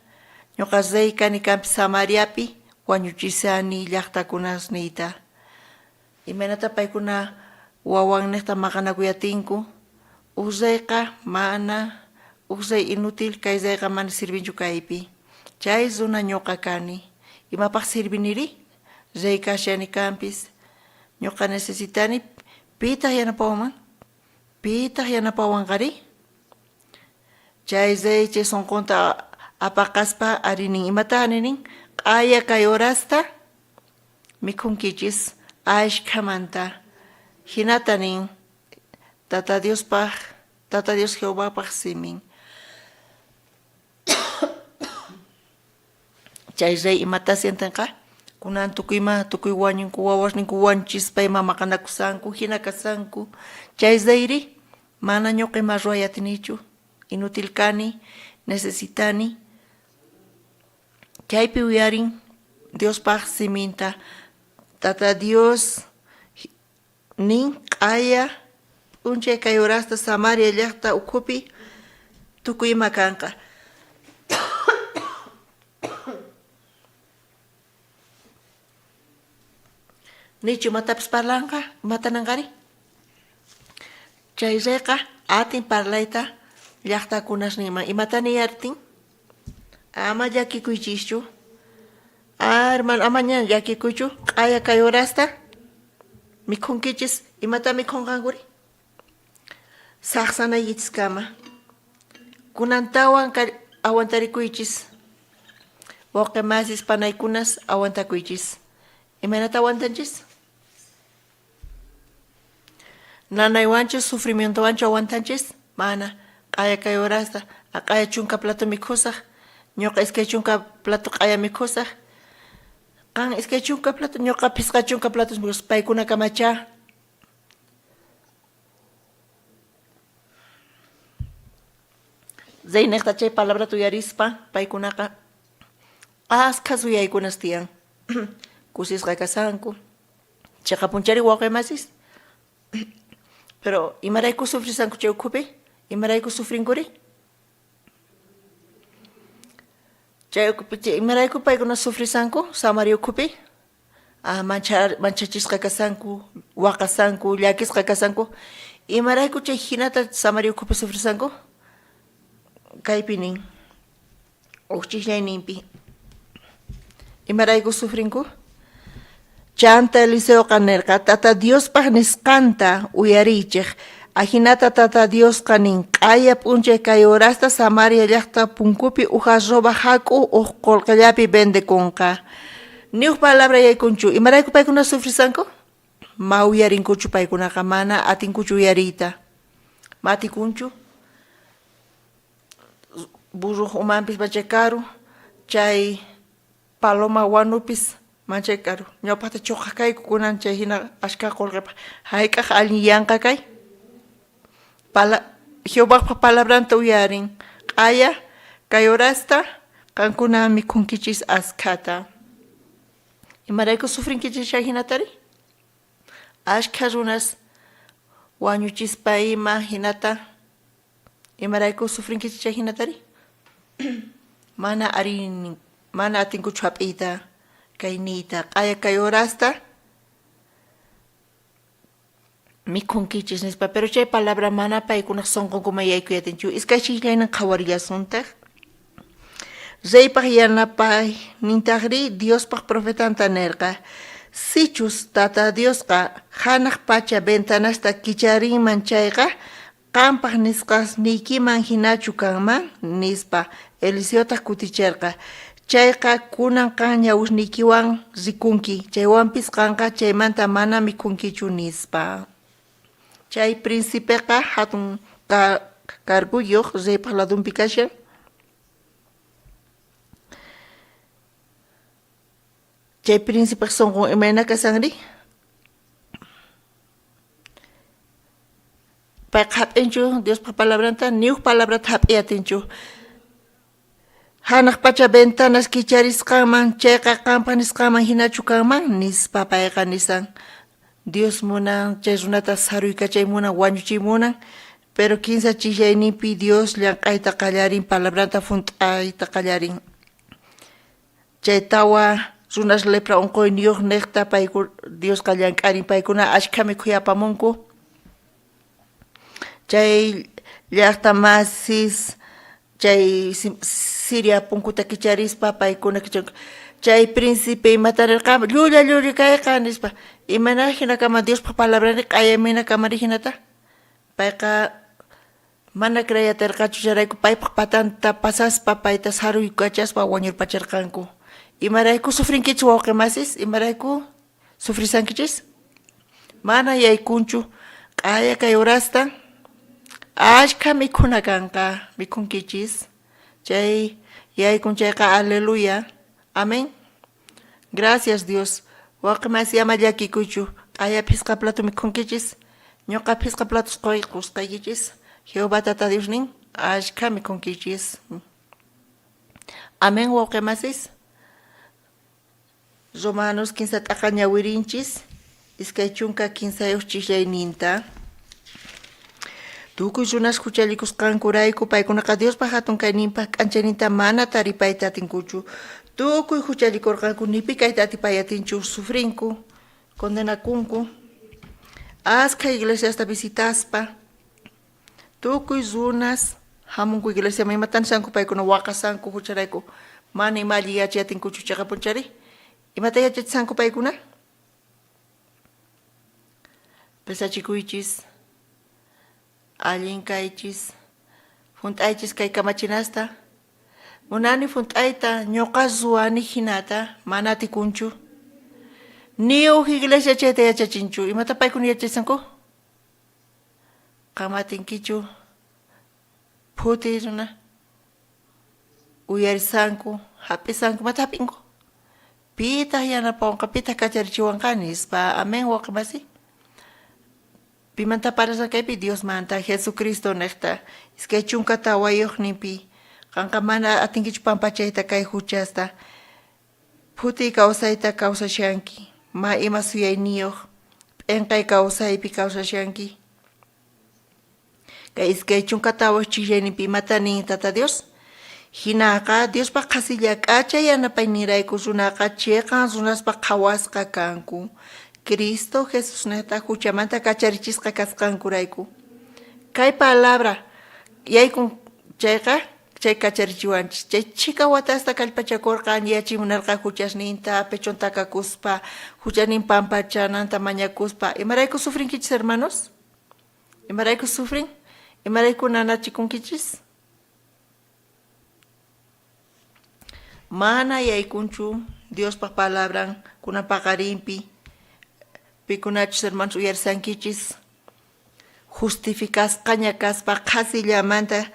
G: Ñuqa rey kani kampi Samariapi wañuchisani llaqtakunas niyta. Imanata paykuna wawan niqta maqanakuyatinku, usayqa mana, usay inútil kaysayqa mana sirvinchu kaypi. Chay runa ñuqa kani. Imapaq sirviniri? Rey kashani kampis. Ñuqa necesitani pitaq yanapawaman? Pitaq yanapawanqari? Chay rey chay sunqunta apaqaspa arinin imata aninin? Q'aya kay horasta mikhunkichis ashkhamanta. Hinatanin Tata Dios Jehová paq simin. Chay rey imata sientanqa kunan tukuyma tukuy wañunku wawasninku wanchispa ima maqanakusanku hina kasanku. Chay reyri mana ñuqa ima ruwayatinichu. Inútil kani, necesitani. Chaypi uyarin Dios paq siminta. Tata Dios nin q'aya p'unchay kay horasta Samaria llaqta ukhupi tukuyma kanqa. Nichu matapis parlanqa matananqari? Chay reyqa atin parlayta llaqtakunasninman imatani yartin? Ama llakikuychischu. Hermano amaña llakikuychu q'aya kay horasta mikhunkichis imata mikhunqankuri? Saqsanaykichis kama. Kunantawan awantarikuychis. Waqe masis panaykunas awantakuychis. Imanata awantanchis? Nanaywanchu sufrimientowanchu awantanchis? Mana. Q'aya kay horasta q'aya chunka plato mikhusaq. Ñuqa iskay chunka plato q'aya mikhusaq. Qan iskay chunka plato ñuqa pisqa chunka platos paykuna kamacha. Zay niqta chay palabra tuyarispa paykunaqa askhas uyaykunas tiyan. Kusisqa kasanku. Chayqa punchari waqay masis. Pero imarayku sufrisanku chay ukhupi? Imarayku sufrinkuri? Chay ukhupi imarayku paykuna sufrisanku Samaria ukhupi? Manchachisqa kasanku, waqasanku, llakisqa kasanku. Imarayku chay hinata Samaria ukhupi sufrisanku? Kaypi nin. Uchishllayninpi. Imarayku sufrinku? Chanta Eliseo qanerqa tata Diospaq nisqanta uyarichiq Ajinata tata Dios kanin kaya punche kay orasta Samaria llaqta punkupi ujas roba haku kolqallapi vende konka. Niuk palabra yaykunchu, imarayku paykuna sufrisanko? Ma uyarinkuchu paykunaqa mana atinkuchu uyarita. Matikunchu, burro umanpis machekaru, chay paloma wanupis machekaru. Ñawpaqta chuqaqayku kunan chay hina ashka kolqepa hayk'aq allin yanqa kay. Jehová palabranta uyarin, q'aya kay horasta qankuna mikhunkichis askata. Imarayku sufrinkichis chay hinatari? Ashka runas wañuchispa ima hinata imarayku sufrinkichis chay hinatari? Mana atinkuchu hap'iyta kay niyta q'aya kay horasta mikhunkichis nispa, pero chay palabra mana paykunaq sunqunkuman yaykuyatinchu iskay chiklaynan qhawariyasuntaq. Reypaq yanapay nintaqri Diospaq profetanta nirqa, sichus tata Diosqa hanaq pacha ventanasta kicharinman chayqa qampaq nisqas niykiman hinachu kanman nispa Eliseotaq kuticharqa. Chayqa kunan qan ñawusniykiwan rikunki, chaywanpis qanqa chaymanta mana mikhunkichu nispa. Chay príncipeqa hatun carguyuq reypaq ladunpi kashan. Chay príncipe sunqun imayna kasanri? Payqa hap'inchu Diospa palabranta, niuk palabrata hap'iyatinchu. Hanaq pacha ventanas kicharisqanman, chayqa qanpaq nisqanman hinachu kanman nispa payqa nisan. Dios munan chay runata saruykachay munan wañuchiy munan, pero kinsa chillayninpi Dios llank'ayta qallarin, palabranta funt'ayta qallarin. Chay tawa runas lepra unquyniyuq niqta payku Dios llank'arin paykuna ashkhami khuyapamunku. Chay llaqta masis, chay Siria punkuta kicharispa paykuna kichunku. Chay príncipe imatanirqama llulla kayqa nispa, imana hinakama Diospa palabrani q'ayamina kamari hinata. Payqa mana creyatirqachu charayku paypaq patanta pasaspa payta saruykachaspa wañurpacharqanku. Imarayku sufrinkichu wawqi masis? Imarayku sufrisankichis? Mana yaykunchu q'aya kay horasta ashka mikhuna kanqa mikhunkichis. Chay yaykun chayqa aleluya. Amén. Gracias Dios. Wawqi masi ama llakikuychu q'aya phisqa plato mikhunkichis. Ñuqa phisqa platos qusqaykichis. Jehová tata Diosnin ashka mikhunkichis. Amén wawqi masis. Romanos 15 t'aqa ñawirinchis, iskay chunka 15 chillayninta. Tukuy runas huchallikusqankurayku paykunaqa Diospa hatun kayninpa k'anchayninta mana taripayta atinkuchu. Tukuy huchallikurqanku nipi kayta atipayatinchu sufrinku, condenakunku. Askha iglesiasta visitaspa. Tukuy runas hamunku iglesia maymatansanku paykuna waqasanku hucharayku mana imalli yachayatinkuchu chayqa punchari. Imata yachachisqanku paykuna? Pesachikuychis, allin kaychis, funt'aychis kay kamachinasta. Munani funt'ayta ñuqa ruwani hinata mana atikunchu. Niyuq iglesia chayta yachachinchu. Imata paykuna yachachisqanku? Qamatinkichu phuti runa uyarisanku, hapisanku, mata hapinku. Pita yanapawanqa, pita kacharichiwanqanis pa amén wawqi masi. Pimanta parasa kaypi Dios manta Jesucristo niqta iskay chunka tawayuqninpi qanqa mana atinkichu pampachayta kay huchasta phuti kawsayta kawsashanki ma ima suyayniyuq p'inqay kawsaypi kawsashanki kay iskay chunka tawaq chillayninpi imatanin tata Dios. Hinaqa Diospa qasilla k'acha yanapay nirayku runaqa chayqa runaspa qhawasqa kanku. Cristo Jesus neta huchamanta kacharichisqa kasqankurayku. Kay palabra yaykun chayqa chay kacharichiwanchis. Chay chika watasta kallpachakurqan yachimunarqa huchasninta pechonta kakuspa, huchanin pampachananta mañakuspa. Imarayku sufrinkichis hermanos? Imarayku sufren, imarayku nanachikunkichis. Mana yaykunchu Dios pa palabran kuna paqarinpi pikunachus hermanos uyarisankichis justificas qañakaspa qasillamanta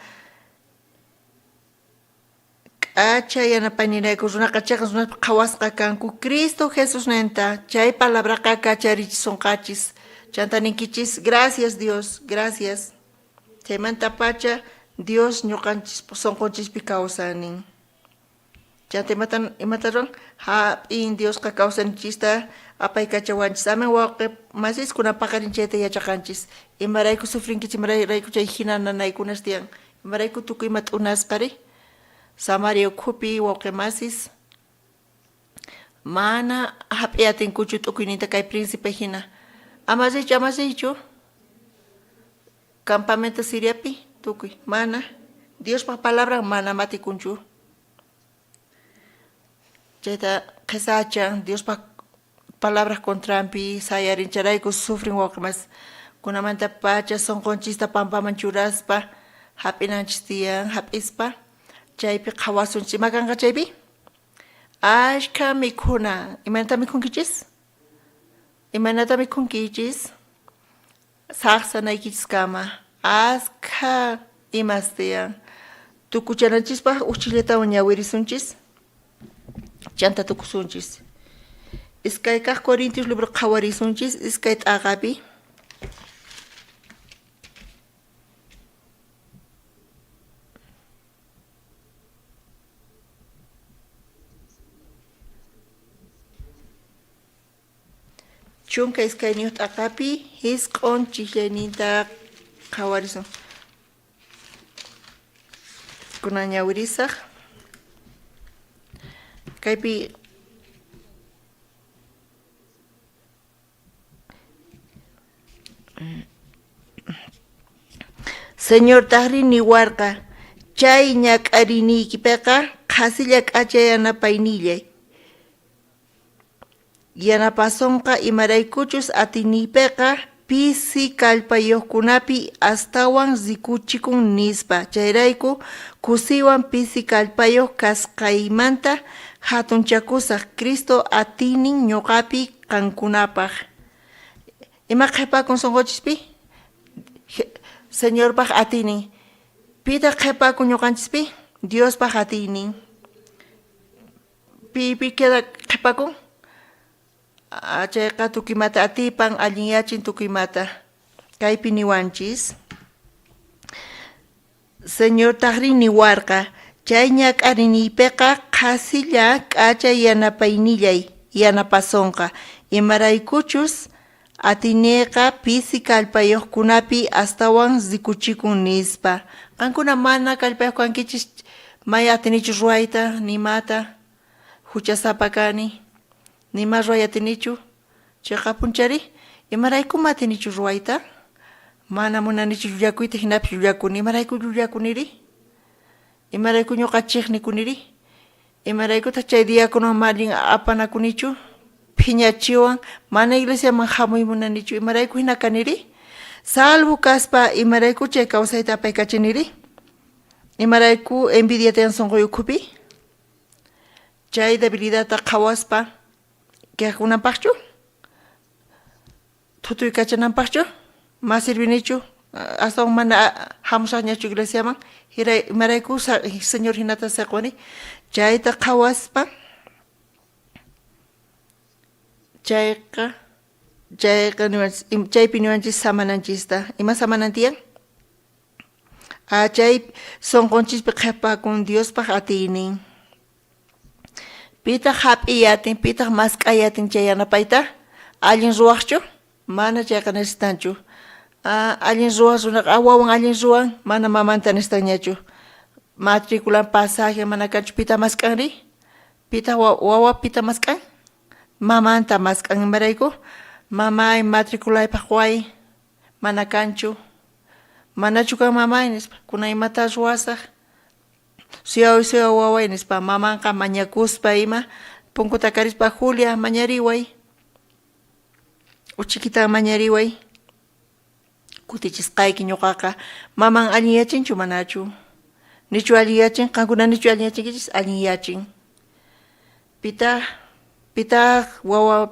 G: k'acha yanapaynirayku runaqa chayqa runaspa qhawasqa kanku Cristo Jesús nenta chay palabraqa kacharichisunqachis chanta ninkichis gracias Dios gracias chaymanta pacha Dios ñuqanchis sonqonchispi kawsanin chanta imataron hap'in Dios qa kawsanchista apay kachawanchis amen wawqi masiskuna paqarinchayta yachaqanchis imarayku sufrinkichis imarayku chay hina nanaykunas tiyan imarayku tukuyma t'unaspari Samaria ukhupi wawqi masis mana hap'iyatinkuchu t'ukuyninta kay príncipe hina amasiychu campamento Siriapi tukuy mana Dios pa palabra mana matikunchu chayta qhisachan Dios pa palabras contrampi sayarincharaykun sufrin wawqimas kunamanta pacha sonqonchista pampaman churaspa hap'inanchis tiyan hap'ispa chaypi qhawasunchis imakanqa chaypi ashka mikhuna imanata mikhunkichis saqsanaykichis kama askha imas tiyan tukuchananchispa uchilletawan ñawirisunchis chanta tukusunchis iskay kaq Corintios libro qhawarisunchis iskay t'aqapi chunka iskay niuq t'aqapi hisq'un chiklayninta qhawarisun kunan ñawirisaq kaypi Señor tahri niwarqa chay ñak'ariniykipiqa qhasilla k'achay yanapaynillay yanapasunqa imaraykuchus atiniypiqa pisi kallpayuqkunapi astawan zikuchikun nispa chayrayku kusiwan pisi kallpayuq kasqaymanta hatunchakusaq Cristo atinin ñuqapi qankunapaq ima qhipakun sonqochispi Señorpaq atinin pita qhipakun ñuqanchispi Diospaq atinin pi queda qhipakun chayqa tukuymata atipan allinyachin tukuymata kaypi niwanchis Señor tahri niwarqa chay ñak'ariniypiqa qhasilla k'achay yanapaynillay yanapasunqa imaraykuchus atiniqa pisi kallpayuqkunapi astawan zikuchikun nispa qankuna mana kallpayuq kankichis may atinichu ruwayta nimata huchasapa kani nima ruway atinichu chayqa punchari imaraykuma atinichu ruwayta mana munanichu llullakuyta hinapi llullakuni imarayku llullakuniri imarayku ñuqachiqni kuniri imaraykutaq chay diácono malin apanakunichu phiñachiwan mana iglesiaman hamuy munanichu imarayku hina kaniri salvo kaspa imarayku chay kawsayta apaykachiniri imarayku envidiatayan sunquy ukhupi chay debilidadta qhawaspa kiqkunanpaqchu thutuykachananpaqchu mas sirvinichu hasta mana hamusaqñachu iglesiaman hiray imarayku señor hinata siqwani chayta qhawaspa chayqa chaypi niwanchis samananchista ima samanantiyan chay sonqonchispi qhipakun Diospaq atinin pitaq hap'iyatin pitaq masq'ayatin chay yanapayta allin ruwaqchu mana chayqa necesitanchu allin ruwaq runaqa wawan allin ruwan mana mamanta necesitanñachu matriculan pasaje mana kanchu pita masq'anri pita wawa pita masq'an mamanta masq'an imarayku mamay matriculaypaq way mana kanchu manachu kan mamay nispa kunan imata ruwasaq suyaw waway nispa mamanqa mañakuspa ima punkuta karispa Julia mañariway uchikita mañariway kutichisqayki ñuqaqa maman alliyachinchu manachu nichu alliyachin qankuna nichu alliyachinkichis alliyachin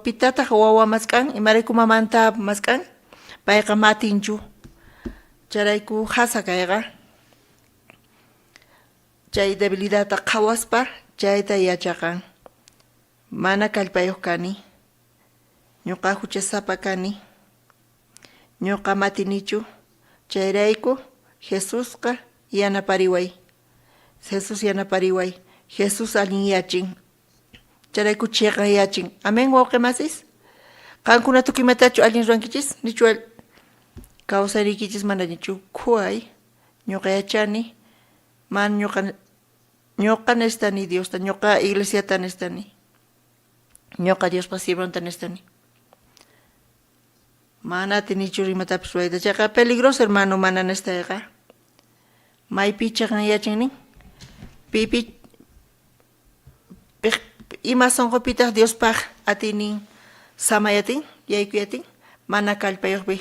G: pitataq wawa maskan imarayku mamanta maskan payqa matinchu charayku hasa kayqa chay debilidadta qhawaspa chayta yachaqan mana kallpayuq kani ñuqa huchasapa kani ñuqa matinichu chayrayku Jesusqa yanapariway Jesus allin yachin charayku chiqa yachin amen wawqimasis qankuna tukimatachu allin ruwankichis nichu kawsariykichis mana nichu khuay ñuqa yachani man ñuqa nestani Diosta ñuqa iglesiata nestani ñuqa Diospa sirvanta nestani mana tinichu rimatapis ruwayta chayqa peligroso hermano mana nestayqa maypi chaqan yachinnin pipi ima sonqopitaq Diospaq atinin samayatin yaykuyatin mana kallpayuqpi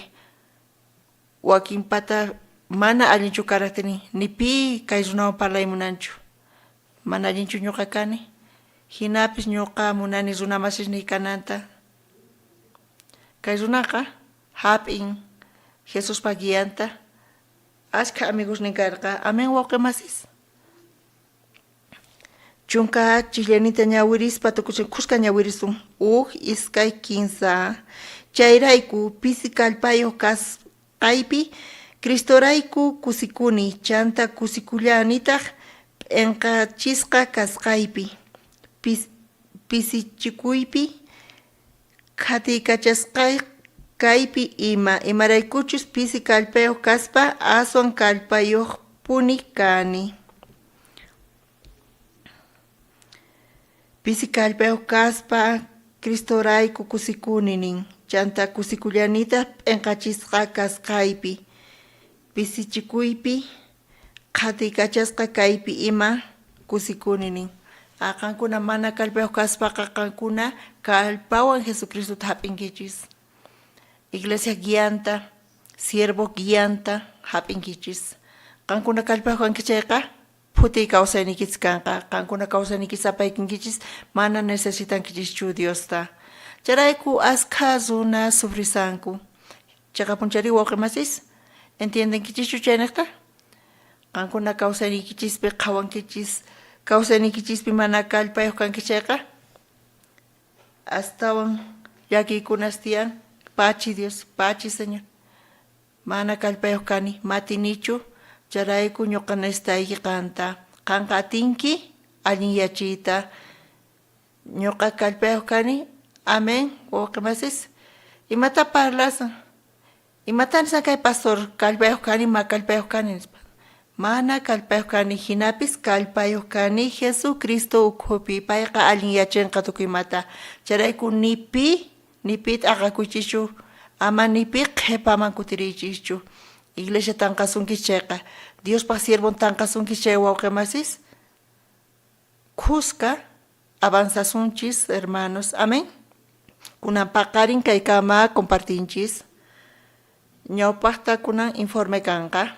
G: wakin pata mana allinchu karaqtini nipi kay runawan parlaymunanchu mana allinchu ñuqa kani hinapis ñuqa munani runa masisniy kananta kay runaqa hap'in Jesuspa guianta ashka amigosnin karqa amen wawqimasis chunka chillanita ñawirispa tukuchin kushka ñawirisun iskay kinsa chayrayku pisi kallpayuq kasqaypi Cristorayku kusikuni chanta kusikullanitaq p'enqachisqa kasqaypi pisichikuypi khatikachasqay kaypi imaraykuchus pisi kallpayuq kaspa aswan kallpayuq puni kani pisi kallpayuq kaspa Cristorayku kusikuni nin chanta kusikullanita p'enqachisqa kasqaypi pisichikuypi khatikachasqa kaypi ima kusikuni nin qankuna mana kallpayuq kaspaqa qankuna kallpawan Jesucristuta hap'inkichis iglesia guianta siervo guianta hap'inkichis qankuna kallpayuq kankichayqa phuti kawsaynikichis kanqa qankuna kawsaynikichis apaykinkichis mana necesitankichischu Diosta charayku askha runa sufrisanku chayqa punchari wawqimasis entiendenkichischu chaynaqta qankuna kawsaynikichispi qhawankichis kawsaynikichispi mana kallpayuq kankichayqa astawan llakiykunas tiyan pachi Dios pachi Señor mana kallpayuq kani matinichu charayku ñuqa nestayki qanta qanqa atinki allin yachiyta ñuqa kallpayuq kani amen wawqimasis imata parlasan imatani kay pastor kallpayuq kani ma kallpayuq kani nispa mana kallpayuq kani hinapis kallpayuq kani Jesucristo ukhupi payqa allin yachinqa tukuymata charayku nipi t'aqakuychischu ama nipi qhipaman kutiriychischu iglesia tanqasunkis chayqa Diospaq siervon tanqasunkis chay wawqimasis kuska avanzasunchis hermanos amen kunan paqarin kaykama compartinchis ñawpaqta kunan informe kanqa